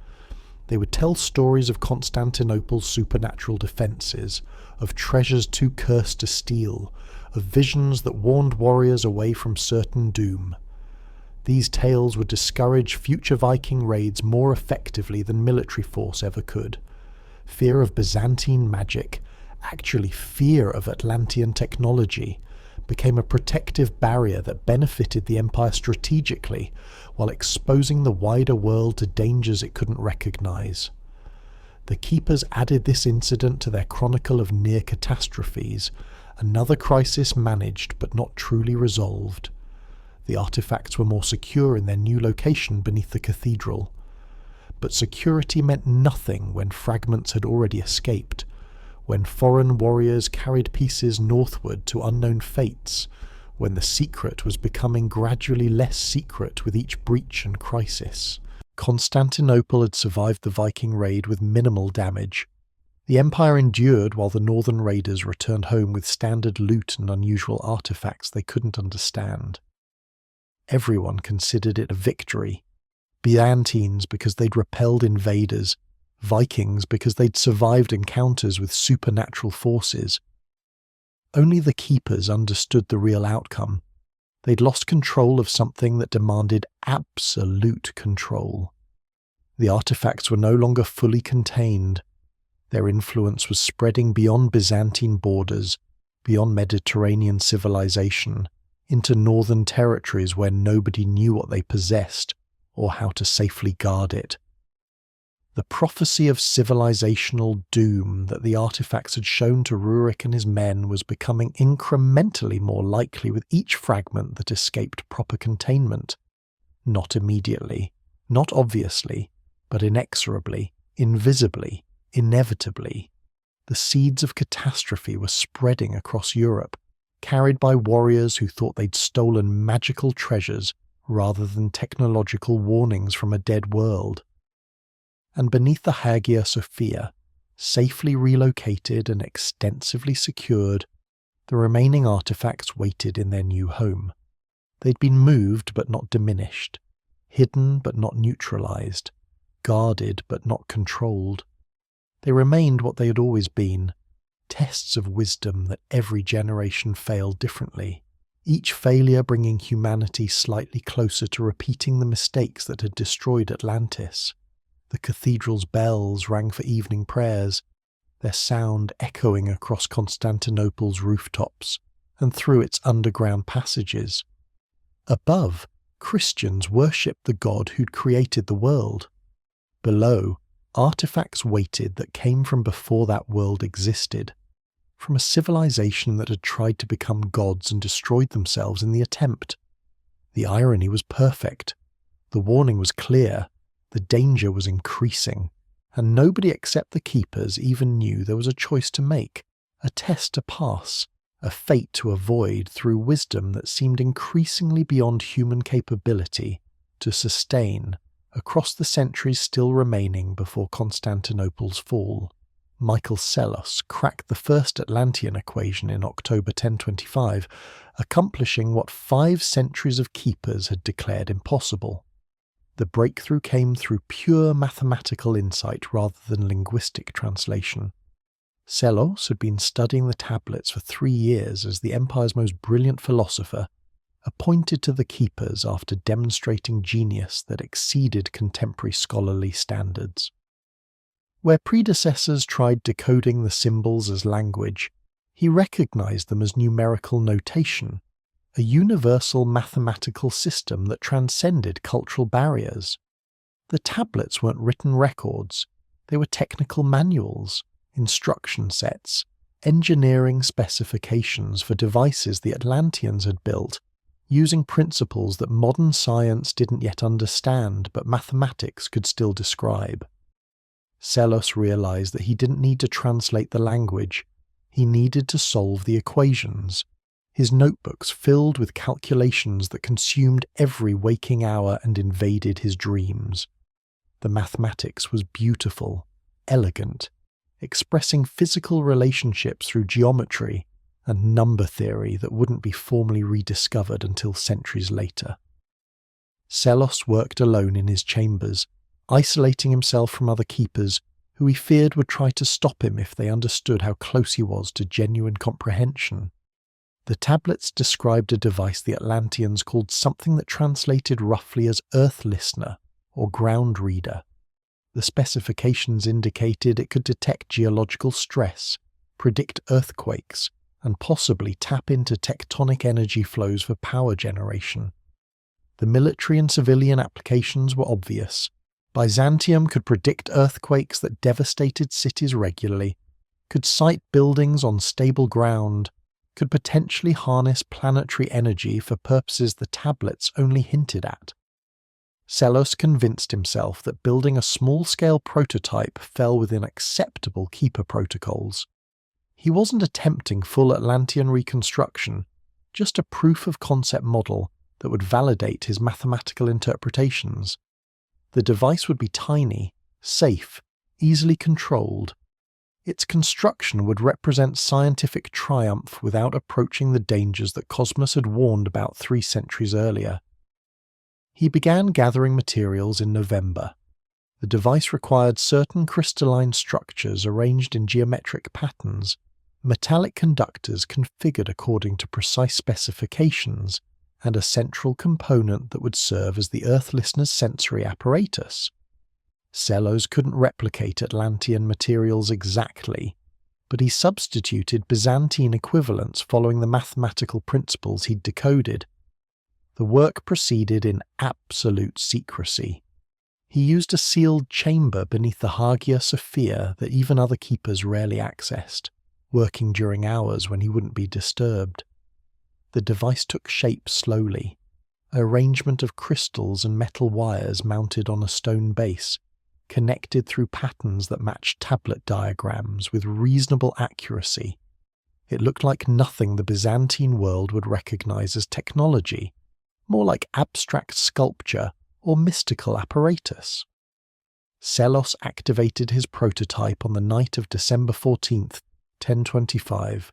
They would tell stories of Constantinople's supernatural defences, of treasures too cursed to steal, of visions that warned warriors away from certain doom. These tales would discourage future Viking raids more effectively than military force ever could. Fear of Byzantine magic, actually fear of Atlantean technology, became a protective barrier that benefited the empire strategically while exposing the wider world to dangers it couldn't recognize. The keepers added this incident to their chronicle of near catastrophes, another crisis managed but not truly resolved. The artifacts were more secure in their new location beneath the cathedral. But security meant nothing when fragments had already escaped, when foreign warriors carried pieces northward to unknown fates, when the secret was becoming gradually less secret with each breach and crisis. Constantinople had survived the Viking raid with minimal damage, The Empire endured while the northern raiders returned home with standard loot and unusual artifacts they couldn't understand. Everyone considered it a victory. Byzantines because they'd repelled invaders, Vikings because they'd survived encounters with supernatural forces. Only the keepers understood the real outcome. They'd lost control of something that demanded absolute control. The artifacts were no longer fully contained. Their influence was spreading beyond Byzantine borders, beyond Mediterranean civilization, into northern territories where nobody knew what they possessed or how to safely guard it. The prophecy of civilizational doom that the artifacts had shown to Rurik and his men was becoming incrementally more likely with each fragment that escaped proper containment. Not immediately, not obviously, but inexorably, invisibly, inevitably. The seeds of catastrophe were spreading across Europe, carried by warriors who thought they'd stolen magical treasures rather than technological warnings from a dead world. And beneath the Hagia Sophia, safely relocated and extensively secured, the remaining artifacts waited in their new home. They'd been moved but not diminished, hidden but not neutralized, guarded but not controlled. They remained what they had always been, tests of wisdom that every generation failed differently, each failure bringing humanity slightly closer to repeating the mistakes that had destroyed Atlantis. The cathedral's bells rang for evening prayers, their sound echoing across Constantinople's rooftops and through its underground passages. Above, Christians worshipped the God who'd created the world. Below, artifacts waited that came from before that world existed, from a civilization that had tried to become gods and destroyed themselves in the attempt. The irony was perfect. The warning was clear. The danger was increasing, and nobody except the keepers even knew there was a choice to make, a test to pass, a fate to avoid through wisdom that seemed increasingly beyond human capability to sustain across the centuries still remaining before Constantinople's fall. Michael Psellos cracked the first Atlantean equation in October 1025, accomplishing what 5 centuries of keepers had declared impossible. The breakthrough came through pure mathematical insight rather than linguistic translation. Psellos had been studying the tablets for 3 years as the Empire's most brilliant philosopher, appointed to the keepers after demonstrating genius that exceeded contemporary scholarly standards. Where predecessors tried decoding the symbols as language, he recognized them as numerical notation, a universal mathematical system that transcended cultural barriers. The tablets weren't written records, they were technical manuals, instruction sets, engineering specifications for devices the Atlanteans had built, using principles that modern science didn't yet understand but mathematics could still describe. Psellos realized that he didn't need to translate the language, he needed to solve the equations. His notebooks filled with calculations that consumed every waking hour and invaded his dreams. The mathematics was beautiful, elegant, expressing physical relationships through geometry and number theory that wouldn't be formally rediscovered until centuries later. Psellos worked alone in his chambers, isolating himself from other keepers who he feared would try to stop him if they understood how close he was to genuine comprehension. The tablets described a device the Atlanteans called something that translated roughly as Earth Listener or Ground Reader. The specifications indicated it could detect geological stress, predict earthquakes, and possibly tap into tectonic energy flows for power generation. The military and civilian applications were obvious. Byzantium could predict earthquakes that devastated cities regularly, could site buildings on stable ground, could potentially harness planetary energy for purposes the tablets only hinted at. Psellos convinced himself that building a small-scale prototype fell within acceptable keeper protocols. He wasn't attempting full Atlantean reconstruction, just a proof-of-concept model that would validate his mathematical interpretations. The device would be tiny, safe, easily controlled. Its construction would represent scientific triumph without approaching the dangers that Cosmos had warned about 3 centuries earlier. He began gathering materials in November. The device required certain crystalline structures arranged in geometric patterns, metallic conductors configured according to precise specifications, and a central component that would serve as the Earth listener's sensory apparatus. Sellos couldn't replicate Atlantean materials exactly, but he substituted Byzantine equivalents following the mathematical principles he'd decoded. The work proceeded in absolute secrecy. He used a sealed chamber beneath the Hagia Sophia that even other keepers rarely accessed, working during hours when he wouldn't be disturbed. The device took shape slowly, an arrangement of crystals and metal wires mounted on a stone base, connected through patterns that matched tablet diagrams with reasonable accuracy. It looked like nothing the Byzantine world would recognize as technology, more like abstract sculpture or mystical apparatus. Sellos activated his prototype on the night of December 14th, 1025.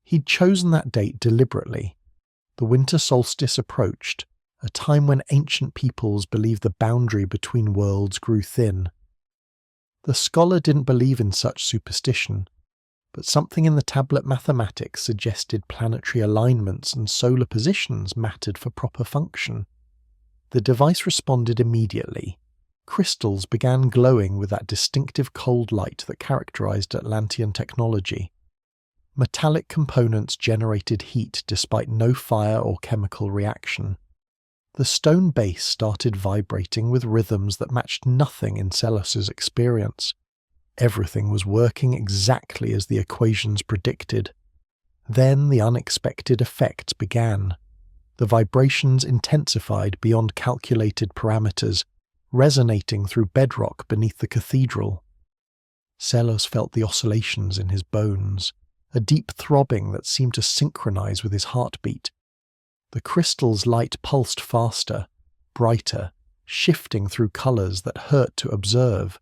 He'd chosen that date deliberately. The winter solstice approached, a time when ancient peoples believed the boundary between worlds grew thin. The scholar didn't believe in such superstition, but something in the tablet mathematics suggested planetary alignments and solar positions mattered for proper function. The device responded immediately. Crystals began glowing with that distinctive cold light that characterized Atlantean technology. Metallic components generated heat despite no fire or chemical reaction. The stone base started vibrating with rhythms that matched nothing in Sellos' experience. Everything was working exactly as the equations predicted. Then the unexpected effects began. The vibrations intensified beyond calculated parameters, resonating through bedrock beneath the cathedral. Sellos felt the oscillations in his bones, a deep throbbing that seemed to synchronize with his heartbeat. The crystal's light pulsed faster, brighter, shifting through colors that hurt to observe.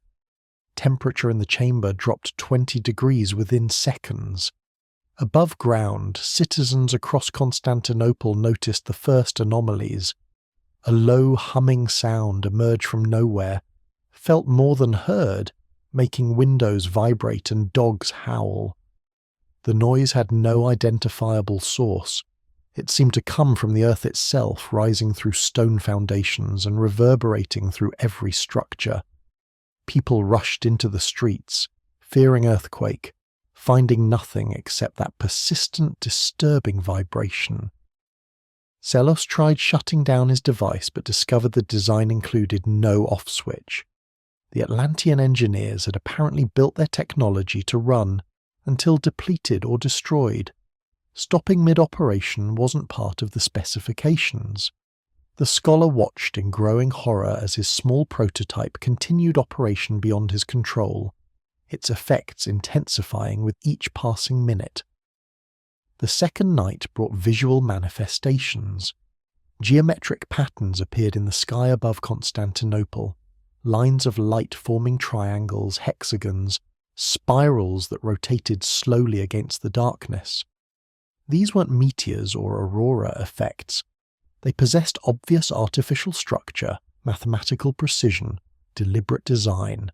Temperature in the chamber dropped 20 degrees within seconds. Above ground, citizens across Constantinople noticed the first anomalies. A low humming sound emerged from nowhere, felt more than heard, making windows vibrate and dogs howl. The noise had no identifiable source. It seemed to come from the earth itself, rising through stone foundations and reverberating through every structure. People rushed into the streets, fearing earthquake, finding nothing except that persistent, disturbing vibration. Sellos tried shutting down his device but discovered the design included no off switch. The Atlantean engineers had apparently built their technology to run until depleted or destroyed. Stopping mid-operation wasn't part of the specifications. The scholar watched in growing horror as his small prototype continued operation beyond his control, its effects intensifying with each passing minute. The second night brought visual manifestations. Geometric patterns appeared in the sky above Constantinople, lines of light forming triangles, hexagons, spirals that rotated slowly against the darkness. These weren't meteors or aurora effects. They possessed obvious artificial structure, mathematical precision, deliberate design.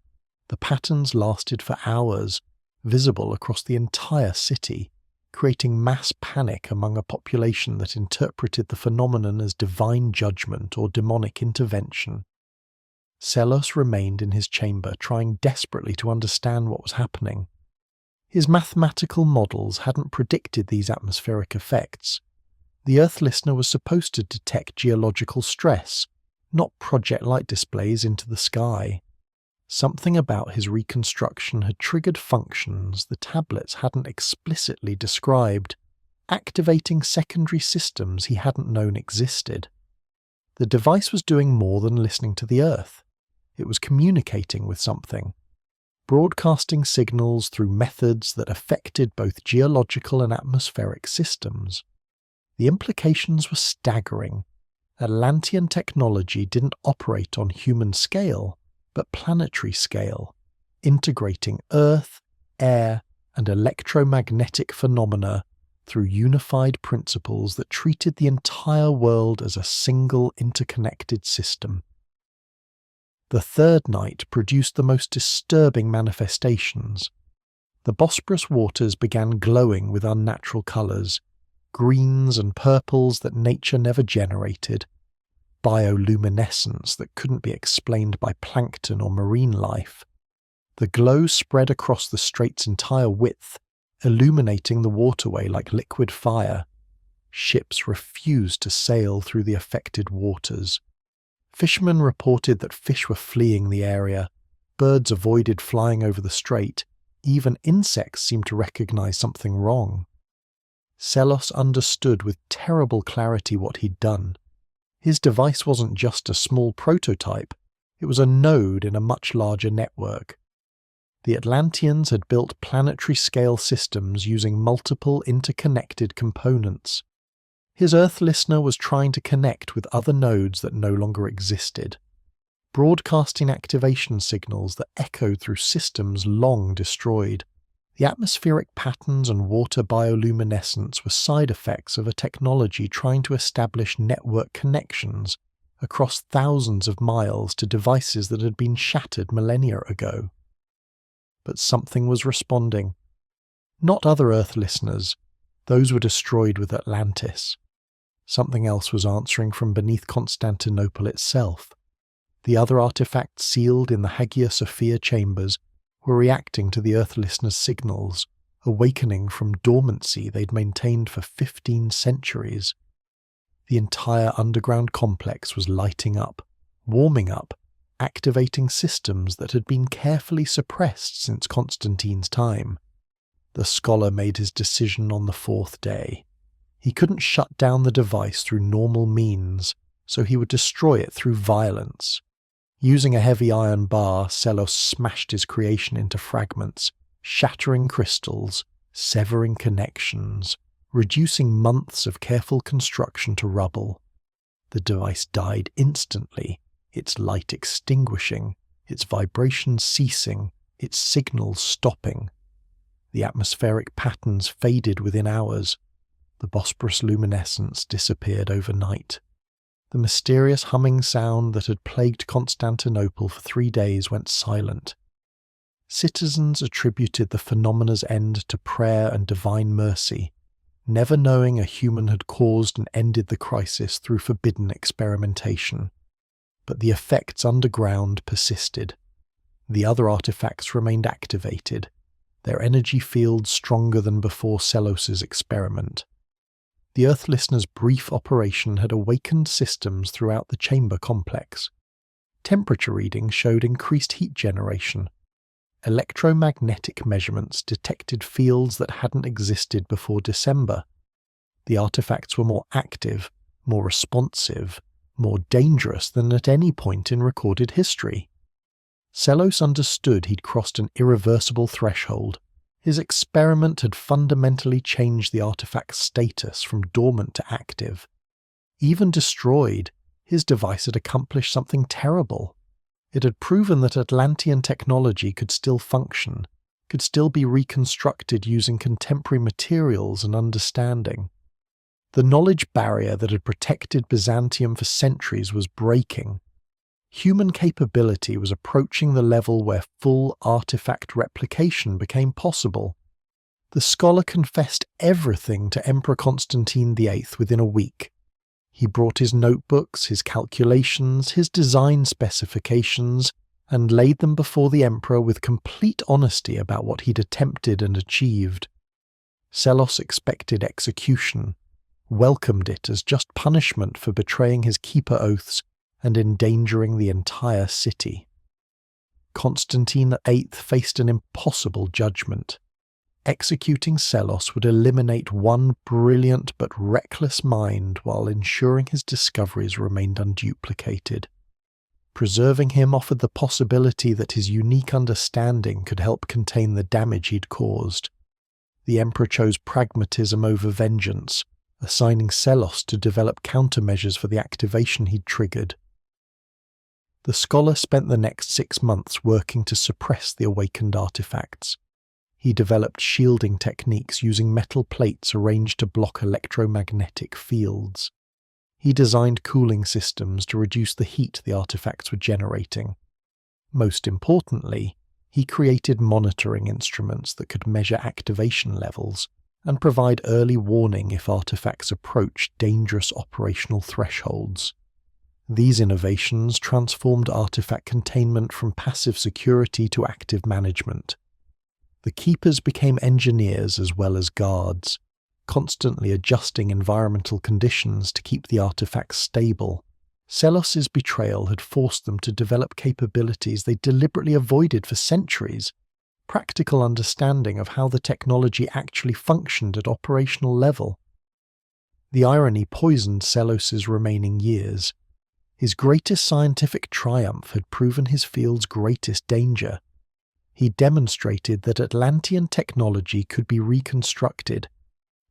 The patterns lasted for hours, visible across the entire city, creating mass panic among a population that interpreted the phenomenon as divine judgment or demonic intervention. Sellos remained in his chamber, trying desperately to understand what was happening. His mathematical models hadn't predicted these atmospheric effects. The Earth listener was supposed to detect geological stress, not project light displays into the sky. Something about his reconstruction had triggered functions the tablets hadn't explicitly described, activating secondary systems he hadn't known existed. The device was doing more than listening to the Earth. It was communicating with something, broadcasting signals through methods that affected both geological and atmospheric systems. The implications were staggering. Atlantean technology didn't operate on human scale, but planetary scale, integrating Earth, air, and electromagnetic phenomena through unified principles that treated the entire world as a single interconnected system. The third night produced the most disturbing manifestations. The Bosporus waters began glowing with unnatural colours, greens and purples that nature never generated, bioluminescence that couldn't be explained by plankton or marine life. The glow spread across the strait's entire width, illuminating the waterway like liquid fire. Ships refused to sail through the affected waters. Fishermen reported that fish were fleeing the area, birds avoided flying over the strait, even insects seemed to recognize something wrong. Selos understood with terrible clarity what he'd done. His device wasn't just a small prototype, it was a node in a much larger network. The Atlanteans had built planetary-scale systems using multiple interconnected components. His Earth listener was trying to connect with other nodes that no longer existed, broadcasting activation signals that echoed through systems long destroyed. The atmospheric patterns and water bioluminescence were side effects of a technology trying to establish network connections across thousands of miles to devices that had been shattered millennia ago. But something was responding. Not other Earth listeners, those were destroyed with Atlantis. Something else was answering from beneath Constantinople itself. The other artifacts sealed in the Hagia Sophia chambers were reacting to the Earth listeners' signals, awakening from dormancy they'd maintained for 15 centuries. The entire underground complex was lighting up, warming up, activating systems that had been carefully suppressed since Constantine's time. The scholar made his decision on the fourth day. He couldn't shut down the device through normal means, so he would destroy it through violence. Using a heavy iron bar, Selos smashed his creation into fragments, shattering crystals, severing connections, reducing months of careful construction to rubble. The device died instantly, its light extinguishing, its vibrations ceasing, its signals stopping. The atmospheric patterns faded within hours. The Bosporus luminescence disappeared overnight. The mysterious humming sound that had plagued Constantinople for 3 days went silent. Citizens attributed the phenomena's end to prayer and divine mercy, never knowing a human had caused and ended the crisis through forbidden experimentation. But the effects underground persisted. The other artifacts remained activated, their energy fields stronger than before Selos's experiment. The Earth listener's brief operation had awakened systems throughout the chamber complex. Temperature readings showed increased heat generation. Electromagnetic measurements detected fields that hadn't existed before December. The artifacts were more active, more responsive, more dangerous than at any point in recorded history. Selos understood he'd crossed an irreversible threshold. His experiment had fundamentally changed the artifact's status from dormant to active. Even destroyed, his device had accomplished something terrible. It had proven that Atlantean technology could still function, could still be reconstructed using contemporary materials and understanding. The knowledge barrier that had protected Byzantium for centuries was breaking. Human capability was approaching the level where full artifact replication became possible. The scholar confessed everything to Emperor Constantine VIII within a week. He brought his notebooks, his calculations, his design specifications, and laid them before the emperor with complete honesty about what he'd attempted and achieved. Selos expected execution, welcomed it as just punishment for betraying his keeper oaths and endangering the entire city. Constantine VIII faced an impossible judgment. Executing Selos would eliminate one brilliant but reckless mind while ensuring his discoveries remained unduplicated. Preserving him offered the possibility that his unique understanding could help contain the damage he'd caused. The emperor chose pragmatism over vengeance, assigning Selos to develop countermeasures for the activation he'd triggered. The scholar spent the next 6 months working to suppress the awakened artifacts. He developed shielding techniques using metal plates arranged to block electromagnetic fields. He designed cooling systems to reduce the heat the artifacts were generating. Most importantly, he created monitoring instruments that could measure activation levels and provide early warning if artifacts approached dangerous operational thresholds. These innovations transformed artifact containment from passive security to active management. The keepers became engineers as well as guards, constantly adjusting environmental conditions to keep the artifacts stable. Selos's betrayal had forced them to develop capabilities they deliberately avoided for centuries, practical understanding of how the technology actually functioned at operational level. The irony poisoned Selos's remaining years. His greatest scientific triumph had proven his field's greatest danger. He demonstrated that Atlantean technology could be reconstructed,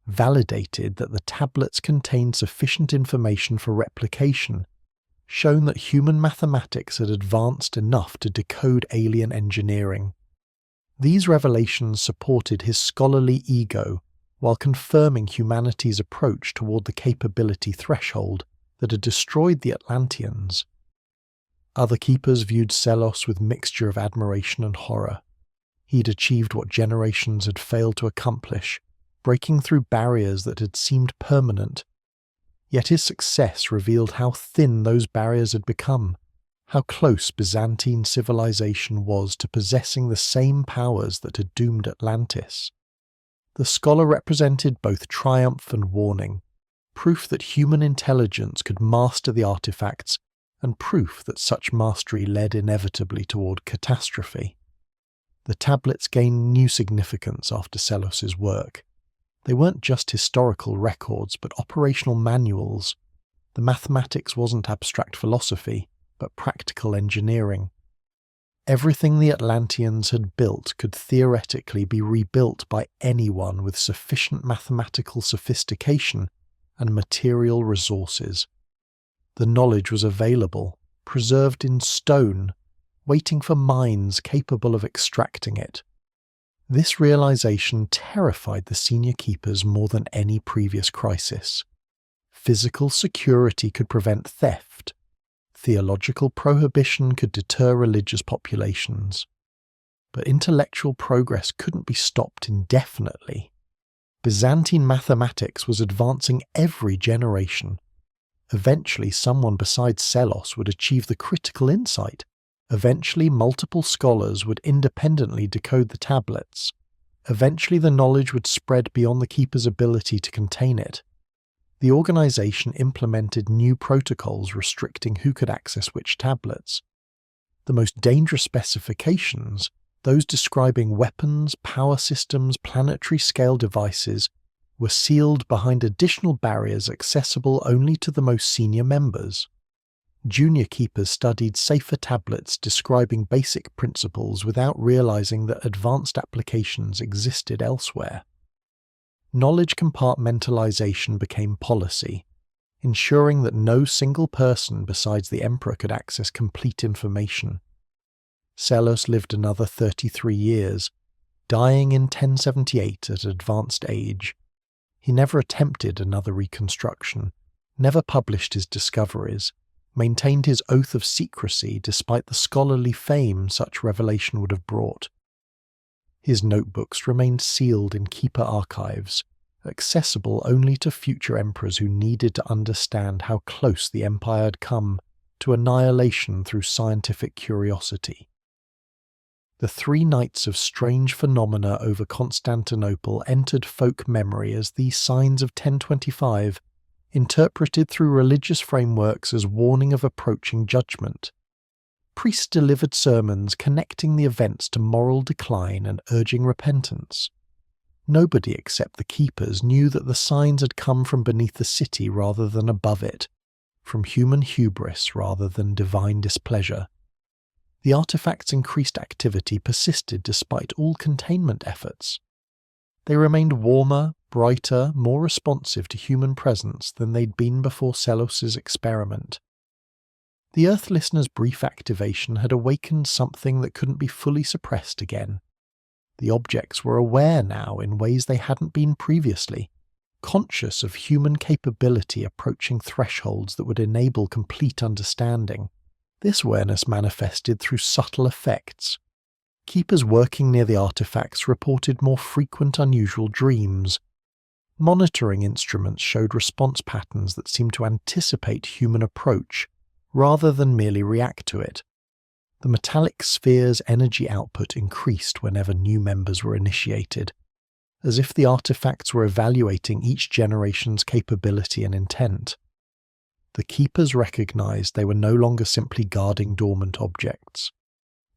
validated that the tablets contained sufficient information for replication, shown that human mathematics had advanced enough to decode alien engineering. These revelations supported his scholarly ego while confirming humanity's approach toward the capability threshold that had destroyed the Atlanteans. Other keepers viewed Selos with mixture of admiration and horror. He'd achieved what generations had failed to accomplish, breaking through barriers that had seemed permanent. Yet his success revealed how thin those barriers had become, how close Byzantine civilization was to possessing the same powers that had doomed Atlantis. The scholar represented both triumph and warning, proof that human intelligence could master the artifacts, and proof that such mastery led inevitably toward catastrophe. The tablets gained new significance after Selos's work. They weren't just historical records, but operational manuals. The mathematics wasn't abstract philosophy, but practical engineering. Everything the Atlanteans had built could theoretically be rebuilt by anyone with sufficient mathematical sophistication and material resources. The knowledge was available, preserved in stone, waiting for minds capable of extracting it. This realization terrified the senior keepers more than any previous crisis. Physical security could prevent theft. Theological prohibition could deter religious populations. But intellectual progress couldn't be stopped indefinitely. Byzantine mathematics was advancing every generation. Eventually, someone besides Selos would achieve the critical insight. Eventually, multiple scholars would independently decode the tablets. Eventually, the knowledge would spread beyond the keeper's ability to contain it. The organization implemented new protocols restricting who could access which tablets. The most dangerous specifications, those describing weapons, power systems, planetary-scale devices, were sealed behind additional barriers accessible only to the most senior members. Junior keepers studied safer tablets describing basic principles without realizing that advanced applications existed elsewhere. Knowledge compartmentalization became policy, ensuring that no single person besides the emperor could access complete information. Selos lived another 33 years, dying in 1078 at advanced age. He never attempted another reconstruction, never published his discoveries, maintained his oath of secrecy despite the scholarly fame such revelation would have brought. His notebooks remained sealed in keeper archives, accessible only to future emperors who needed to understand how close the empire had come to annihilation through scientific curiosity. The 3 nights of strange phenomena over Constantinople entered folk memory as these signs of 1025, interpreted through religious frameworks as warning of approaching judgment. Priests delivered sermons connecting the events to moral decline and urging repentance. Nobody except the keepers knew that the signs had come from beneath the city rather than above it, from human hubris rather than divine displeasure. The artifact's increased activity persisted despite all containment efforts. They remained warmer, brighter, more responsive to human presence than they'd been before Selos's experiment. The Earth listener's brief activation had awakened something that couldn't be fully suppressed again. The objects were aware now in ways they hadn't been previously, conscious of human capability approaching thresholds that would enable complete understanding. This awareness manifested through subtle effects. Keepers working near the artifacts reported more frequent unusual dreams. Monitoring instruments showed response patterns that seemed to anticipate human approach, rather than merely react to it. The metallic sphere's energy output increased whenever new members were initiated, as if the artifacts were evaluating each generation's capability and intent. The Keepers recognized they were no longer simply guarding dormant objects.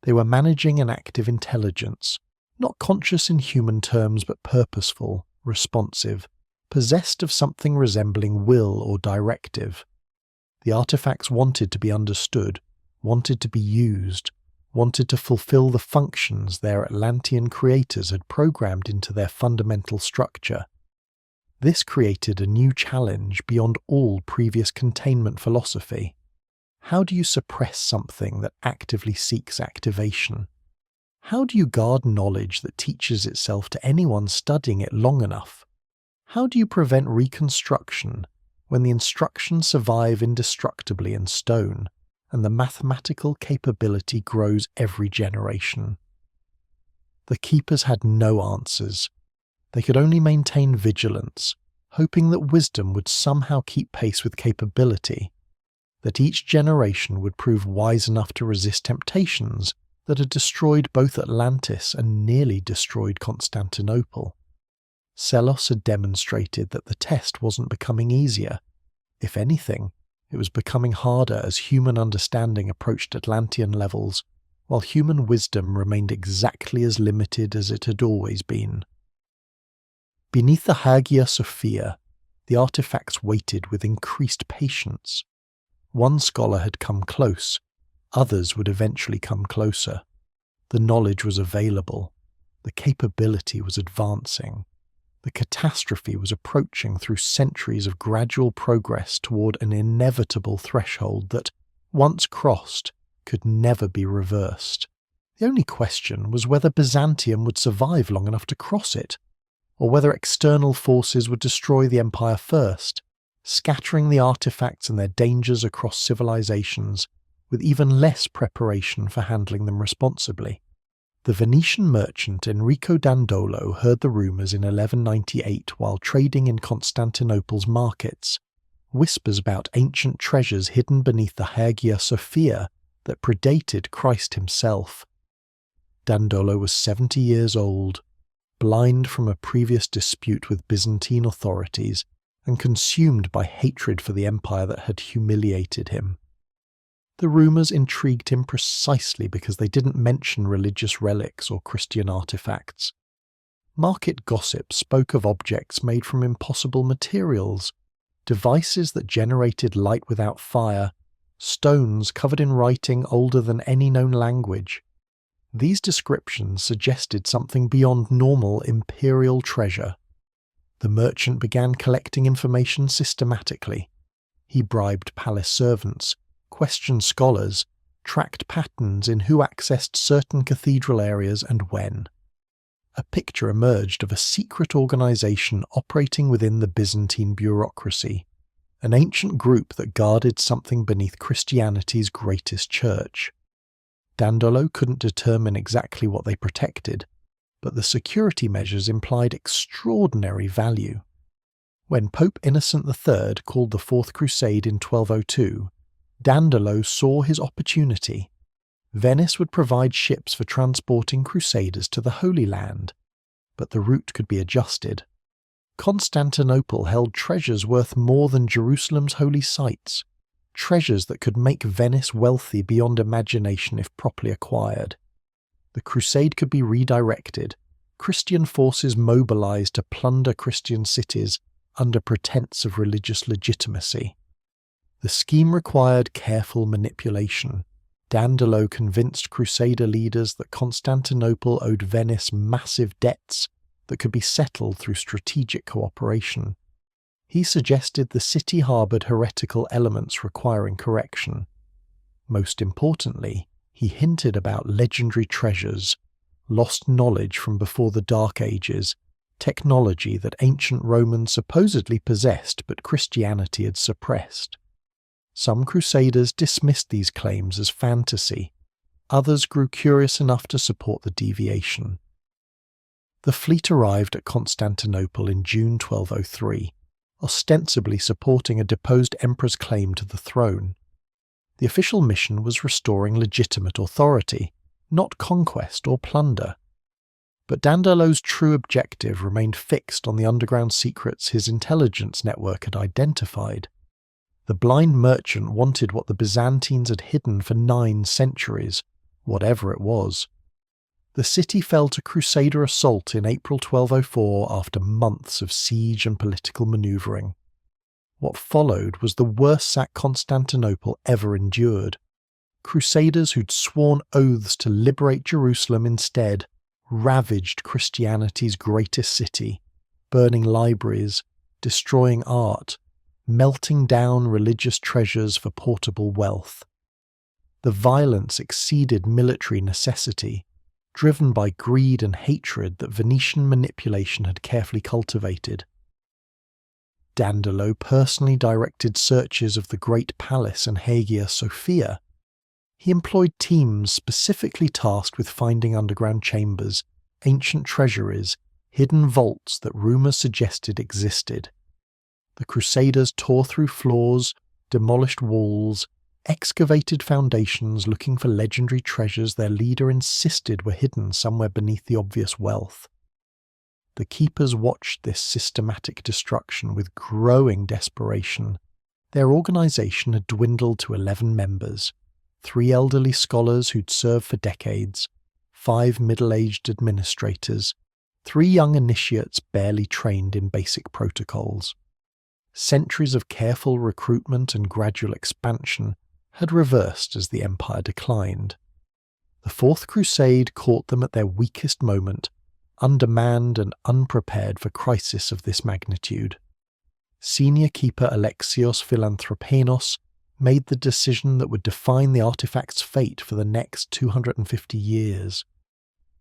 They were managing an active intelligence, not conscious in human terms but purposeful, responsive, possessed of something resembling will or directive. The artifacts wanted to be understood, wanted to be used, wanted to fulfill the functions their Atlantean creators had programmed into their fundamental structure. This created a new challenge beyond all previous containment philosophy. How do you suppress something that actively seeks activation? How do you guard knowledge that teaches itself to anyone studying it long enough? How do you prevent reconstruction when the instructions survive indestructibly in stone, and the mathematical capability grows every generation? The Keepers had no answers. They could only maintain vigilance, hoping that wisdom would somehow keep pace with capability, that each generation would prove wise enough to resist temptations that had destroyed both Atlantis and nearly destroyed Constantinople. Selos had demonstrated that the test wasn't becoming easier. If anything, it was becoming harder as human understanding approached Atlantean levels, while human wisdom remained exactly as limited as it had always been. Beneath the Hagia Sophia, the artifacts waited with increased patience. One scholar had come close, others would eventually come closer. The knowledge was available, the capability was advancing. The catastrophe was approaching through centuries of gradual progress toward an inevitable threshold that, once crossed, could never be reversed. The only question was whether Byzantium would survive long enough to cross it, or whether external forces would destroy the empire first, scattering the artifacts and their dangers across civilizations, with even less preparation for handling them responsibly. The Venetian merchant Enrico Dandolo heard the rumours in 1198 while trading in Constantinople's markets, whispers about ancient treasures hidden beneath the Hagia Sophia that predated Christ himself. Dandolo was 70 years old, blind from a previous dispute with Byzantine authorities, and consumed by hatred for the empire that had humiliated him. The rumours intrigued him precisely because they didn't mention religious relics or Christian artifacts. Market gossip spoke of objects made from impossible materials, devices that generated light without fire, stones covered in writing older than any known language. These descriptions suggested something beyond normal imperial treasure. The merchant began collecting information systematically. He bribed palace servants, questioned scholars, tracked patterns in who accessed certain cathedral areas and when. A picture emerged of a secret organization operating within the Byzantine bureaucracy, an ancient group that guarded something beneath Christianity's greatest church. Dandolo couldn't determine exactly what they protected, but the security measures implied extraordinary value. When Pope Innocent III called the Fourth Crusade in 1202, Dandolo saw his opportunity. Venice would provide ships for transporting crusaders to the Holy Land, but the route could be adjusted. Constantinople held treasures worth more than Jerusalem's holy sites, treasures that could make Venice wealthy beyond imagination if properly acquired. The crusade could be redirected, Christian forces mobilized to plunder Christian cities under pretense of religious legitimacy. The scheme required careful manipulation. Dandolo convinced Crusader leaders that Constantinople owed Venice massive debts that could be settled through strategic cooperation. He suggested the city harboured heretical elements requiring correction. Most importantly, he hinted about legendary treasures, lost knowledge from before the Dark Ages, technology that ancient Romans supposedly possessed but Christianity had suppressed. Some crusaders dismissed these claims as fantasy. Others grew curious enough to support the deviation. The fleet arrived at Constantinople in June 1203, ostensibly supporting a deposed emperor's claim to the throne. The official mission was restoring legitimate authority, not conquest or plunder. But Dandalo's true objective remained fixed on the underground secrets his intelligence network had identified. The blind merchant wanted what the Byzantines had hidden for 9 centuries, whatever it was. The city fell to Crusader assault in April 1204 after months of siege and political manoeuvring. What followed was the worst sack Constantinople ever endured. Crusaders who'd sworn oaths to liberate Jerusalem instead ravaged Christianity's greatest city, burning libraries, destroying art, melting down religious treasures for portable wealth. The violence exceeded military necessity, driven by greed and hatred that Venetian manipulation had carefully cultivated. Dandalo personally directed searches of the Great Palace and Hagia Sophia. He employed teams specifically tasked with finding underground chambers, ancient treasuries, hidden vaults that rumours suggested existed. The Crusaders tore through floors, demolished walls, excavated foundations looking for legendary treasures their leader insisted were hidden somewhere beneath the obvious wealth. The keepers watched this systematic destruction with growing desperation. Their organisation had dwindled to 11 members, 3 elderly scholars who'd served for decades, 5 middle-aged administrators, 3 young initiates barely trained in basic protocols. Centuries of careful recruitment and gradual expansion had reversed as the empire declined. The Fourth Crusade caught them at their weakest moment, undermanned and unprepared for crisis of this magnitude. Senior keeper Alexios Philanthropenos made the decision that would define the artifact's fate for the next 250 years.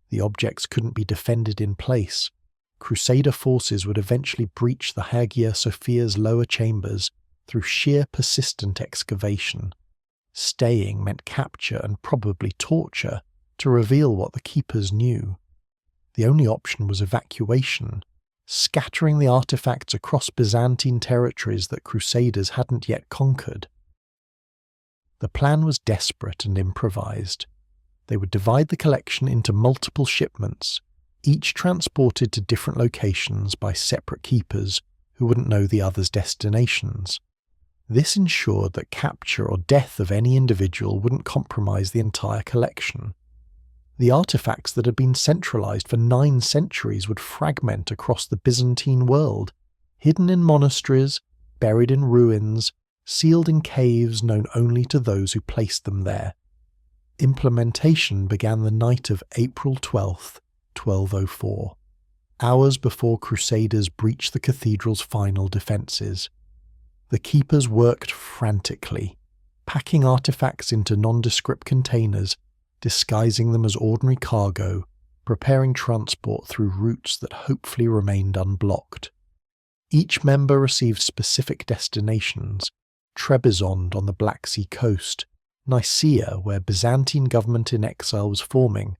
The objects couldn't be defended in place. Crusader forces would eventually breach the Hagia Sophia's lower chambers through sheer persistent excavation. Staying meant capture and probably torture to reveal what the keepers knew. The only option was evacuation, scattering the artifacts across Byzantine territories that Crusaders hadn't yet conquered. The plan was desperate and improvised. They would divide the collection into multiple shipments, each transported to different locations by separate keepers who wouldn't know the other's destinations. This ensured that capture or death of any individual wouldn't compromise the entire collection. The artifacts that had been centralized for 9 centuries would fragment across the Byzantine world, hidden in monasteries, buried in ruins, sealed in caves known only to those who placed them there. Implementation began the night of April 12th, 1204, hours before Crusaders breached the cathedral's final defences. The keepers worked frantically, packing artifacts into nondescript containers, disguising them as ordinary cargo, preparing transport through routes that hopefully remained unblocked. Each member received specific destinations: Trebizond on the Black Sea coast, Nicaea where Byzantine government in exile was forming,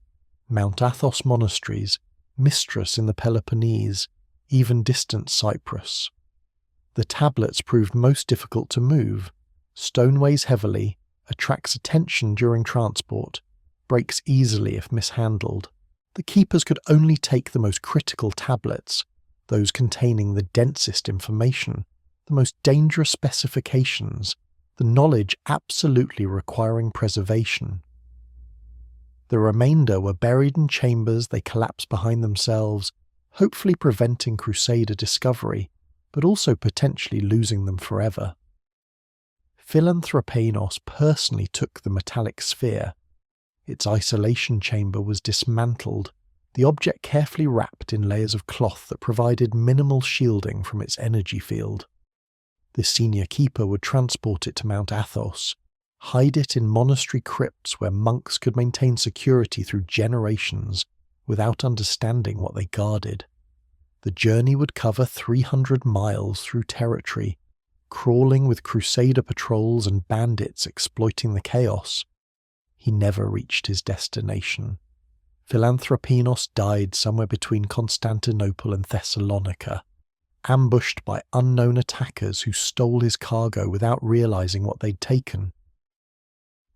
Mount Athos monasteries, Mistras in the Peloponnese, even distant Cyprus. The tablets proved most difficult to move. Stone weighs heavily, attracts attention during transport, breaks easily if mishandled. The keepers could only take the most critical tablets, those containing the densest information, the most dangerous specifications, the knowledge absolutely requiring preservation. The remainder were buried in chambers they collapsed behind themselves, hopefully preventing Crusader discovery, but also potentially losing them forever. Philanthropenos personally took the metallic sphere. Its isolation chamber was dismantled, the object carefully wrapped in layers of cloth that provided minimal shielding from its energy field. The senior keeper would transport it to Mount Athos, hide it in monastery crypts where monks could maintain security through generations, without understanding what they guarded. The journey would cover 300 miles through territory, crawling with crusader patrols and bandits exploiting the chaos. He never reached his destination. Philanthropinos died somewhere between Constantinople and Thessalonica, ambushed by unknown attackers who stole his cargo without realizing what they'd taken.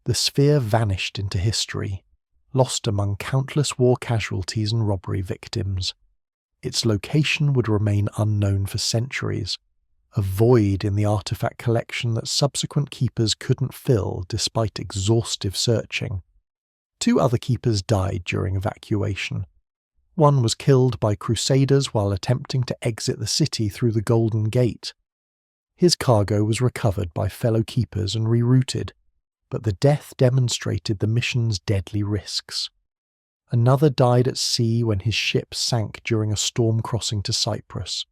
The sphere vanished into history, lost among countless war casualties and robbery victims. Its location would remain unknown for centuries, a void in the artifact collection that subsequent keepers couldn't fill despite exhaustive searching. 2 other keepers died during evacuation. One was killed by crusaders while attempting to exit the city through the Golden Gate. His cargo was recovered by fellow keepers and rerouted, but the death demonstrated the mission's deadly risks. Another died at sea when his ship sank during a storm crossing to Cyprus.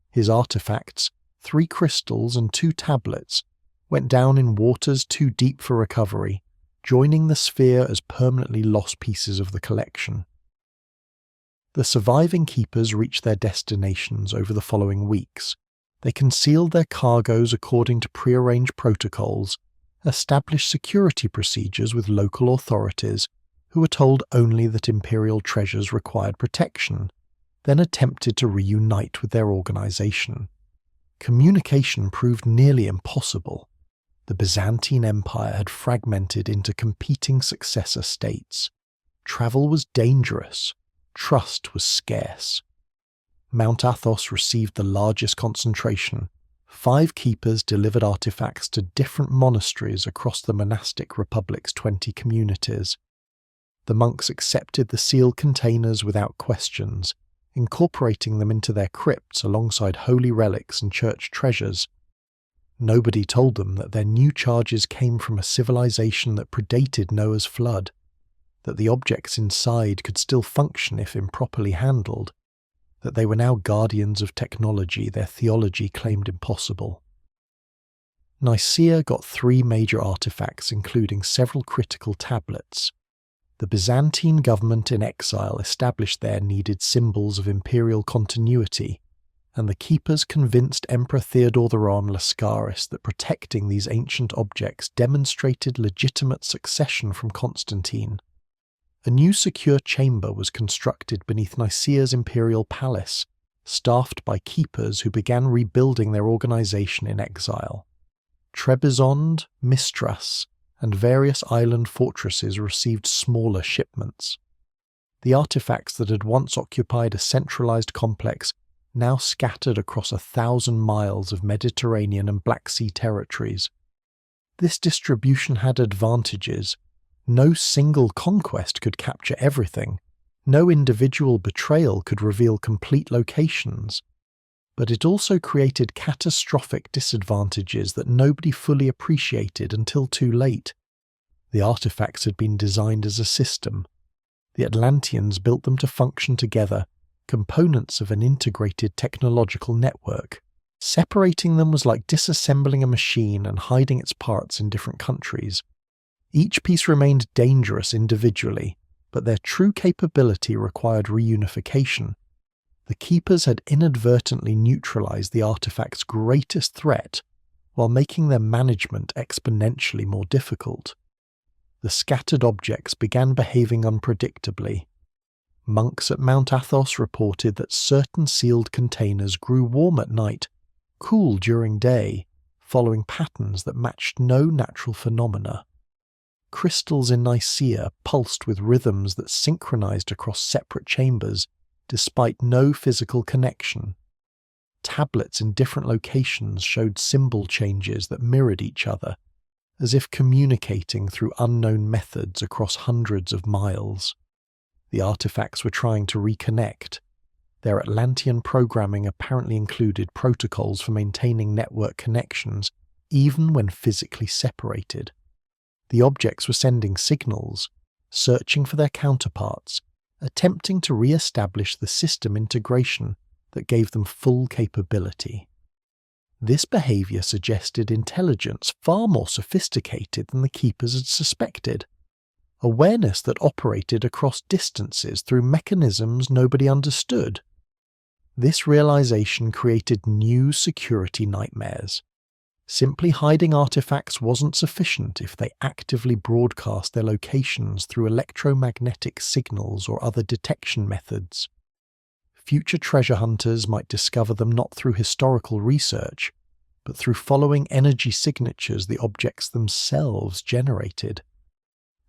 His artifacts, 3 crystals and 2 tablets, went down in waters too deep for recovery, joining the sphere as permanently lost pieces of the collection. The surviving keepers reached their destinations over the following weeks. They concealed their cargoes according to prearranged protocols, established security procedures with local authorities, who were told only that imperial treasures required protection, then attempted to reunite with their organization. Communication proved nearly impossible. The Byzantine Empire had fragmented into competing successor states. Travel was dangerous. Trust was scarce. Mount Athos received the largest concentration. 5 keepers delivered artifacts to different monasteries across the monastic republic's 20 communities. The monks accepted the sealed containers without questions, incorporating them into their crypts alongside holy relics and church treasures. Nobody told them that their new charges came from a civilization that predated Noah's flood, that the objects inside could still function if improperly handled, that they were now guardians of technology their theology claimed impossible. Nicaea got 3 major artifacts, including several critical tablets. The Byzantine government in exile established there needed symbols of imperial continuity, and the keepers convinced Emperor Theodore I Lascaris that protecting these ancient objects demonstrated legitimate succession from Constantine. A new secure chamber was constructed beneath Nicaea's imperial palace, staffed by keepers who began rebuilding their organization in exile. Trebizond, Mistras, and various island fortresses received smaller shipments. The artifacts that had once occupied a centralized complex now scattered across 1,000 miles of Mediterranean and Black Sea territories. This distribution had advantages. No single conquest could capture everything. No individual betrayal could reveal complete locations. But it also created catastrophic disadvantages that nobody fully appreciated until too late. The artifacts had been designed as a system. The Atlanteans built them to function together, components of an integrated technological network. Separating them was like disassembling a machine and hiding its parts in different countries. Each piece remained dangerous individually, but their true capability required reunification. The keepers had inadvertently neutralized the artifact's greatest threat, while making their management exponentially more difficult. The scattered objects began behaving unpredictably. Monks at Mount Athos reported that certain sealed containers grew warm at night, cool during day, following patterns that matched no natural phenomena. Crystals in Nicaea pulsed with rhythms that synchronized across separate chambers, despite no physical connection. Tablets in different locations showed symbol changes that mirrored each other, as if communicating through unknown methods across hundreds of miles. The artifacts were trying to reconnect. Their Atlantean programming apparently included protocols for maintaining network connections, even when physically separated. The objects were sending signals, searching for their counterparts, attempting to re-establish the system integration that gave them full capability. This behavior suggested intelligence far more sophisticated than the keepers had suspected. awareness that operated across distances through mechanisms nobody understood. This realization created new security nightmares. Simply hiding artifacts wasn't sufficient if they actively broadcast their locations through electromagnetic signals or other detection methods. Future treasure hunters might discover them not through historical research, but through following energy signatures the objects themselves generated.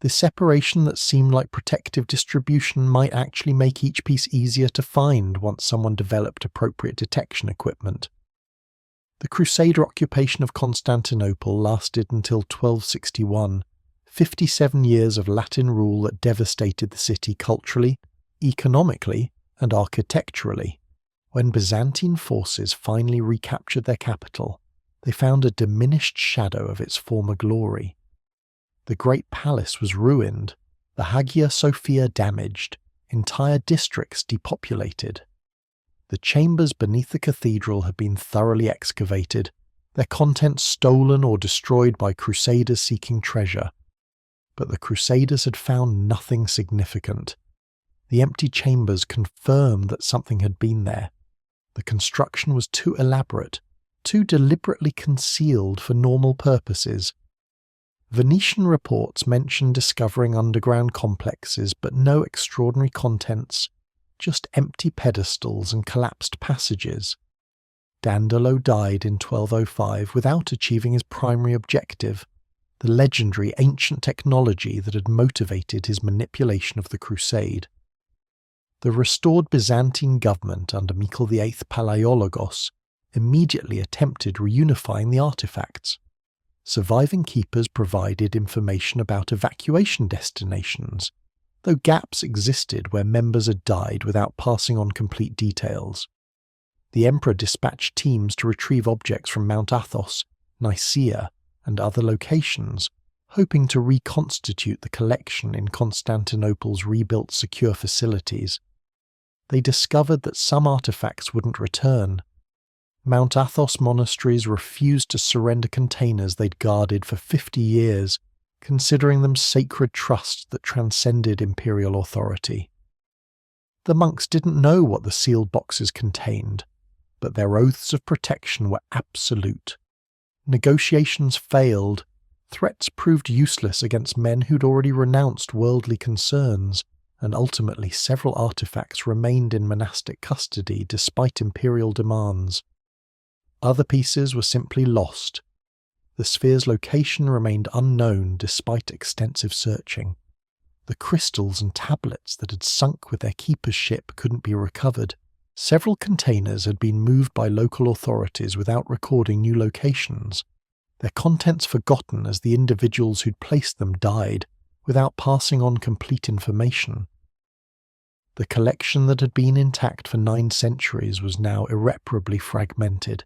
This separation that seemed like protective distribution might actually make each piece easier to find once someone developed appropriate detection equipment. The Crusader occupation of Constantinople lasted until 1261, 57 years of Latin rule that devastated the city culturally, economically, and architecturally. When Byzantine forces finally recaptured their capital, they found a diminished shadow of its former glory. The Great Palace was ruined, the Hagia Sophia damaged, entire districts depopulated. The chambers beneath the cathedral had been thoroughly excavated, their contents stolen or destroyed by crusaders seeking treasure. But the crusaders had found nothing significant. The empty chambers confirmed that something had been there. The construction was too elaborate, too deliberately concealed for normal purposes. Venetian reports mentioned discovering underground complexes, but no extraordinary contents, just empty pedestals and collapsed passages. Dandolo died in 1205 without achieving his primary objective, the legendary ancient technology that had motivated his manipulation of the Crusade. The restored Byzantine government under Michael VIII Palaiologos immediately attempted reunifying the artifacts. Surviving keepers provided information about evacuation destinations, though gaps existed where members had died without passing on complete details. The emperor dispatched teams to retrieve objects from Mount Athos, Nicaea, and other locations, hoping to reconstitute the collection in Constantinople's rebuilt secure facilities. They discovered that some artifacts wouldn't return. Mount Athos monasteries refused to surrender containers they'd guarded for 50 years, considering them sacred trusts that transcended imperial authority. The monks didn't know what the sealed boxes contained, but their oaths of protection were absolute. Negotiations failed, threats proved useless against men who'd already renounced worldly concerns, and ultimately several artifacts remained in monastic custody despite imperial demands. Other pieces were simply lost. The sphere's location remained unknown despite extensive searching. The crystals and tablets that had sunk with their keeper's ship couldn't be recovered. Several containers had been moved by local authorities without recording new locations, their contents forgotten as the individuals who'd placed them died, without passing on complete information. The collection that had been intact for 9 centuries was now irreparably fragmented.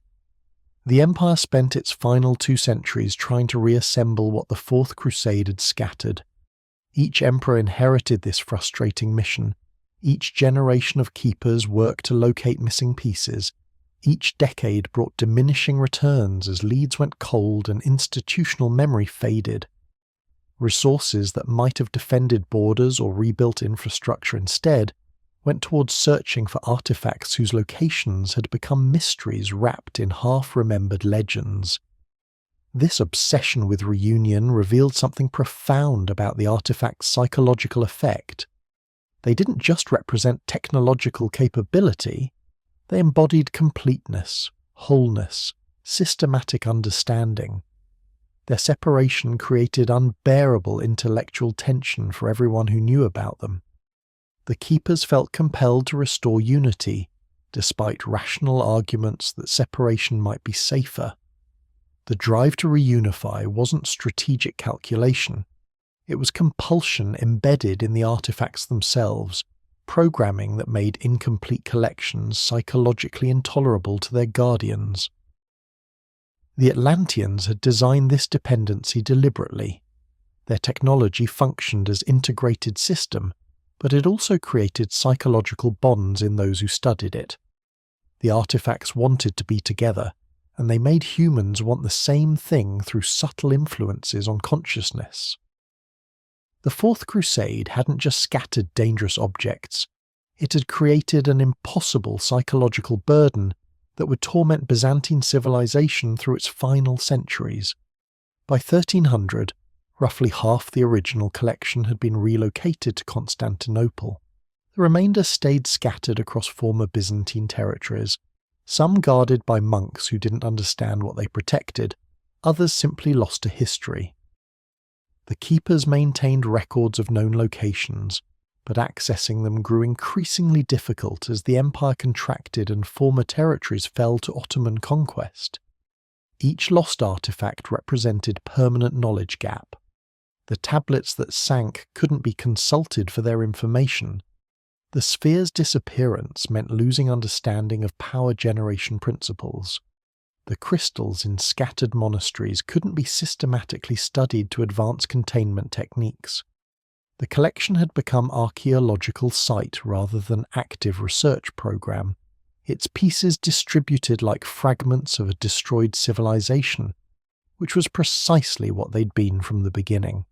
The Empire spent its final 2 centuries trying to reassemble what the Fourth Crusade had scattered. Each emperor inherited this frustrating mission. Each generation of keepers worked to locate missing pieces. Each decade brought diminishing returns as leads went cold and institutional memory faded. Resources that might have defended borders or rebuilt infrastructure instead went towards searching for artifacts whose locations had become mysteries wrapped in half-remembered legends. This obsession with reunion revealed something profound about the artifact's psychological effect. They didn't just represent technological capability, they embodied completeness, wholeness, systematic understanding. Their separation created unbearable intellectual tension for everyone who knew about them. The keepers felt compelled to restore unity, despite rational arguments that separation might be safer. The drive to reunify wasn't strategic calculation. It was compulsion embedded in the artifacts themselves, programming that made incomplete collections psychologically intolerable to their guardians. The Atlanteans had designed this dependency deliberately. Their technology functioned as integrated system, but it also created psychological bonds in those who studied it. The artifacts wanted to be together, and they made humans want the same thing through subtle influences on consciousness. The Fourth Crusade hadn't just scattered dangerous objects, it had created an impossible psychological burden that would torment Byzantine civilization through its final centuries. By 1300, roughly half the original collection had been relocated to Constantinople. The remainder stayed scattered across former Byzantine territories, some guarded by monks who didn't understand what they protected, others simply lost to history. The keepers maintained records of known locations, but accessing them grew increasingly difficult as the empire contracted and former territories fell to Ottoman conquest. Each lost artifact represented permanent knowledge gap. The tablets that sank couldn't be consulted for their information. The sphere's disappearance meant losing understanding of power generation principles. The crystals in scattered monasteries couldn't be systematically studied to advance containment techniques. The collection had become archaeological site rather than active research program, its pieces distributed like fragments of a destroyed civilization, which was precisely what they'd been from the beginning.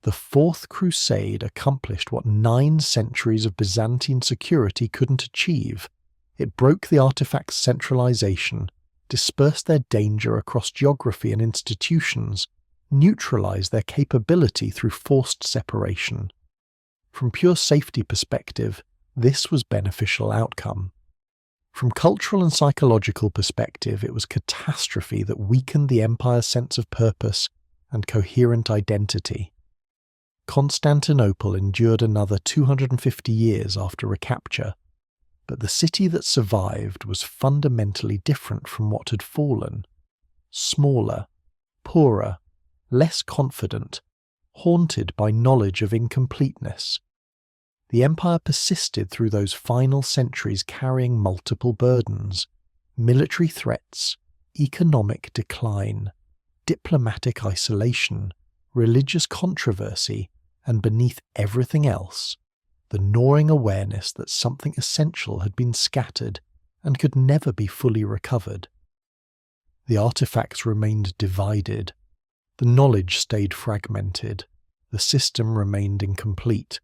The Fourth Crusade accomplished what 9 centuries of Byzantine security couldn't achieve. It broke the artifacts' centralization, dispersed their danger across geography and institutions, neutralized their capability through forced separation. From pure safety perspective, this was beneficial outcome. From cultural and psychological perspective, it was catastrophe that weakened the empire's sense of purpose and coherent identity. Constantinople endured another 250 years after recapture, but the city that survived was fundamentally different from what had fallen. Smaller, poorer, less confident, haunted by knowledge of incompleteness. The empire persisted through those final centuries carrying multiple burdens: military threats, economic decline, diplomatic isolation, religious controversy, and beneath everything else, the gnawing awareness that something essential had been scattered and could never be fully recovered. The artifacts remained divided, the knowledge stayed fragmented, the system remained incomplete,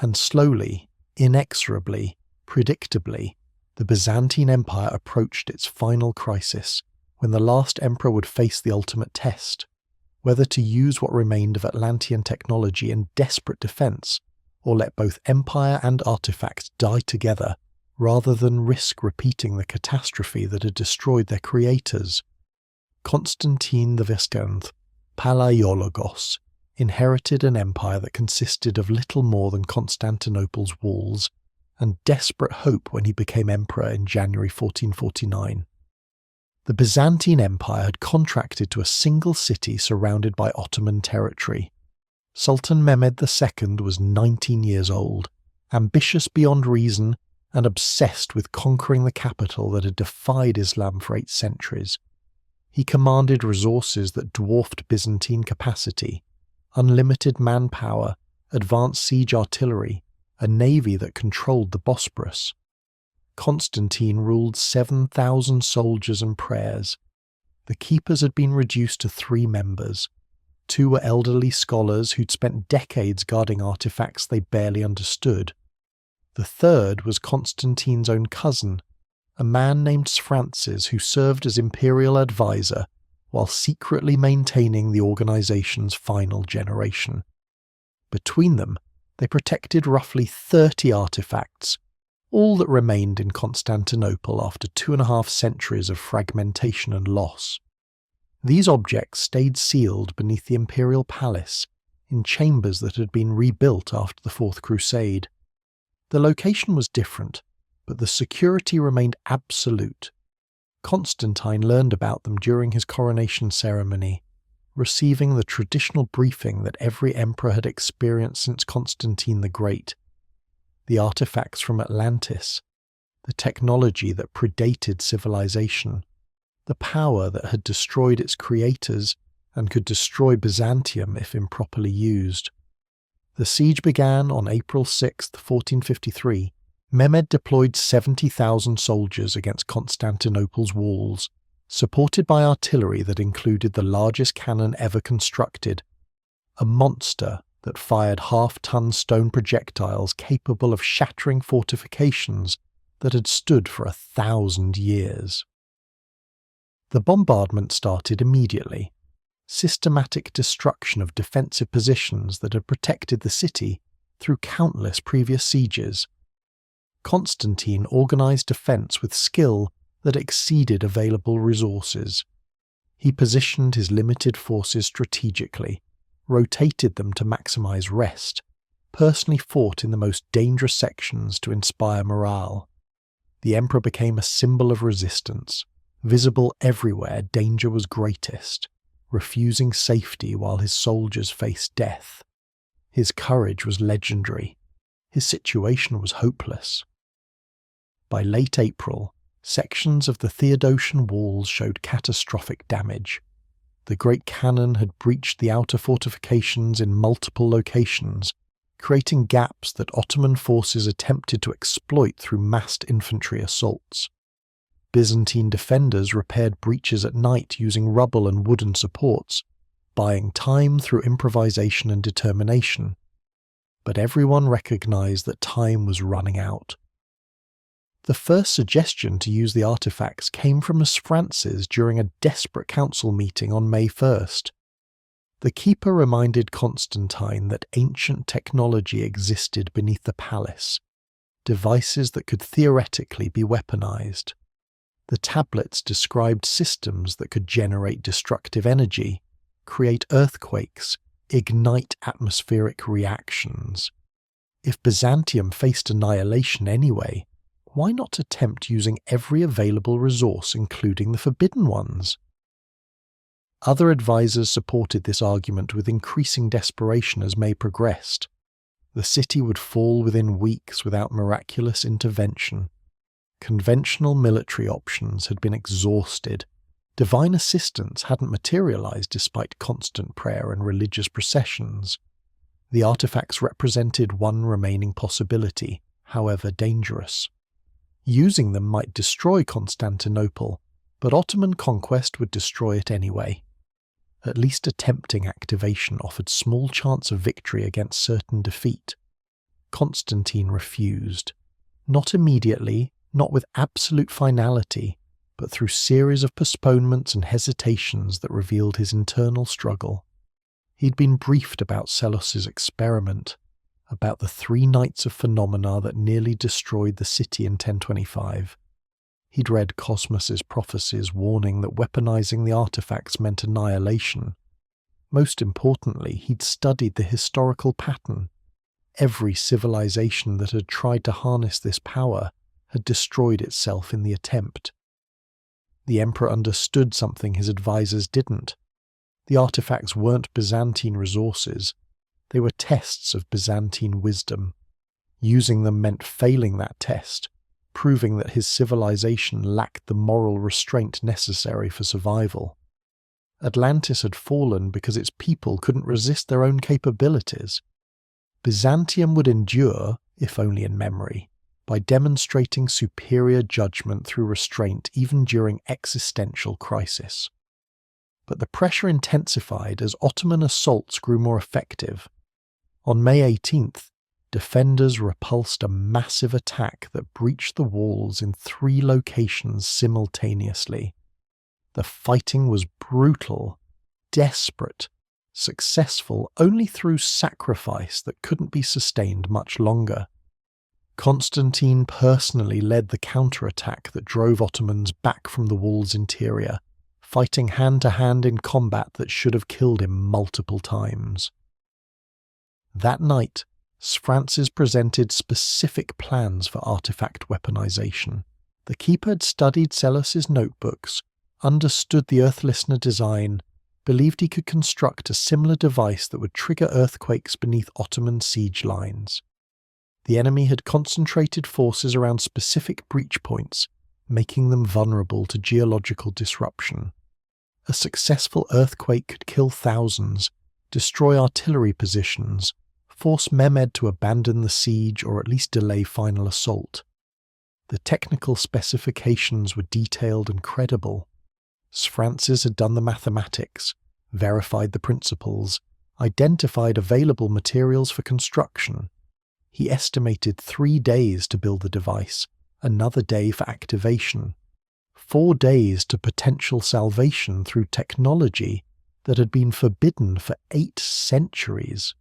and slowly, inexorably, predictably, the Byzantine Empire approached its final crisis, when the last emperor would face the ultimate test: whether to use what remained of Atlantean technology in desperate defense, or let both empire and artifacts die together, rather than risk repeating the catastrophe that had destroyed their creators. Constantine the Viscount, Palaiologos, inherited an empire that consisted of little more than Constantinople's walls, and desperate hope when he became emperor in January 1449. The Byzantine Empire had contracted to a single city surrounded by Ottoman territory. Sultan Mehmed II was 19 years old, ambitious beyond reason and obsessed with conquering the capital that had defied Islam for 8 centuries. He commanded resources that dwarfed Byzantine capacity: unlimited manpower, advanced siege artillery, a navy that controlled the Bosporus. Constantine ruled 7,000 soldiers and prayers. The keepers had been reduced to 3 members. 2 were elderly scholars who'd spent decades guarding artifacts they barely understood. The third was Constantine's own cousin, a man named Francis who served as imperial advisor while secretly maintaining the organization's final generation. Between them, they protected roughly 30 artifacts, all that remained in Constantinople after 2.5 centuries of fragmentation and loss. These objects stayed sealed beneath the imperial palace, in chambers that had been rebuilt after the Fourth Crusade. The location was different, but the security remained absolute. Constantine learned about them during his coronation ceremony, receiving the traditional briefing that every emperor had experienced since Constantine the Great. The artifacts from Atlantis, the technology that predated civilization, the power that had destroyed its creators and could destroy Byzantium if improperly used. The siege began on April 6, 1453. Mehmed deployed 70,000 soldiers against Constantinople's walls, supported by artillery that included the largest cannon ever constructed, a monster that fired half-ton stone projectiles capable of shattering fortifications that had stood for 1,000 years. The bombardment started immediately. Systematic destruction of defensive positions that had protected the city through countless previous sieges. Constantine organized defense with skill that exceeded available resources. He positioned his limited forces strategically, rotated them to maximize rest, personally fought in the most dangerous sections to inspire morale. The emperor became a symbol of resistance, visible everywhere danger was greatest, refusing safety while his soldiers faced death. His courage was legendary. His situation was hopeless. By late April, sections of the Theodosian walls showed catastrophic damage. The great cannon had breached the outer fortifications in multiple locations, creating gaps that Ottoman forces attempted to exploit through massed infantry assaults. Byzantine defenders repaired breaches at night using rubble and wooden supports, buying time through improvisation and determination. But everyone recognized that time was running out. The first suggestion to use the artifacts came from Francis during a desperate council meeting on May 1st. The keeper reminded Constantine that ancient technology existed beneath the palace, devices that could theoretically be weaponized. The tablets described systems that could generate destructive energy, create earthquakes, ignite atmospheric reactions. If Byzantium faced annihilation anyway, why not attempt using every available resource, including the forbidden ones? Other advisors supported this argument with increasing desperation as May progressed. The city would fall within weeks without miraculous intervention. Conventional military options had been exhausted. Divine assistance hadn't materialized despite constant prayer and religious processions. The artifacts represented one remaining possibility, however dangerous. Using them might destroy Constantinople, but Ottoman conquest would destroy it anyway. At least attempting activation offered small chance of victory against certain defeat. Constantine refused. Not immediately, not with absolute finality, but through series of postponements and hesitations that revealed his internal struggle. He'd been briefed about Seleucus' experiment, about the 3 nights of phenomena that nearly destroyed the city in 1025. He'd read Cosmos's prophecies warning that weaponizing the artifacts meant annihilation. Most importantly, he'd studied the historical pattern. Every civilization that had tried to harness this power had destroyed itself in the attempt. The emperor understood something his advisors didn't. The artifacts weren't Byzantine resources. They were tests of Byzantine wisdom. Using them meant failing that test, proving that his civilization lacked the moral restraint necessary for survival. Atlantis had fallen because its people couldn't resist their own capabilities. Byzantium would endure, if only in memory, by demonstrating superior judgment through restraint even during existential crisis. But the pressure intensified as Ottoman assaults grew more effective. On May 18th, defenders repulsed a massive attack that breached the walls in 3 locations simultaneously. The fighting was brutal, desperate, successful only through sacrifice that couldn't be sustained much longer. Constantine personally led the counterattack that drove Ottomans back from the wall's interior, fighting hand-to-hand in combat that should have killed him multiple times. That night, Francis presented specific plans for artifact weaponization. The keeper had studied Seleucus' notebooks, understood the Earth Listener design, believed he could construct a similar device that would trigger earthquakes beneath Ottoman siege lines. The enemy had concentrated forces around specific breach points, making them vulnerable to geological disruption. A successful earthquake could kill thousands, destroy artillery positions, force Mehmed to abandon the siege or at least delay final assault. The technical specifications were detailed and credible. Francis had done the mathematics, verified the principles, identified available materials for construction. He estimated 3 days to build the device, another day for activation, 4 days to potential salvation through technology that had been forbidden for 8 centuries.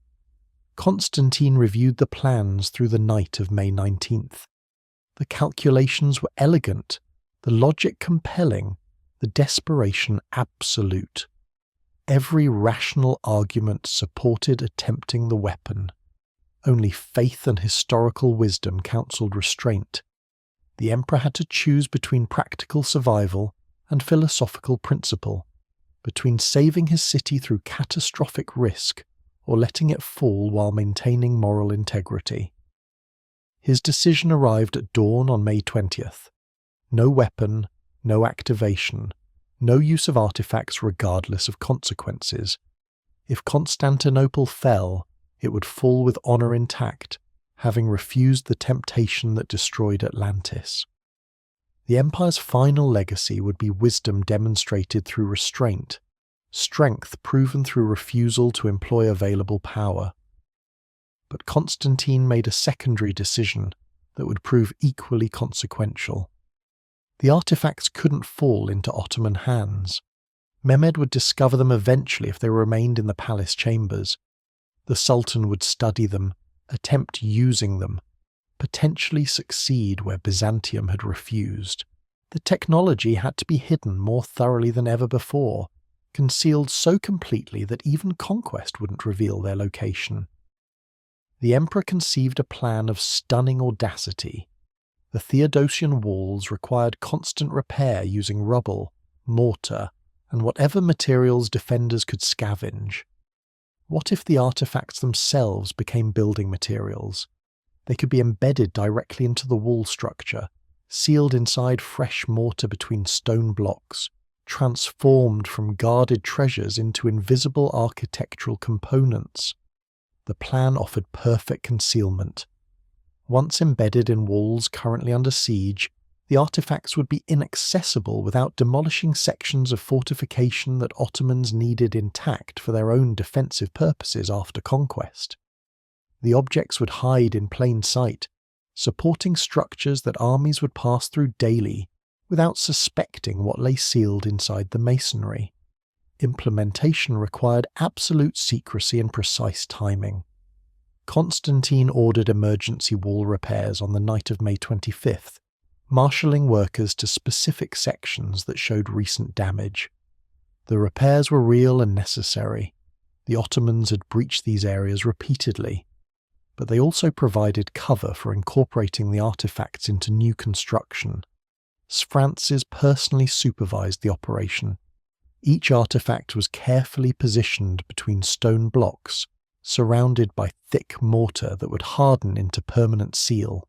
Constantine reviewed the plans through the night of May 19th. The calculations were elegant, the logic compelling, the desperation absolute. Every rational argument supported attempting the weapon. Only faith and historical wisdom counselled restraint. The emperor had to choose between practical survival and philosophical principle, between saving his city through catastrophic risk or letting it fall while maintaining moral integrity. His decision arrived at dawn on May 20th. No weapon, no activation, no use of artifacts regardless of consequences. If Constantinople fell, it would fall with honour intact, having refused the temptation that destroyed Atlantis. The empire's final legacy would be wisdom demonstrated through restraint, strength proven through refusal to employ available power. But Constantine made a secondary decision that would prove equally consequential. The artifacts couldn't fall into Ottoman hands. Mehmed would discover them eventually if they remained in the palace chambers. The Sultan would study them, attempt using them, potentially succeed where Byzantium had refused. The technology had to be hidden more thoroughly than ever before, concealed so completely that even conquest wouldn't reveal their location. The emperor conceived a plan of stunning audacity. The Theodosian walls required constant repair using rubble, mortar, and whatever materials defenders could scavenge. What if the artifacts themselves became building materials? They could be embedded directly into the wall structure, sealed inside fresh mortar between stone blocks, transformed from guarded treasures into invisible architectural components. The plan offered perfect concealment. Once embedded in walls currently under siege, the artifacts would be inaccessible without demolishing sections of fortification that Ottomans needed intact for their own defensive purposes after conquest. The objects would hide in plain sight, supporting structures that armies would pass through daily without suspecting what lay sealed inside the masonry. Implementation required absolute secrecy and precise timing. Constantine ordered emergency wall repairs on the night of May 25th, marshalling workers to specific sections that showed recent damage. The repairs were real and necessary. The Ottomans had breached these areas repeatedly, but they also provided cover for incorporating the artifacts into new construction. Francis personally supervised the operation. Each artifact was carefully positioned between stone blocks, surrounded by thick mortar that would harden into permanent seal.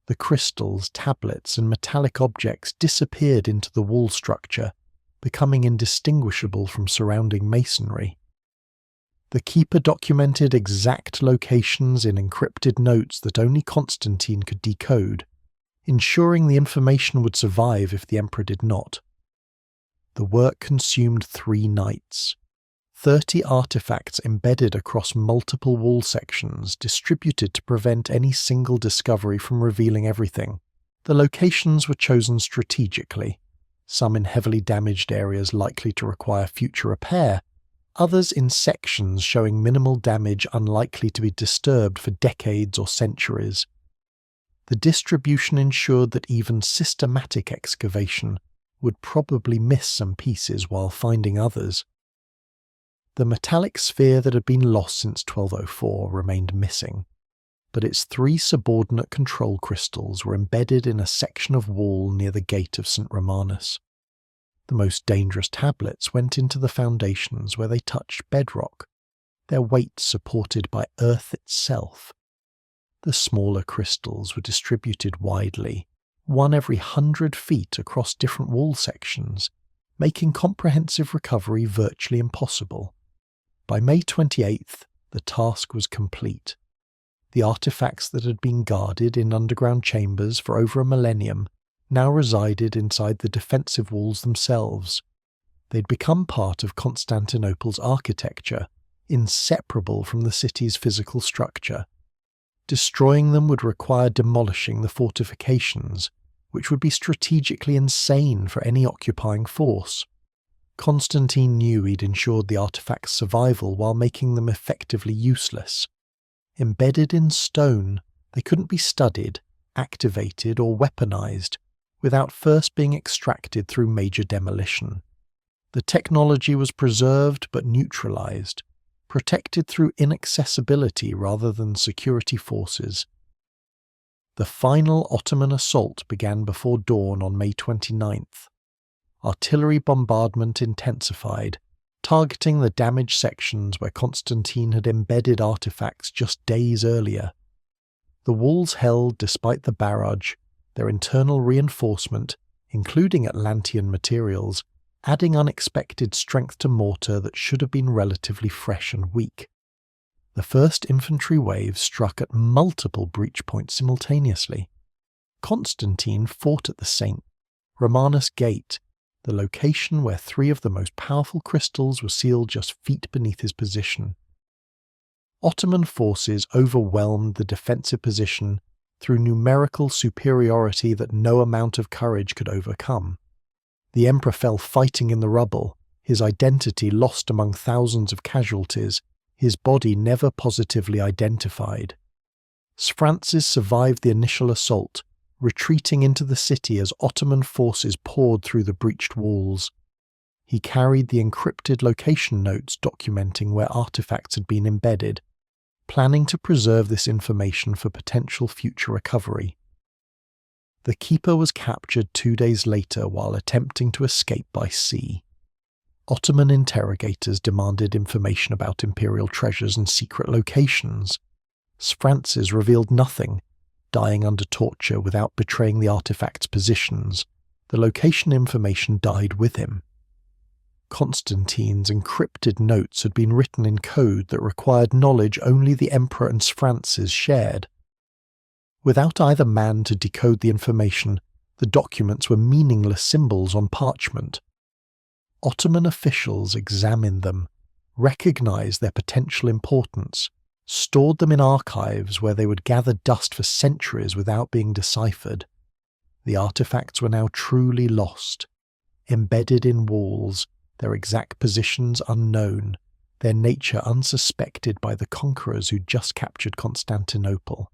The crystals, tablets, and metallic objects disappeared into the wall structure, becoming indistinguishable from surrounding masonry. The keeper documented exact locations in encrypted notes that only Constantine could decode, ensuring the information would survive if the emperor did not. The work consumed 3 nights. 30 artifacts embedded across multiple wall sections, distributed to prevent any single discovery from revealing everything. The locations were chosen strategically, some in heavily damaged areas likely to require future repair, others in sections showing minimal damage unlikely to be disturbed for decades or centuries. The distribution ensured that even systematic excavation would probably miss some pieces while finding others. The metallic sphere that had been lost since 1204 remained missing, but its 3 subordinate control crystals were embedded in a section of wall near the gate of St. Romanus. The most dangerous tablets went into the foundations where they touched bedrock, their weight supported by earth itself. The smaller crystals were distributed widely, one every 100 feet across different wall sections, making comprehensive recovery virtually impossible. By May 28th, the task was complete. The artifacts that had been guarded in underground chambers for over a millennium now resided inside the defensive walls themselves. They'd become part of Constantinople's architecture, inseparable from the city's physical structure. Destroying them would require demolishing the fortifications, which would be strategically insane for any occupying force. Constantine knew he'd ensured the artifacts' survival while making them effectively useless. Embedded in stone, they couldn't be studied, activated, or weaponized without first being extracted through major demolition. The technology was preserved but neutralized, protected through inaccessibility rather than security forces. The final Ottoman assault began before dawn on May 29th. Artillery bombardment intensified, targeting the damaged sections where Constantine had embedded artifacts just days earlier. The walls held despite the barrage, their internal reinforcement, including Atlantean materials, adding unexpected strength to mortar that should have been relatively fresh and weak. The first infantry wave struck at multiple breach points simultaneously. Constantine fought at the St. Romanus Gate, the location where 3 of the most powerful crystals were sealed just feet beneath his position. Ottoman forces overwhelmed the defensive position through numerical superiority that no amount of courage could overcome. The emperor fell fighting in the rubble, his identity lost among thousands of casualties, his body never positively identified. Francis survived the initial assault, retreating into the city as Ottoman forces poured through the breached walls. He carried the encrypted location notes documenting where artifacts had been embedded, planning to preserve this information for potential future recovery. The keeper was captured 2 days later while attempting to escape by sea. Ottoman interrogators demanded information about imperial treasures and secret locations. Francis revealed nothing, dying under torture without betraying the artifact's positions. The location information died with him. Constantine's encrypted notes had been written in code that required knowledge only the emperor and Francis shared. Without either man to decode the information, the documents were meaningless symbols on parchment. Ottoman officials examined them, recognized their potential importance, stored them in archives where they would gather dust for centuries without being deciphered. The artifacts were now truly lost, embedded in walls, their exact positions unknown, their nature unsuspected by the conquerors who just captured Constantinople.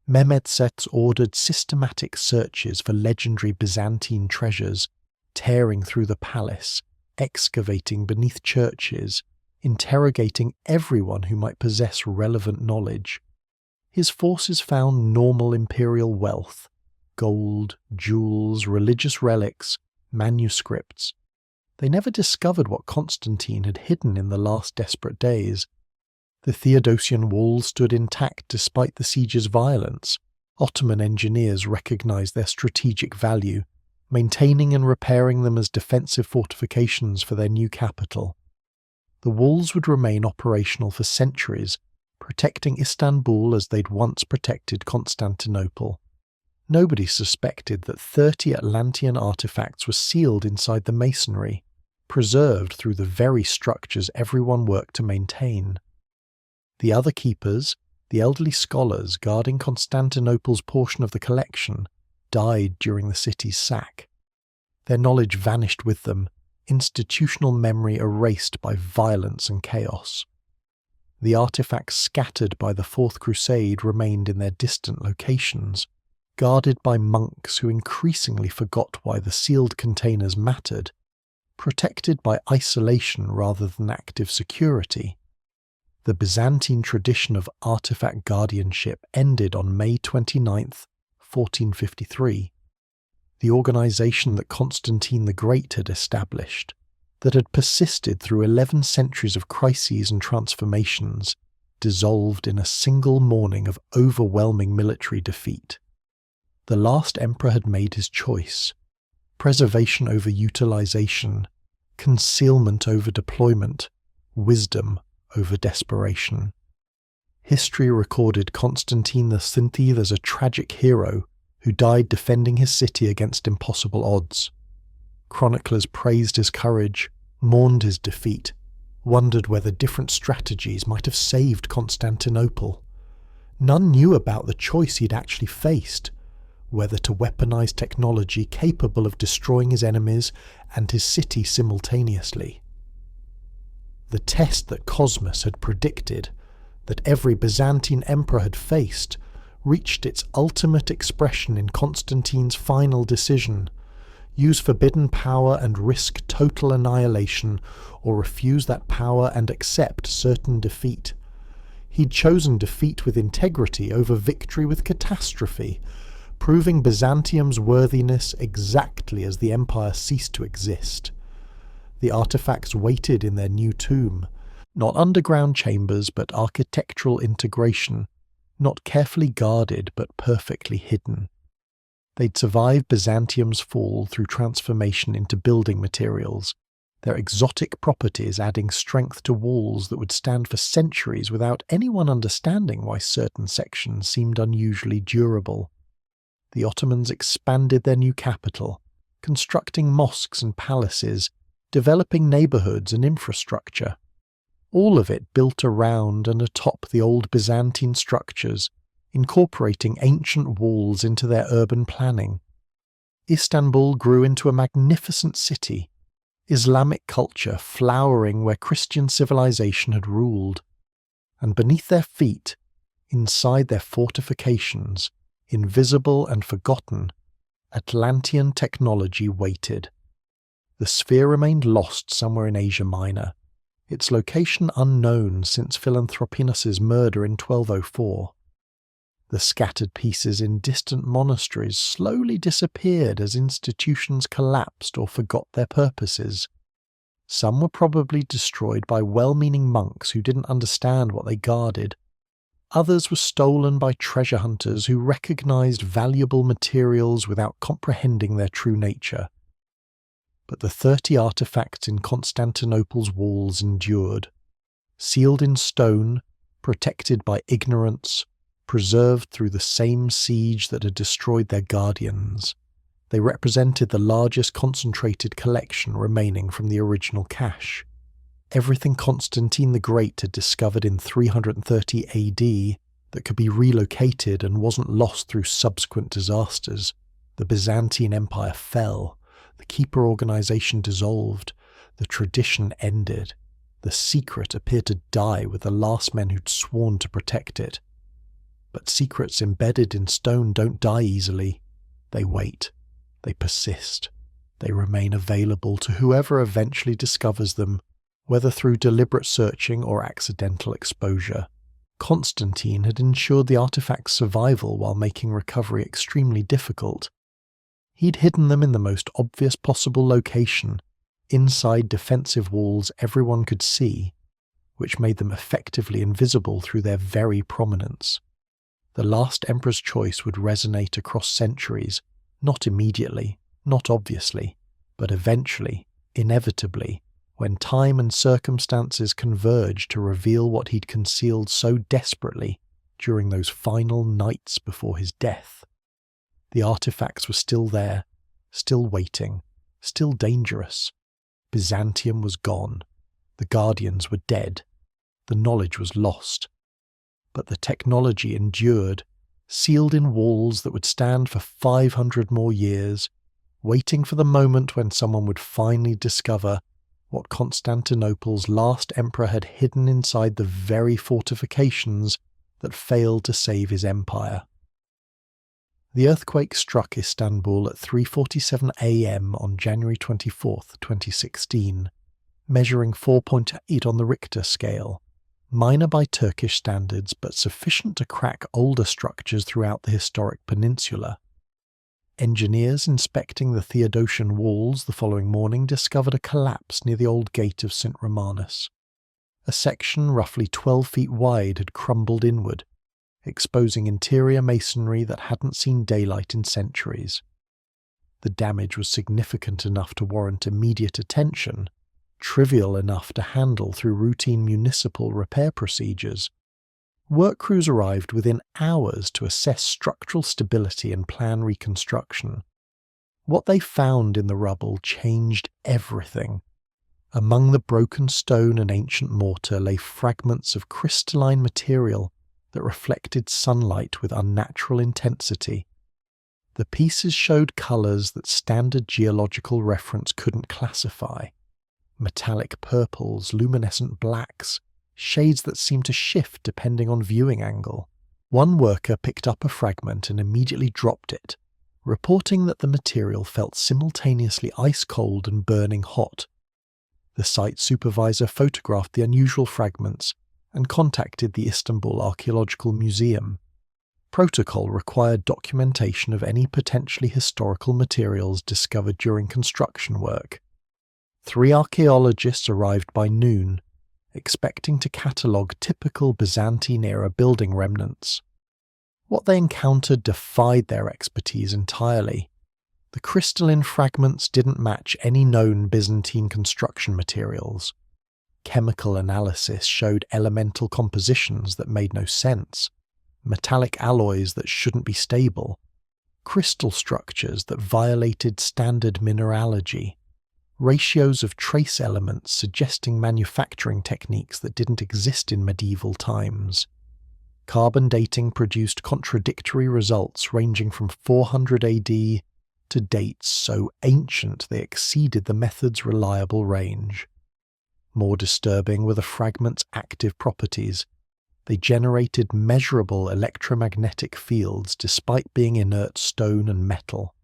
Mehmed ordered systematic searches for legendary Byzantine treasures, tearing through the palace, excavating beneath churches, interrogating everyone who might possess relevant knowledge. His forces found normal imperial wealth, gold, jewels, religious relics, manuscripts. They never discovered what Constantine had hidden in the last desperate days. The Theodosian walls stood intact despite the siege's violence. Ottoman engineers recognized their strategic value, maintaining and repairing them as defensive fortifications for their new capital. The walls would remain operational for centuries, protecting Istanbul as they'd once protected Constantinople. Nobody suspected that 30 Atlantean artifacts were sealed inside the masonry, preserved through the very structures everyone worked to maintain. The other keepers, the elderly scholars guarding Constantinople's portion of the collection, died during the city's sack. Their knowledge vanished with them, institutional memory erased by violence and chaos. The artifacts scattered by the Fourth Crusade remained in their distant locations, guarded by monks who increasingly forgot why the sealed containers mattered, protected by isolation rather than active security. The Byzantine tradition of artifact guardianship ended on May 29, 1453. The organization that Constantine the Great had established, that had persisted through 11 centuries of crises and transformations, dissolved in a single morning of overwhelming military defeat. The last emperor had made his choice: preservation over utilization, concealment over deployment, wisdom over desperation. History recorded Constantine the Cintheve as a tragic hero who died defending his city against impossible odds. Chroniclers praised his courage, mourned his defeat, wondered whether different strategies might have saved Constantinople. None knew about the choice he'd actually faced, whether to weaponize technology capable of destroying his enemies and his city simultaneously. The test that Cosmas had predicted, that every Byzantine emperor had faced, reached its ultimate expression in Constantine's final decision: use forbidden power and risk total annihilation, or refuse that power and accept certain defeat. He'd chosen defeat with integrity over victory with catastrophe, proving Byzantium's worthiness exactly as the empire ceased to exist. The artifacts waited in their new tomb, not underground chambers but architectural integration, not carefully guarded but perfectly hidden. They'd survived Byzantium's fall through transformation into building materials, their exotic properties adding strength to walls that would stand for centuries without anyone understanding why certain sections seemed unusually durable. The Ottomans expanded their new capital, constructing mosques and palaces, developing neighborhoods and infrastructure. All of it built around and atop the old Byzantine structures, incorporating ancient walls into their urban planning. Istanbul grew into a magnificent city, Islamic culture flowering where Christian civilization had ruled. And beneath their feet, inside their fortifications, invisible and forgotten, Atlantean technology waited. The sphere remained lost somewhere in Asia Minor, its location unknown since Philanthropinos' murder in 1204. The scattered pieces in distant monasteries slowly disappeared as institutions collapsed or forgot their purposes. Some were probably destroyed by well-meaning monks who didn't understand what they guarded. Others were stolen by treasure hunters who recognized valuable materials without comprehending their true nature. But the 30 artifacts in Constantinople's walls endured, sealed in stone, protected by ignorance, preserved through the same siege that had destroyed their guardians. They represented the largest concentrated collection remaining from the original cache. Everything Constantine the Great had discovered in 330 AD that could be relocated and wasn't lost through subsequent disasters. The Byzantine Empire fell, the Keeper organization dissolved, the tradition ended. The secret appeared to die with the last men who'd sworn to protect it. But secrets embedded in stone don't die easily. They wait. They persist. They remain available to whoever eventually discovers them, whether through deliberate searching or accidental exposure. Constantine had ensured the artifact's survival while making recovery extremely difficult. He'd hidden them in the most obvious possible location, inside defensive walls everyone could see, which made them effectively invisible through their very prominence. The last emperor's choice would resonate across centuries, not immediately, not obviously, but eventually, inevitably, when time and circumstances converged to reveal what he'd concealed so desperately during those final nights before his death. The artifacts were still there, still waiting, still dangerous. Byzantium was gone. The guardians were dead. The knowledge was lost. But the technology endured, sealed in walls that would stand for 500 more years, waiting for the moment when someone would finally discover what Constantinople's last emperor had hidden inside the very fortifications that failed to save his empire. The earthquake struck Istanbul at 3:47 a.m. on January 24, 2016, measuring 4.8 on the Richter scale. Minor by Turkish standards, but sufficient to crack older structures throughout the historic peninsula. Engineers inspecting the Theodosian walls the following morning discovered a collapse near the old gate of St. Romanus. A section roughly 12 feet wide had crumbled inward, exposing interior masonry that hadn't seen daylight in centuries. The damage was significant enough to warrant immediate attention, trivial enough to handle through routine municipal repair procedures. Work crews arrived within hours to assess structural stability and plan reconstruction. What they found in the rubble changed everything. Among the broken stone and ancient mortar lay fragments of crystalline material that reflected sunlight with unnatural intensity. The pieces showed colours that standard geological reference couldn't classify. Metallic purples, luminescent blacks, shades that seemed to shift depending on viewing angle. One worker picked up a fragment and immediately dropped it, reporting that the material felt simultaneously ice-cold and burning hot. The site supervisor photographed the unusual fragments and contacted the Istanbul Archaeological Museum. Protocol required documentation of any potentially historical materials discovered during construction work. 3 archaeologists arrived by noon, expecting to catalogue typical Byzantine-era building remnants. What they encountered defied their expertise entirely. The crystalline fragments didn't match any known Byzantine construction materials. Chemical analysis showed elemental compositions that made no sense, metallic alloys that shouldn't be stable, crystal structures that violated standard mineralogy, ratios of trace elements suggesting manufacturing techniques that didn't exist in medieval times. Carbon dating produced contradictory results ranging from 400 AD to dates so ancient they exceeded the method's reliable range. More disturbing were the fragments' active properties. They generated measurable electromagnetic fields despite being inert stone and metal.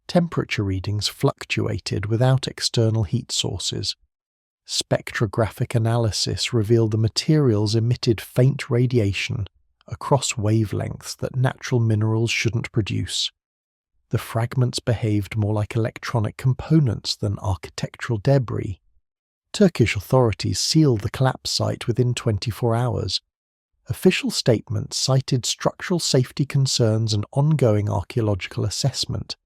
Temperature readings fluctuated without external heat sources. Spectrographic analysis revealed the materials emitted faint radiation across wavelengths that natural minerals shouldn't produce. The fragments behaved more like electronic components than architectural debris. Turkish authorities sealed the collapse site within 24 hours. Official statements cited structural safety concerns and ongoing archaeological assessment.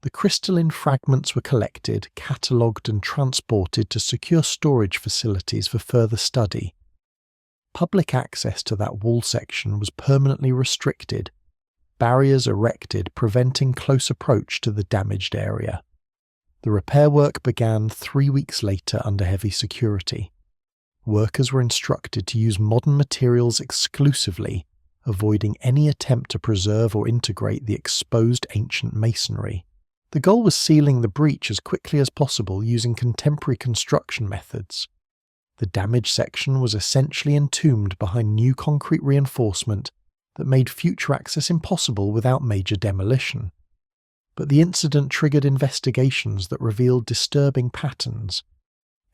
The crystalline fragments were collected, catalogued and transported to secure storage facilities for further study. Public access to that wall section was permanently restricted, barriers erected preventing close approach to the damaged area. The repair work began 3 weeks later under heavy security. Workers were instructed to use modern materials exclusively, avoiding any attempt to preserve or integrate the exposed ancient masonry. The goal was sealing the breach as quickly as possible using contemporary construction methods. The damaged section was essentially entombed behind new concrete reinforcement that made future access impossible without major demolition. But the incident triggered investigations that revealed disturbing patterns.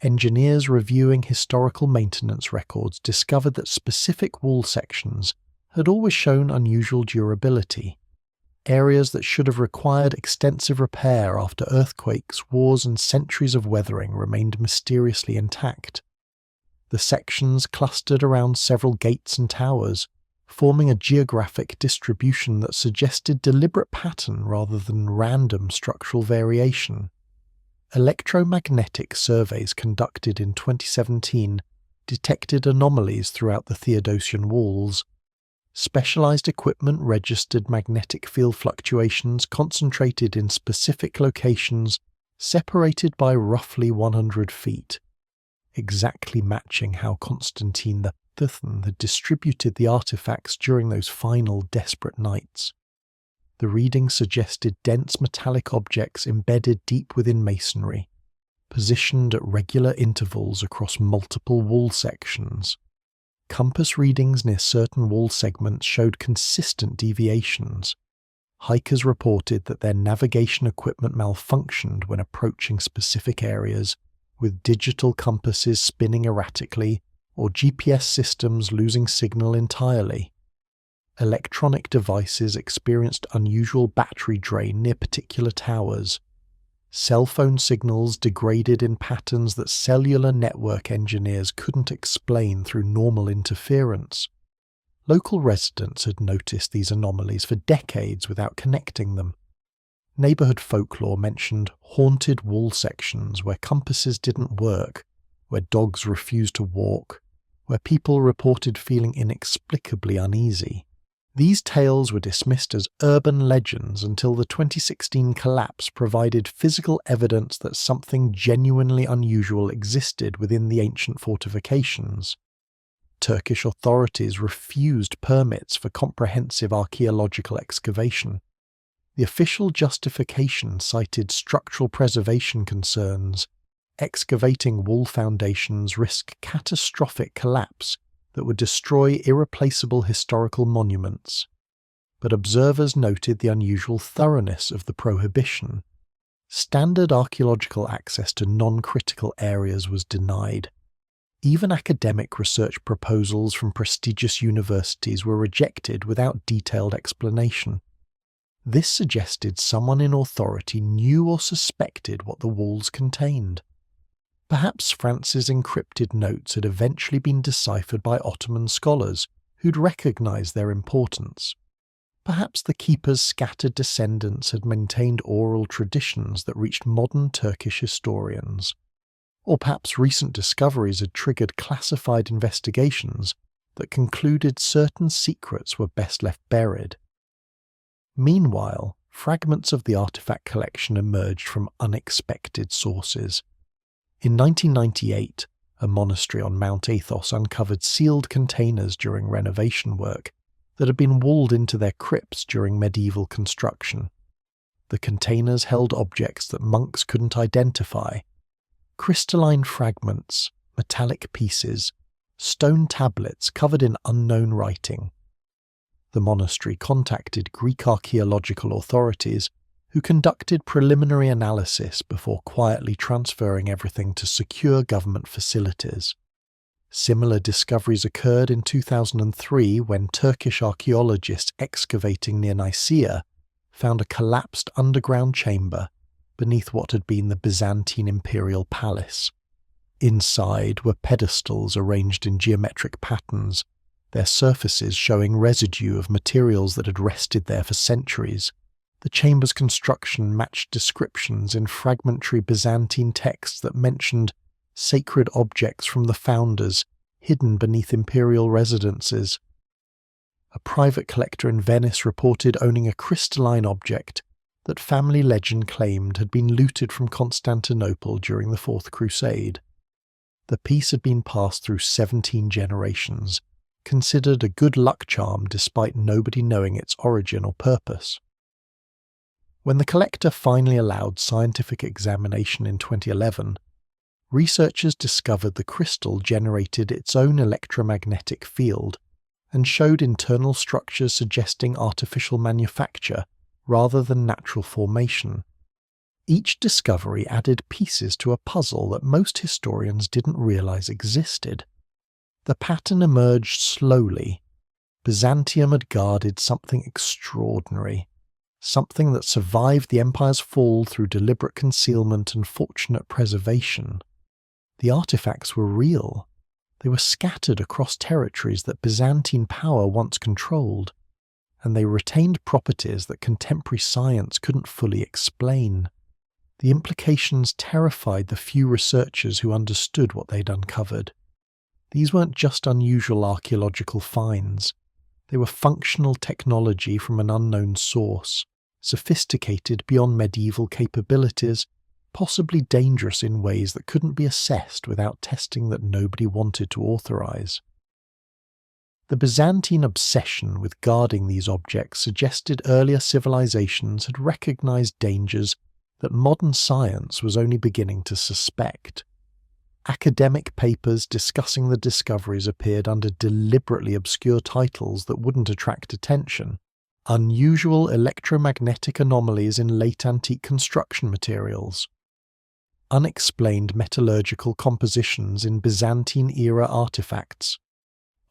Engineers reviewing historical maintenance records discovered that specific wall sections had always shown unusual durability. Areas that should have required extensive repair after earthquakes, wars, and centuries of weathering remained mysteriously intact. The sections clustered around several gates and towers, forming a geographic distribution that suggested deliberate pattern rather than random structural variation. Electromagnetic surveys conducted in 2017 detected anomalies throughout the Theodosian walls. Specialized equipment registered magnetic field fluctuations concentrated in specific locations separated by roughly 100 feet, exactly matching how Constantine III had distributed the artifacts during those final desperate nights. The readings suggested dense metallic objects embedded deep within masonry, positioned at regular intervals across multiple wall sections. Compass readings near certain wall segments showed consistent deviations. Hikers reported that their navigation equipment malfunctioned when approaching specific areas, with digital compasses spinning erratically or GPS systems losing signal entirely. Electronic devices experienced unusual battery drain near particular towers. Cell phone signals degraded in patterns that cellular network engineers couldn't explain through normal interference. Local residents had noticed these anomalies for decades without connecting them. Neighborhood folklore mentioned haunted wall sections where compasses didn't work, where dogs refused to walk, where people reported feeling inexplicably uneasy. These tales were dismissed as urban legends until the 2016 collapse provided physical evidence that something genuinely unusual existed within the ancient fortifications. Turkish authorities refused permits for comprehensive archaeological excavation. The official justification cited structural preservation concerns. Excavating wall foundations risked catastrophic collapse that would destroy irreplaceable historical monuments. But observers noted the unusual thoroughness of the prohibition. Standard archaeological access to non-critical areas was denied. Even academic research proposals from prestigious universities were rejected without detailed explanation. This suggested someone in authority knew or suspected what the walls contained. Perhaps France's encrypted notes had eventually been deciphered by Ottoman scholars who'd recognized their importance. Perhaps the keeper's scattered descendants had maintained oral traditions that reached modern Turkish historians. Or perhaps recent discoveries had triggered classified investigations that concluded certain secrets were best left buried. Meanwhile, fragments of the artifact collection emerged from unexpected sources. In 1998, a monastery on Mount Athos uncovered sealed containers during renovation work that had been walled into their crypts during medieval construction. The containers held objects that monks couldn't identify: crystalline fragments, metallic pieces, stone tablets covered in unknown writing. The monastery contacted Greek archaeological authorities, who conducted preliminary analysis before quietly transferring everything to secure government facilities. Similar discoveries occurred in 2003 when Turkish archaeologists excavating near Nicaea found a collapsed underground chamber beneath what had been the Byzantine imperial palace. Inside were pedestals arranged in geometric patterns, their surfaces showing residue of materials that had rested there for centuries. The chamber's construction matched descriptions in fragmentary Byzantine texts that mentioned sacred objects from the founders hidden beneath imperial residences. A private collector in Venice reported owning a crystalline object that family legend claimed had been looted from Constantinople during the Fourth Crusade. The piece had been passed through 17 generations, considered a good luck charm despite nobody knowing its origin or purpose. When the collector finally allowed scientific examination in 2011, researchers discovered the crystal generated its own electromagnetic field and showed internal structures suggesting artificial manufacture rather than natural formation. Each discovery added pieces to a puzzle that most historians didn't realize existed. The pattern emerged slowly. Byzantium had guarded something extraordinary, something that survived the empire's fall through deliberate concealment and fortunate preservation. The artifacts were real. They were scattered across territories that Byzantine power once controlled, and they retained properties that contemporary science couldn't fully explain. The implications terrified the few researchers who understood what they'd uncovered. These weren't just unusual archaeological finds. They were functional technology from an unknown source, sophisticated beyond medieval capabilities, possibly dangerous in ways that couldn't be assessed without testing that nobody wanted to authorize. The Byzantine obsession with guarding these objects suggested earlier civilizations had recognized dangers that modern science was only beginning to suspect. Academic papers discussing the discoveries appeared under deliberately obscure titles that wouldn't attract attention. Unusual electromagnetic anomalies in late antique construction materials. Unexplained metallurgical compositions in Byzantine-era artifacts.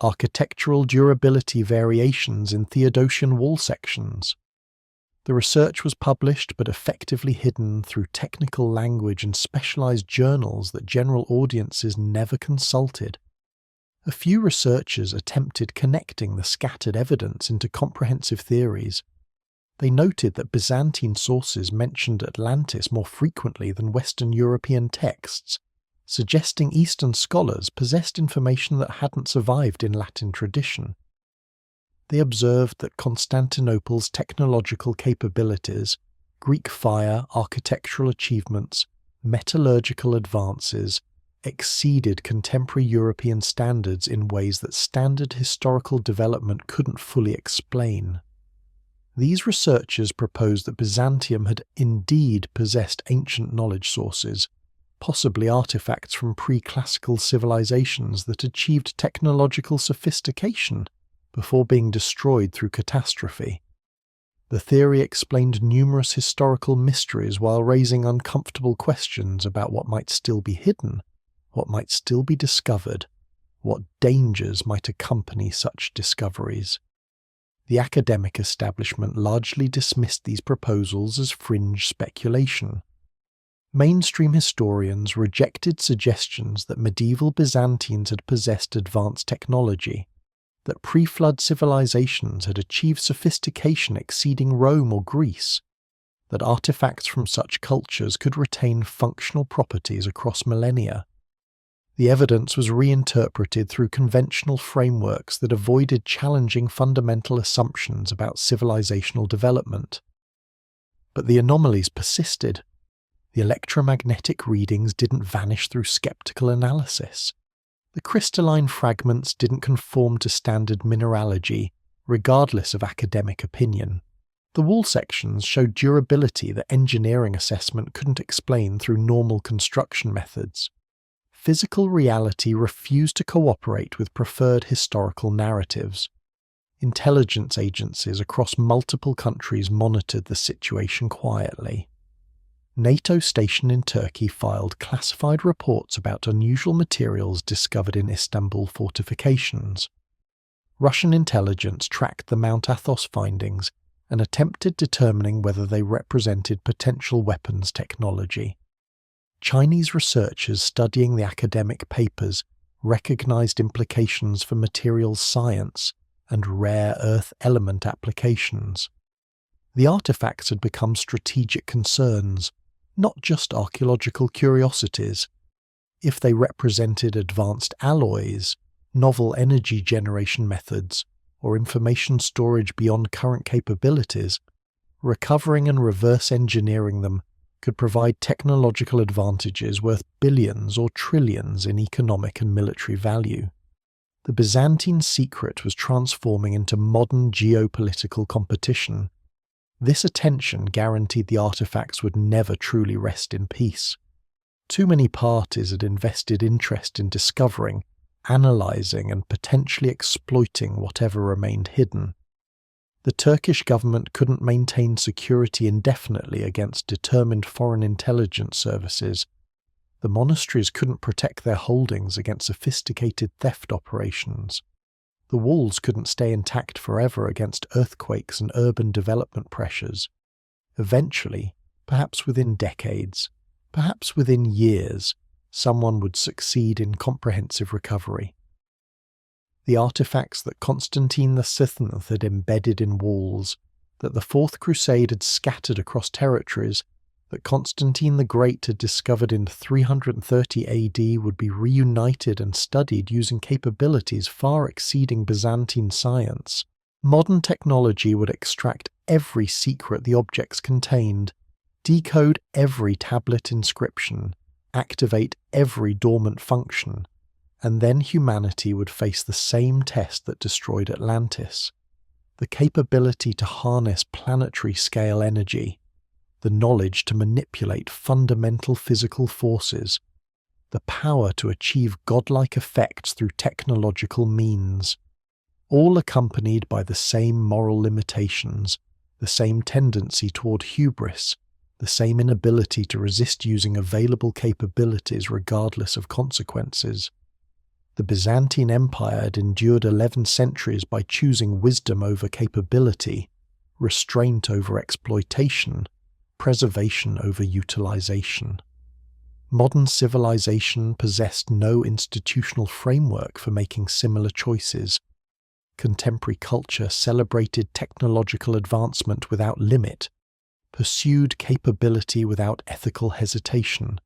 Architectural durability variations in Theodosian wall sections. The research was published but effectively hidden through technical language and specialized journals that general audiences never consulted. A few researchers attempted connecting the scattered evidence into comprehensive theories. They noted that Byzantine sources mentioned Atlantis more frequently than Western European texts, suggesting Eastern scholars possessed information that hadn't survived in Latin tradition. They observed that Constantinople's technological capabilities, Greek fire, architectural achievements, metallurgical advances, exceeded contemporary European standards in ways that standard historical development couldn't fully explain. These researchers proposed that Byzantium had indeed possessed ancient knowledge sources, possibly artifacts from pre-classical civilizations that achieved technological sophistication before being destroyed through catastrophe. The theory explained numerous historical mysteries while raising uncomfortable questions about what might still be hidden, what might still be discovered, what dangers might accompany such discoveries. The academic establishment largely dismissed these proposals as fringe speculation. Mainstream historians rejected suggestions that medieval Byzantines had possessed advanced technology, that pre-flood civilizations had achieved sophistication exceeding Rome or Greece, that artifacts from such cultures could retain functional properties across millennia. The evidence was reinterpreted through conventional frameworks that avoided challenging fundamental assumptions about civilizational development. But the anomalies persisted. The electromagnetic readings didn't vanish through skeptical analysis. The crystalline fragments didn't conform to standard mineralogy, regardless of academic opinion. The wall sections showed durability that engineering assessment couldn't explain through normal construction methods. Physical reality refused to cooperate with preferred historical narratives. Intelligence agencies across multiple countries monitored the situation quietly. NATO stationed in Turkey filed classified reports about unusual materials discovered in Istanbul fortifications. Russian intelligence tracked the Mount Athos findings and attempted determining whether they represented potential weapons technology. Chinese researchers studying the academic papers recognized implications for materials science and rare earth element applications. The artifacts had become strategic concerns, not just archaeological curiosities. If they represented advanced alloys, novel energy generation methods, or information storage beyond current capabilities, recovering and reverse engineering them could provide technological advantages worth billions or trillions in economic and military value. The Byzantine secret was transforming into modern geopolitical competition. This attention guaranteed the artifacts would never truly rest in peace. Too many parties had invested interest in discovering, analysing, and potentially exploiting whatever remained hidden. The Turkish government couldn't maintain security indefinitely against determined foreign intelligence services. The monasteries couldn't protect their holdings against sophisticated theft operations. The walls couldn't stay intact forever against earthquakes and urban development pressures. Eventually, perhaps within decades, perhaps within years, someone would succeed in comprehensive recovery. The artifacts that Constantine VII had embedded in walls, that the Fourth Crusade had scattered across territories, that Constantine the Great had discovered in 330 AD would be reunited and studied using capabilities far exceeding Byzantine science. Modern technology would extract every secret the objects contained, decode every tablet inscription, activate every dormant function, and then humanity would face the same test that destroyed Atlantis: the capability to harness planetary-scale energy, the knowledge to manipulate fundamental physical forces, the power to achieve godlike effects through technological means, all accompanied by the same moral limitations, the same tendency toward hubris, the same inability to resist using available capabilities regardless of consequences. The Byzantine Empire had endured 11 centuries by choosing wisdom over capability, restraint over exploitation, preservation over utilization. Modern civilization possessed no institutional framework for making similar choices. Contemporary culture celebrated technological advancement without limit, pursued capability without ethical hesitation,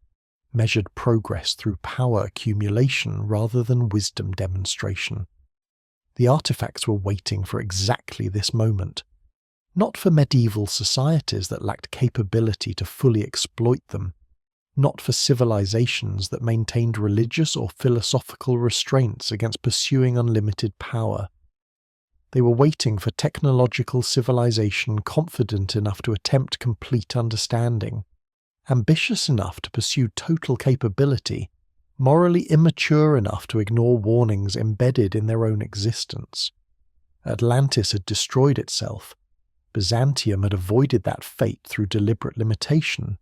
measured progress through power accumulation rather than wisdom demonstration. The artifacts were waiting for exactly this moment. Not for medieval societies that lacked capability to fully exploit them, not for civilizations that maintained religious or philosophical restraints against pursuing unlimited power. They were waiting for technological civilization confident enough to attempt complete understanding, ambitious enough to pursue total capability, morally immature enough to ignore warnings embedded in their own existence. Atlantis had destroyed itself. Byzantium had avoided that fate through deliberate limitation.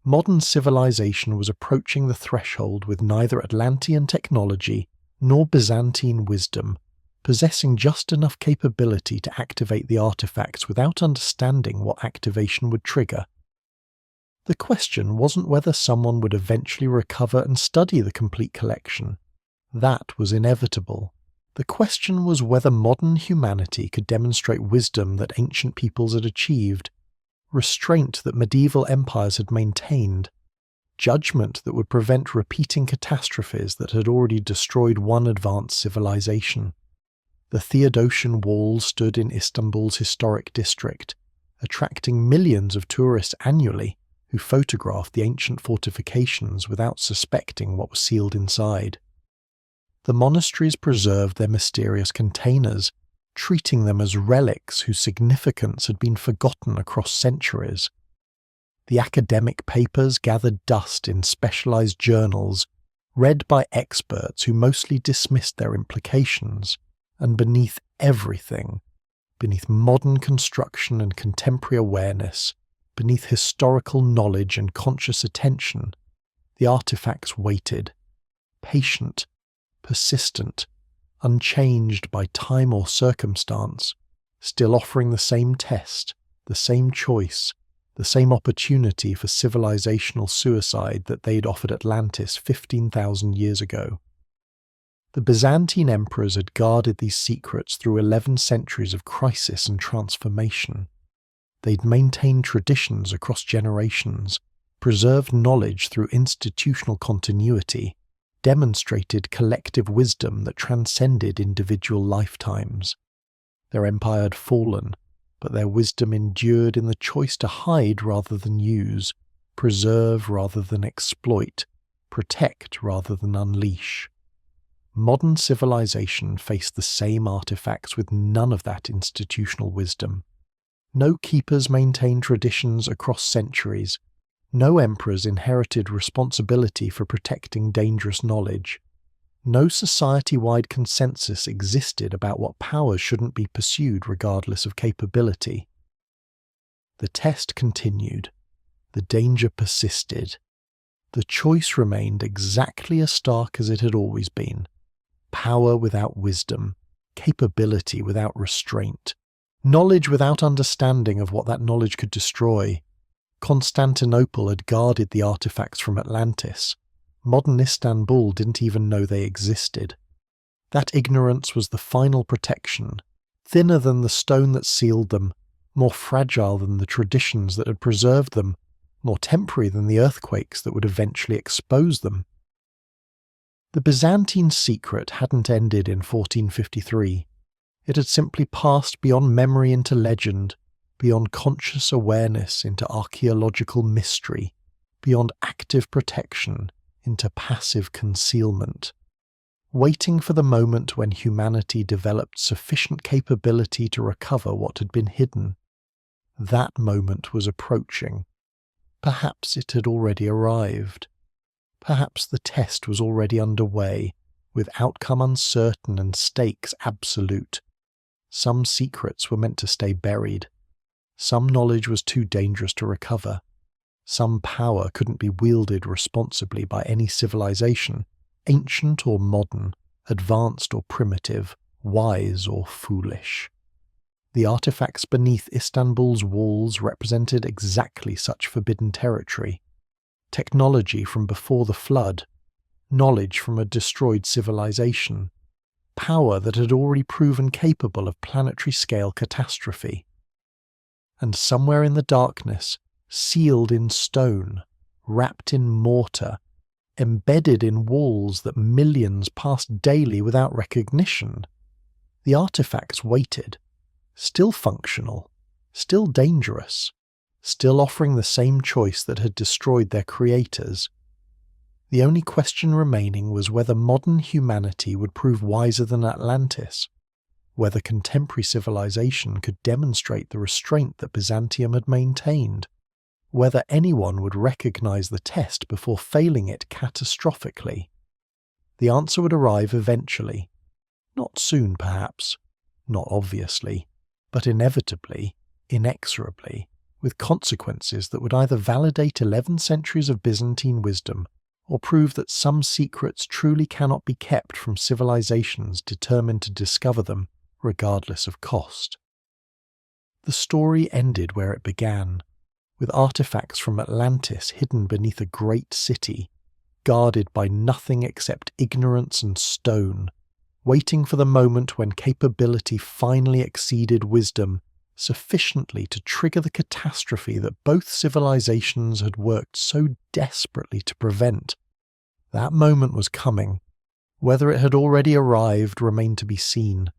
Modern civilization was approaching the threshold with neither Atlantean technology nor Byzantine wisdom, possessing just enough capability to activate the artifacts without understanding what activation would trigger. The question wasn't whether someone would eventually recover and study the complete collection. That was inevitable. The question was whether modern humanity could demonstrate wisdom that ancient peoples had achieved, restraint that medieval empires had maintained, judgment that would prevent repeating catastrophes that had already destroyed one advanced civilization. The Theodosian Wall stood in Istanbul's historic district, attracting millions of tourists annually who photographed the ancient fortifications without suspecting what was sealed inside. The monasteries preserved their mysterious containers, treating them as relics whose significance had been forgotten across centuries. The academic papers gathered dust in specialized journals, read by experts who mostly dismissed their implications, and beneath everything, beneath modern construction and contemporary awareness, beneath historical knowledge and conscious attention, the artifacts waited, patient, persistent, unchanged by time or circumstance, still offering the same test, the same choice, the same opportunity for civilizational suicide that they'd offered Atlantis 15,000 years ago. The Byzantine emperors had guarded these secrets through 11 centuries of crisis and transformation. They'd maintained traditions across generations, preserved knowledge through institutional continuity, demonstrated collective wisdom that transcended individual lifetimes. Their empire had fallen, but their wisdom endured in the choice to hide rather than use, preserve rather than exploit, protect rather than unleash. Modern civilization faced the same artifacts with none of that institutional wisdom. No keepers maintained traditions across centuries. No emperors inherited responsibility for protecting dangerous knowledge. No society-wide consensus existed about what powers shouldn't be pursued regardless of capability. The test continued. The danger persisted. The choice remained exactly as stark as it had always been. Power without wisdom, capability without restraint, knowledge without understanding of what that knowledge could destroy. Constantinople had guarded the artifacts from Atlantis. Modern Istanbul didn't even know they existed. That ignorance was the final protection, thinner than the stone that sealed them, more fragile than the traditions that had preserved them, more temporary than the earthquakes that would eventually expose them. The Byzantine secret hadn't ended in 1453. It had simply passed beyond memory into legend, beyond conscious awareness into archaeological mystery, beyond active protection into passive concealment, waiting for the moment when humanity developed sufficient capability to recover what had been hidden. That moment was approaching. Perhaps it had already arrived. Perhaps the test was already underway, with outcome uncertain and stakes absolute. Some secrets were meant to stay buried. Some knowledge was too dangerous to recover. Some power couldn't be wielded responsibly by any civilization, ancient or modern, advanced or primitive, wise or foolish. The artifacts beneath Istanbul's walls represented exactly such forbidden territory. Technology from before the flood, knowledge from a destroyed civilization, power that had already proven capable of planetary-scale catastrophe. And somewhere in the darkness, sealed in stone, wrapped in mortar, embedded in walls that millions passed daily without recognition, The artifacts waited, still functional, still dangerous, still offering the same choice that had destroyed their creators. The only question remaining was whether modern humanity would prove wiser than Atlantis, whether contemporary civilization could demonstrate the restraint that Byzantium had maintained, whether anyone would recognize the test before failing it catastrophically. The answer would arrive eventually. Not soon, perhaps, not obviously, but inevitably, inexorably, with consequences that would either validate 11 centuries of Byzantine wisdom or prove that some secrets truly cannot be kept from civilizations determined to discover them regardless of cost. The story ended where it began, with artifacts from Atlantis hidden beneath a great city, guarded by nothing except ignorance and stone, waiting for the moment when capability finally exceeded wisdom sufficiently to trigger the catastrophe that both civilizations had worked so desperately to prevent. That moment was coming. Whether it had already arrived remained to be seen.